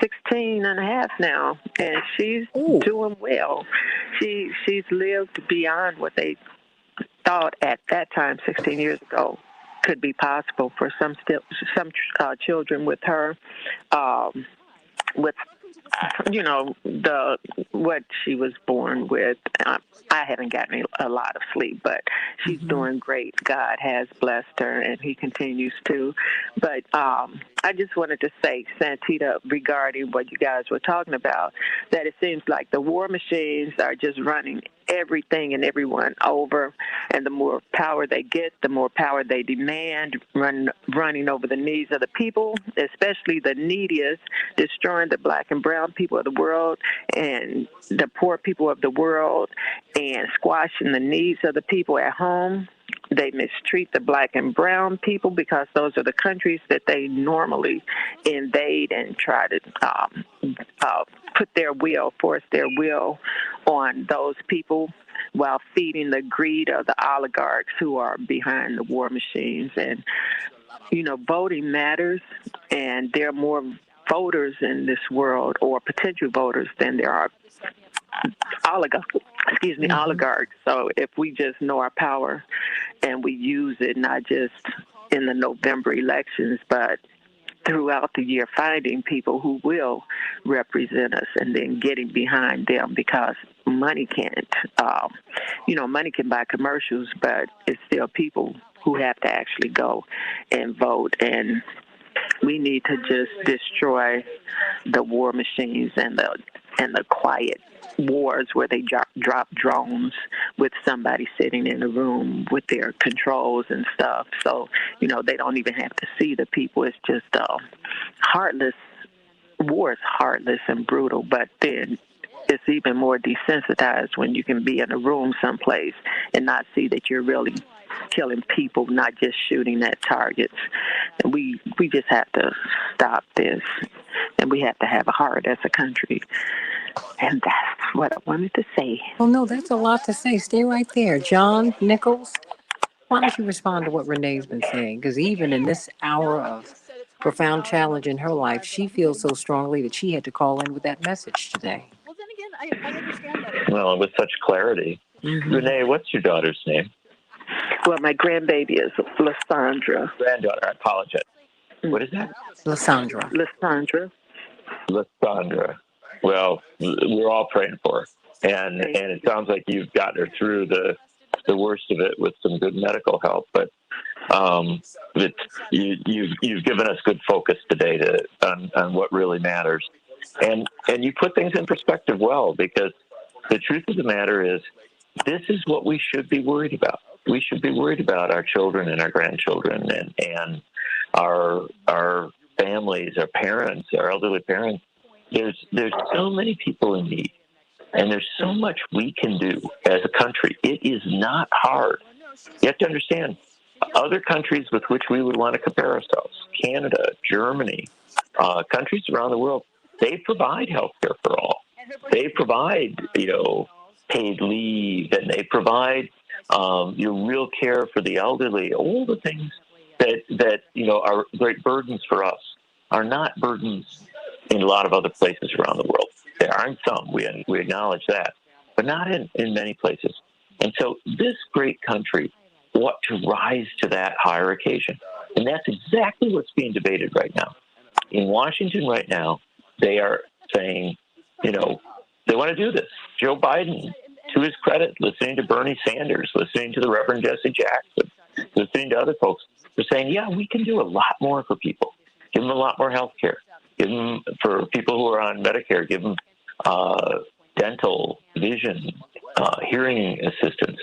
16 and a half now, and she's doing well. She's lived beyond what they thought at that time, 16 years ago, could be possible for some children with her, with the what she was born with. I haven't gotten a lot of sleep, but she's doing great. God has blessed her, and He continues to. But I just wanted to say, Santita, regarding what you guys were talking about, that it seems like the war machines are just running everything and everyone over, and the more power they get, the more power they demand, running over the needs of the people, especially the neediest, destroying the black and brown people of the world and the poor people of the world, and squashing the needs of the people at home. They mistreat the black and brown people because those are the countries that they normally invade and try to force their will on those people while feeding the greed of the oligarchs who are behind the war machines. And, voting matters, and there are more voters in this world, or potential voters, than there are oligarchs. So if we just know our power and we use it, not just in the November elections, but throughout the year, finding people who will represent us and then getting behind them, because money can't, money can buy commercials, but it's still people who have to actually go and vote. And We need to just destroy the war machines and the quiet wars where they drop drones with somebody sitting in a room with their controls and stuff. So, they don't even have to see the people. It's just heartless. War is heartless and brutal, but then it's even more desensitized when you can be in a room someplace and not see that you're really killing people, not just shooting at targets. And we just have to stop this, and we have to have a heart as a country. And that's what I wanted to say. Well, no, that's a lot to say. Stay right there. John Nichols, why don't you respond to what Renee's been saying? Because even in this hour of profound challenge in her life, she feels so strongly that she had to call in with that message today. Well, then again, I understand that. Well, with such clarity. Renee, what's your daughter's name? Well, my grandbaby is Lysandra. Granddaughter, I apologize. What is that? Lysandra. Lysandra. Well, we're all praying for her. And it sounds like you've gotten her through the worst of it with some good medical help. But you've given us good focus today on what really matters. And you put things in perspective well, because the truth of the matter is this is what we should be worried about. We should be worried about our children and our grandchildren and our families, our parents, our elderly parents. There's so many people in need, and there's so much we can do as a country. It is not hard. You have to understand, other countries with which we would want to compare ourselves, Canada, Germany, countries around the world, they provide health care for all. They provide, paid leave, and they provide real care for the elderly. All the things that are great burdens for us are not burdens in a lot of other places around the world. There aren't some, we acknowledge that, but not in many places. And so this great country ought to rise to that higher occasion. And that's exactly what's being debated right now. In Washington right now, they are saying, they want to do this. Joe Biden, to his credit, listening to Bernie Sanders, listening to the Reverend Jesse Jackson, listening to other folks, they're saying, yeah, we can do a lot more for people. Give them a lot more health care. Give them, for people who are on Medicare, give them dental, vision, hearing assistance,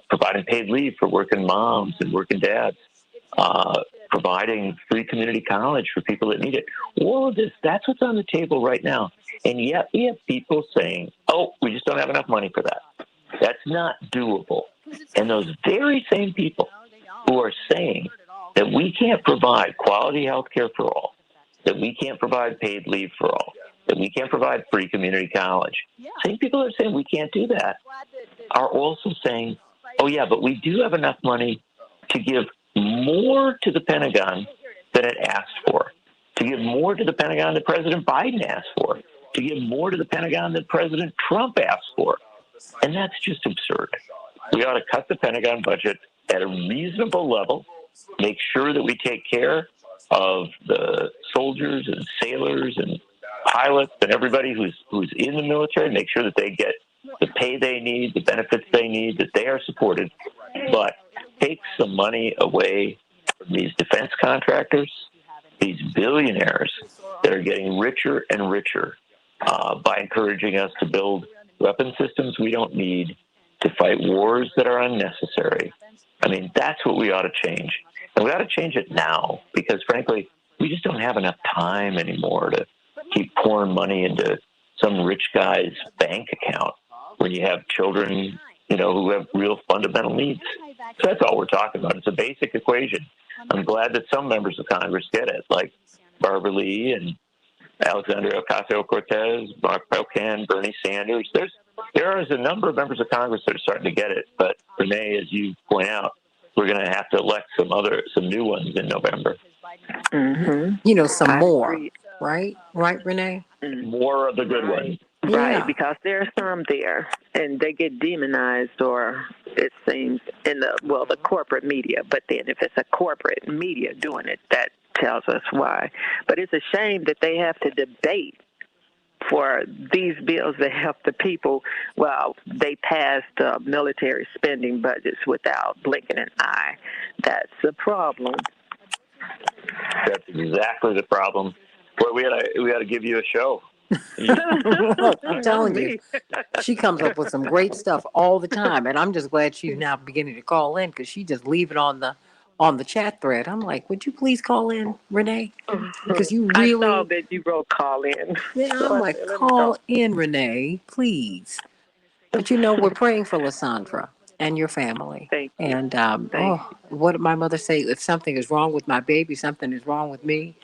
providing paid leave for working moms and working dads, providing free community college for people that need it. All of this, that's what's on the table right now. And yet we have people saying, oh, we just don't have enough money for that. That's not doable. And those very same people who are saying that we can't provide quality health care for all, that we can't provide paid leave for all, that we can't provide free community college, same people that are saying we can't do that are also saying, oh, yeah, but we do have enough money to give more to the Pentagon than it asked for, to give more to the Pentagon than President Biden asked for, to give more to the Pentagon than President Trump asked for. And that's just absurd. We ought to cut the Pentagon budget at a reasonable level, make sure that we take care of the soldiers and sailors and pilots and everybody who's in the military, make sure that they get the pay they need, the benefits they need, that they are supported, but take some money away from these defense contractors, these billionaires that are getting richer and richer by encouraging us to build weapon systems we don't need, to fight wars that are unnecessary. I mean, that's what we ought to change. And we ought to change it now because, frankly, we just don't have enough time anymore to keep pouring money into some rich guy's bank account when you have children, who have real fundamental needs. So that's all we're talking about. It's a basic equation. I'm glad that some members of Congress get it, like Barbara Lee and Alexandria Ocasio-Cortez, Mark Belkan, Bernie Sanders. There is a number of members of Congress that are starting to get it. But Renee, as you point out, we're going to have to elect some new ones in November. Mm-hmm. Some more, right? Right, Renee? More of the good ones. Right, because there are some there, and they get demonized, or it seems, in the corporate media. But then if it's a corporate media doing it, that tells us why. But it's a shame that they have to debate for these bills that help the people. Well, they passed military spending budgets without blinking an eye. That's a problem. That's exactly the problem. Boy, we had to give you a show. I'm telling you, she comes up with some great stuff all the time, and I'm just glad she's now beginning to call in because she just leave it on the chat thread. I'm like, would you please call in, Renee? Because you I saw really, that you wrote call in. yeah, So I'm I like, said, let me call call. in, Renee, please. But we're praying for Lysandra and your family. Thank you. And Thank what did my mother say? If something is wrong with my baby, something is wrong with me.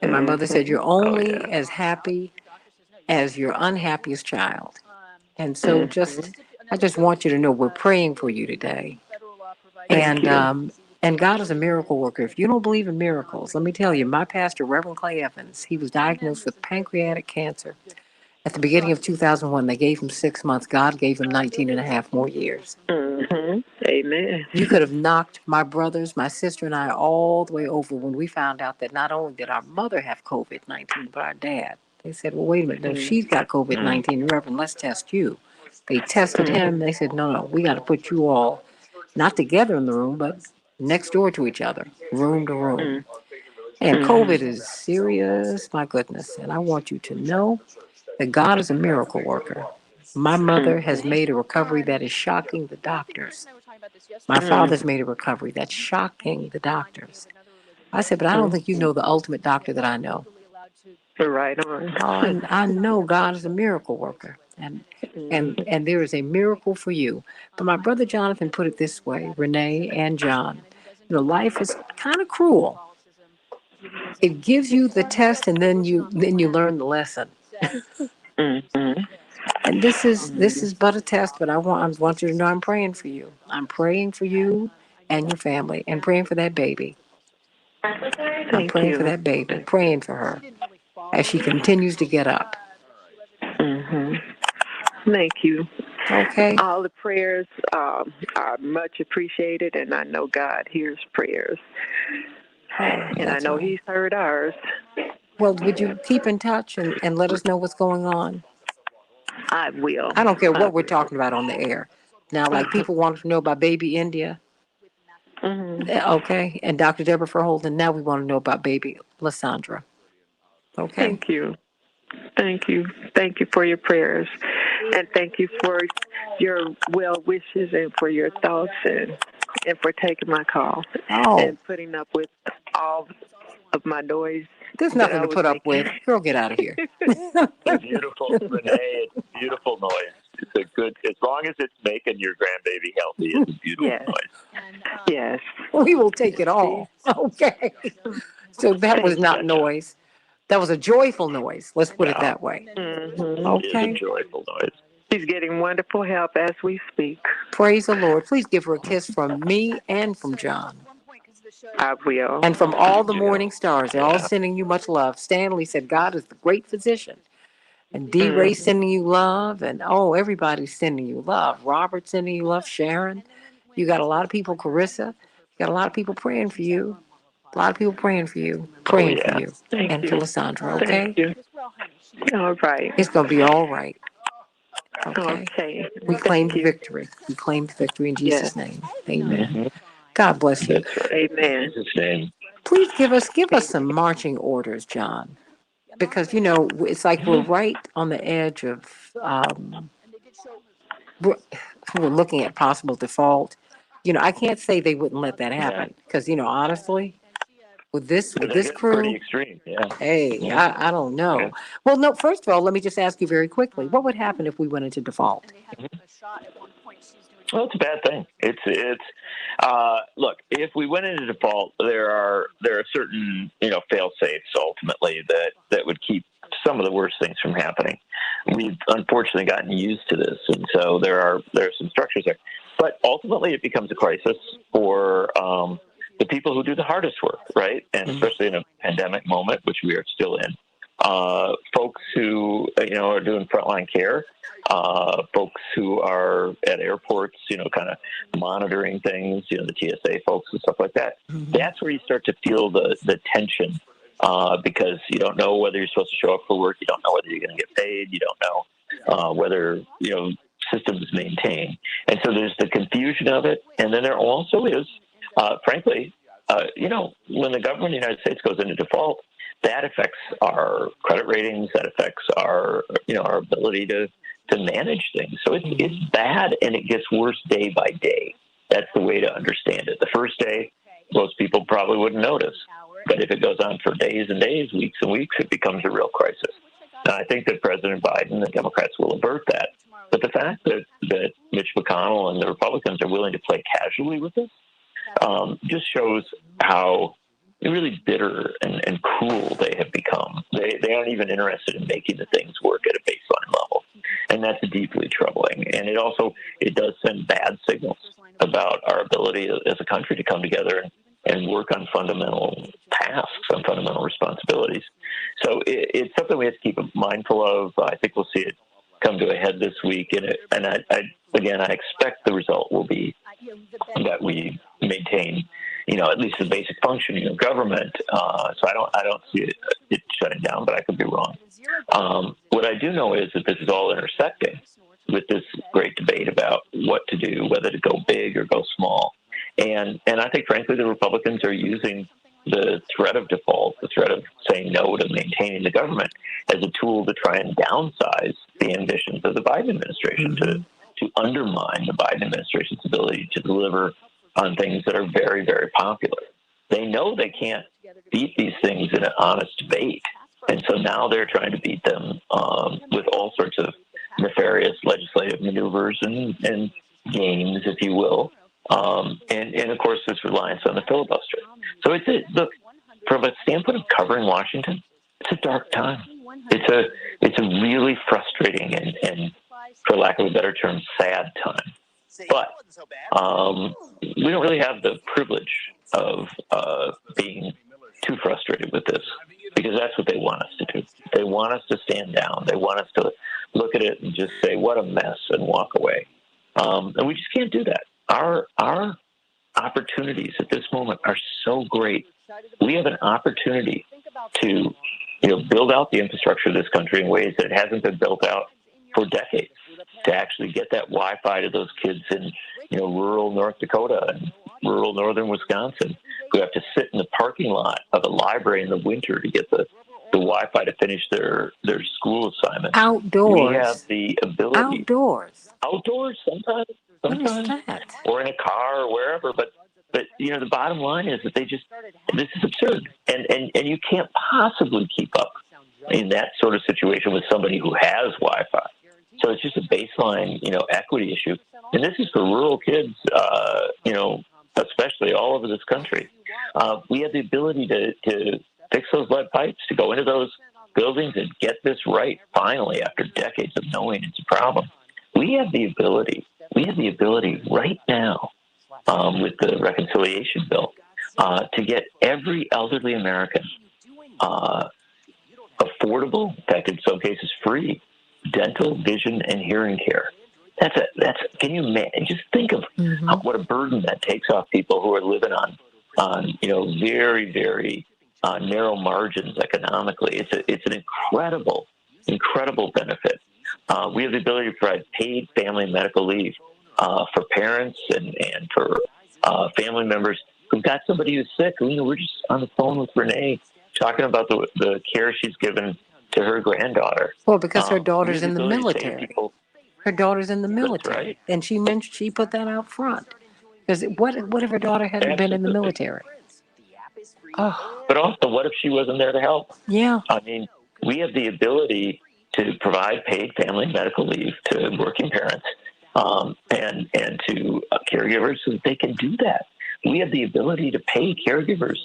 And my mother said, you're only as happy as your unhappiest child. And so I just want you to know we're praying for you today. And God is a miracle worker. If you don't believe in miracles, let me tell you, my pastor, Reverend Clay Evans, he was diagnosed with pancreatic cancer. At the beginning of 2001, they gave him 6 months. God gave him 19 and a half more years. Amen. You could have knocked my brothers, my sister, and I all the way over when we found out that not only did our mother have COVID-19, but our dad. They said, well, wait a minute. No, she's got COVID-19. Reverend, let's test you. They tested him. They said, no, we got to put you all not together in the room, but next door to each other, room to room. And COVID is serious, my goodness. And I want you to know that God is a miracle worker. My mother has made a recovery that is shocking the doctors. My father's made a recovery that's shocking the doctors. I said, but I don't think you know the ultimate doctor that I know. Right on. Oh, I know God is a miracle worker, and there is a miracle for you. But my brother Jonathan put it this way, Renee and John, life is kind of cruel. It gives you the test, and then you learn the lesson. And this is but a test, but I want you to know I'm praying for you. I'm praying for you and your family, and praying for that baby. I'm Thank praying for you. that baby, praying for her as she continues to get up. Thank you. Okay. All the prayers are much appreciated, and I know God hears prayers. And I know He's heard ours. Well, would you keep in touch and let us know what's going on? I will. I don't care what we're talking about on the air. Now, like people want to know about baby India. Okay. And Dr. Deborah Verholden, now we want to know about baby Lysandra. Okay. Thank you. Thank you. Thank you for your prayers. And thank you for your well wishes and for your thoughts and for taking my call and putting up with all of my noise. There's nothing to put up with. Girl, get out of here. Beautiful, Renee. It's beautiful noise. It's a good, as long as it's making your grandbaby healthy, it's a beautiful noise. Yes. We will take it all. Okay. So that was not noise. That was a joyful noise. Let's put it that way. Okay. It is a joyful noise. She's getting wonderful help as we speak. Praise the Lord. Please give her a kiss from me and from John. I will. And from all the morning stars. They're all sending you much love. Stanley said, God is the great physician. And D. Ray sending you love. And everybody's sending you love. Robert sending you love. Sharon. You got a lot of people. Carissa. You got a lot of people praying for you. A lot of people praying for you. Praying for you. Thank you. For Lysandra, okay? Thank you. All right. It's going to be all right. Okay. Okay. We claim victory. We claim victory in Jesus' name. Amen. God bless you. Amen. Please give us some marching orders, John, because it's like we're right on the edge of we're, we're looking at possible default. I can't say they wouldn't let that happen because honestly, with this crew, pretty extreme. Yeah. Hey, I don't know. Yeah. Well, no. First of all, let me just ask you very quickly: what would happen if we went into default? Well, it's a bad thing. It's look, if we went into default, there are certain fail safes ultimately that would keep some of the worst things from happening. We've unfortunately gotten used to this, and so there are some structures there. But ultimately, it becomes a crisis for the people who do the hardest work, right? And especially in a pandemic moment, which we are still in. Folks who are doing frontline care, folks who are at airports, kind of monitoring things, the TSA folks and stuff like that. That's where you start to feel the tension because you don't know whether you're supposed to show up for work, you don't know whether you're going to get paid, you don't know whether systems maintain, and so there's the confusion of it, and then there also is, frankly, when the government of the United States goes into default, that affects our credit ratings, that affects our ability to manage things. So it's bad, and it gets worse day by day. That's the way to understand it. The first day, most people probably wouldn't notice. But if it goes on for days and days, weeks and weeks, it becomes a real crisis. And I think that President Biden and the Democrats will avert that. But the fact that Mitch McConnell and the Republicans are willing to play casually with this just shows how really bitter and cruel they have become. They aren't even interested in making the things work at a baseline level. And that's deeply troubling. And it does send bad signals about our ability as a country to come together and work on fundamental tasks, on fundamental responsibilities. So it's something we have to keep mindful of. I think we'll see it come to a head this week. And I expect the result will be that we maintain, at least the basic functioning of government. So I don't see it shutting down, but I could be wrong. What I do know is that this is all intersecting with this great debate about what to do, whether to go big or go small. And I think, frankly, the Republicans are using the threat of default, the threat of saying no to maintaining the government, as a tool to try and downsize the ambitions of the Biden administration, to undermine the Biden administration's ability to deliver on things that are very, very popular. They know they can't beat these things in an honest debate. And so now they're trying to beat them with all sorts of nefarious legislative maneuvers and games, if you will. And of course, this reliance on the filibuster. So look, from a standpoint of covering Washington, it's a dark time. It's a really frustrating and, for lack of a better term, sad time. But we don't really have the privilege of being too frustrated with this, because that's what they want us to do. They want us to stand down. They want us to look at it and just say, what a mess, and walk away. And we just can't do that. Our opportunities at this moment are so great. We have an opportunity to, build out the infrastructure of this country in ways that it hasn't been built out for decades, to actually get that Wi-Fi to those kids in, rural North Dakota and rural northern Wisconsin who have to sit in the parking lot of a library in the winter to get the Wi-Fi to finish their school assignments. Outdoors. We have the ability. Outdoors sometimes, or in a car or wherever. But the bottom line is that this is absurd, and you can't possibly keep up in that sort of situation with somebody who has Wi-Fi. So it's just a baseline, equity issue. And this is for rural kids, especially all over this country. We have the ability to fix those lead pipes, to go into those buildings and get this right, finally, after decades of knowing it's a problem. We have the ability right now, with the reconciliation bill, to get every elderly American affordable, in fact, in some cases free, dental, vision, and hearing care. Can you just think of what a burden that takes off people who are living on very, very narrow margins economically. It's an incredible benefit. We have the ability to provide paid family medical leave for parents and for family members who've got somebody who's sick. We're just on the phone with Renee talking about the care she's given to her granddaughter. Well, because her daughter's in the military. Her daughter's in the military, right. And she put that out front. Because what if her daughter hadn't been in the military? Oh. But also, what if she wasn't there to help? Yeah. I mean, we have the ability to provide paid family medical leave to working parents and to caregivers so that they can do that. We have the ability to pay caregivers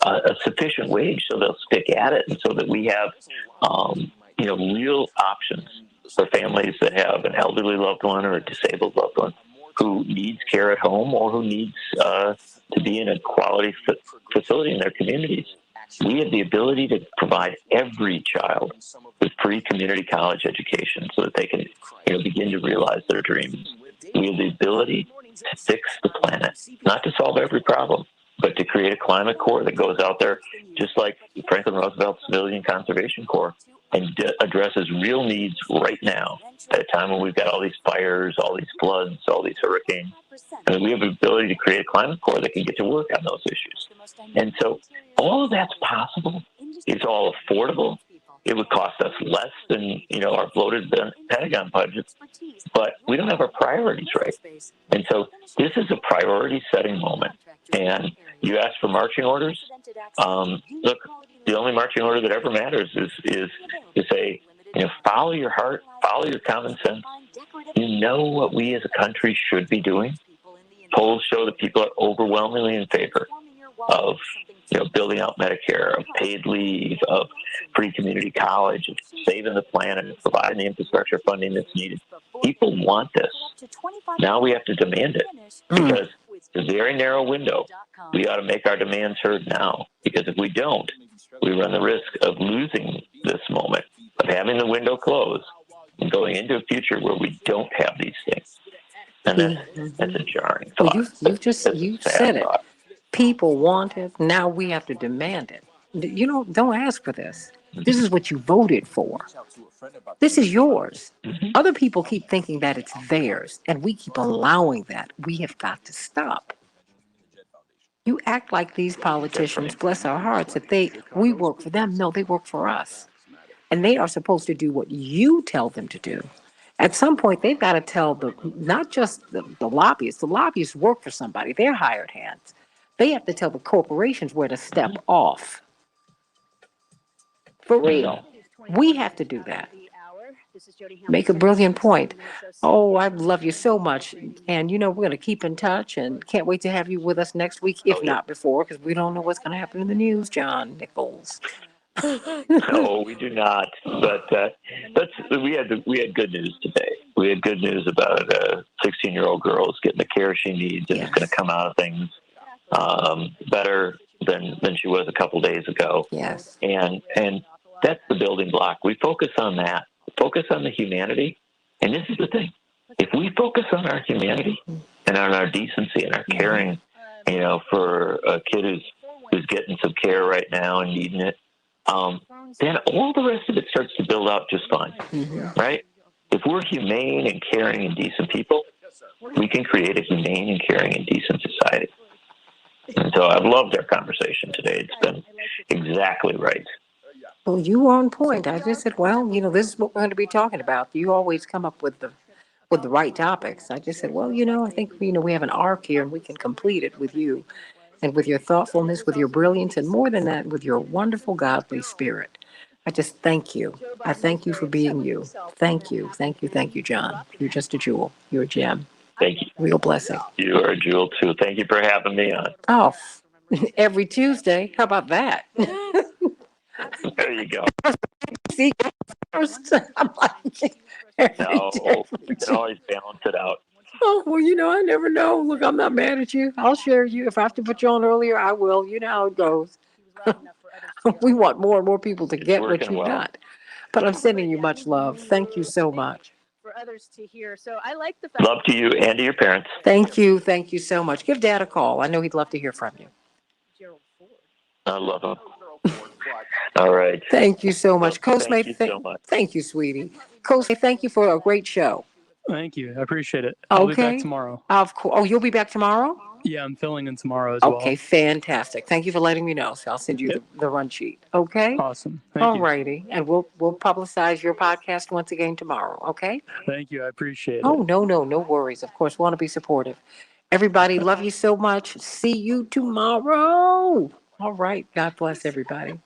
a sufficient wage so they'll stick at it, and so that we have real options for families that have an elderly loved one or a disabled loved one who needs care at home or who needs to be in a quality facility in their communities. We have the ability to provide every child with free community college education so that they can begin to realize their dreams. We have the ability to fix the planet, not to solve every problem, but to create a climate corps that goes out there, just like Franklin Roosevelt's Civilian Conservation Corps, and addresses real needs right now at a time when we've got all these fires, all these floods, all these hurricanes. I mean, we have the ability to create a climate corps that can get to work on those issues. And so all of that's possible. It's all affordable. It would cost us less than, our bloated Pentagon budgets, but we don't have our priorities right. And so this is a priority setting moment. And you asked for marching orders. Look, the only marching order that ever matters is to say, follow your heart, follow your common sense. You know what we as a country should be doing. Polls show that people are overwhelmingly in favor of building out Medicare, of paid leave, of free community college, of saving the planet, of providing the infrastructure funding that's needed. People want this. Now we have to demand it because it's a very narrow window. We ought to make our demands heard now, because if we don't, we run the risk of losing this moment, of having the window close and going into a future where we don't have these things. And that's a jarring thought. Well, you said it. People want it. Now we have to demand it. Don't ask for this. This is what you voted for. This is yours. Other people keep thinking that it's theirs, and we keep allowing that. We have got to stop. You act like these politicians, bless our hearts, that we work for them. No, they work for us. And they are supposed to do what you tell them to do. At some point, they've got to tell not just the lobbyists. The lobbyists work for somebody. They're hired hands. They have to tell the corporations where to step off. For real. We have to do that. Make a brilliant point. Oh, I love you so much. And, we're going to keep in touch and can't wait to have you with us next week, if not before, because we don't know what's going to happen in the news, John Nichols. No, we do not. But we had good news today. We had good news about a 16-year-old girl who's getting the care she needs and is going to come out of things better than she was a couple days ago. Yes. And that's the building block. We focus on that. Focus on the humanity. And this is the thing. If we focus on our humanity and on our decency and our caring, for a kid who's getting some care right now and needing it, then all the rest of it starts to build out just fine, right? If we're humane and caring and decent people, we can create a humane and caring and decent society. And so I've loved our conversation today. It's been exactly right. Well, you were on point. I just said, well, this is what we're going to be talking about. You always come up with the right topics. I just said, well, I think we have an arc here and we can complete it with you and with your thoughtfulness, with your brilliance, and more than that, with your wonderful godly spirit. I just thank you. I thank you for being you. Thank you. Thank you. Thank you, John. You're just a jewel. You're a gem. Thank you. Real blessing. You are a jewel, too. Thank you for having me on. Oh, every Tuesday. How about that? There you go. See, first, I'm like, No, you can always balance it out. oh, well, I never know. Look, I'm not mad at you. I'll share you. If I have to put you on earlier, I will. You know how it goes. We want more and more people to get what you got. But I'm sending you much love. Thank you so much. For others to hear. So I like the fact. Love to you and to your parents. Thank you. Thank you so much. Give Dad a call. I know he'd love to hear from you. I love him. All right. Thank you so much. Coach, thank you so much. Thank you, sweetie. Coach, thank you for a great show. Thank you. I appreciate it. I'll be back tomorrow. Of course. Oh, you'll be back tomorrow? Yeah, I'm filling in tomorrow as well. Okay, fantastic. Thank you for letting me know. So I'll send you the run sheet. Okay? Awesome. All righty. And we'll publicize your podcast once again tomorrow. Okay? Thank you. I appreciate it. Oh, no worries. Of course, want to be supportive. Everybody, love you so much. See you tomorrow. All right. God bless everybody.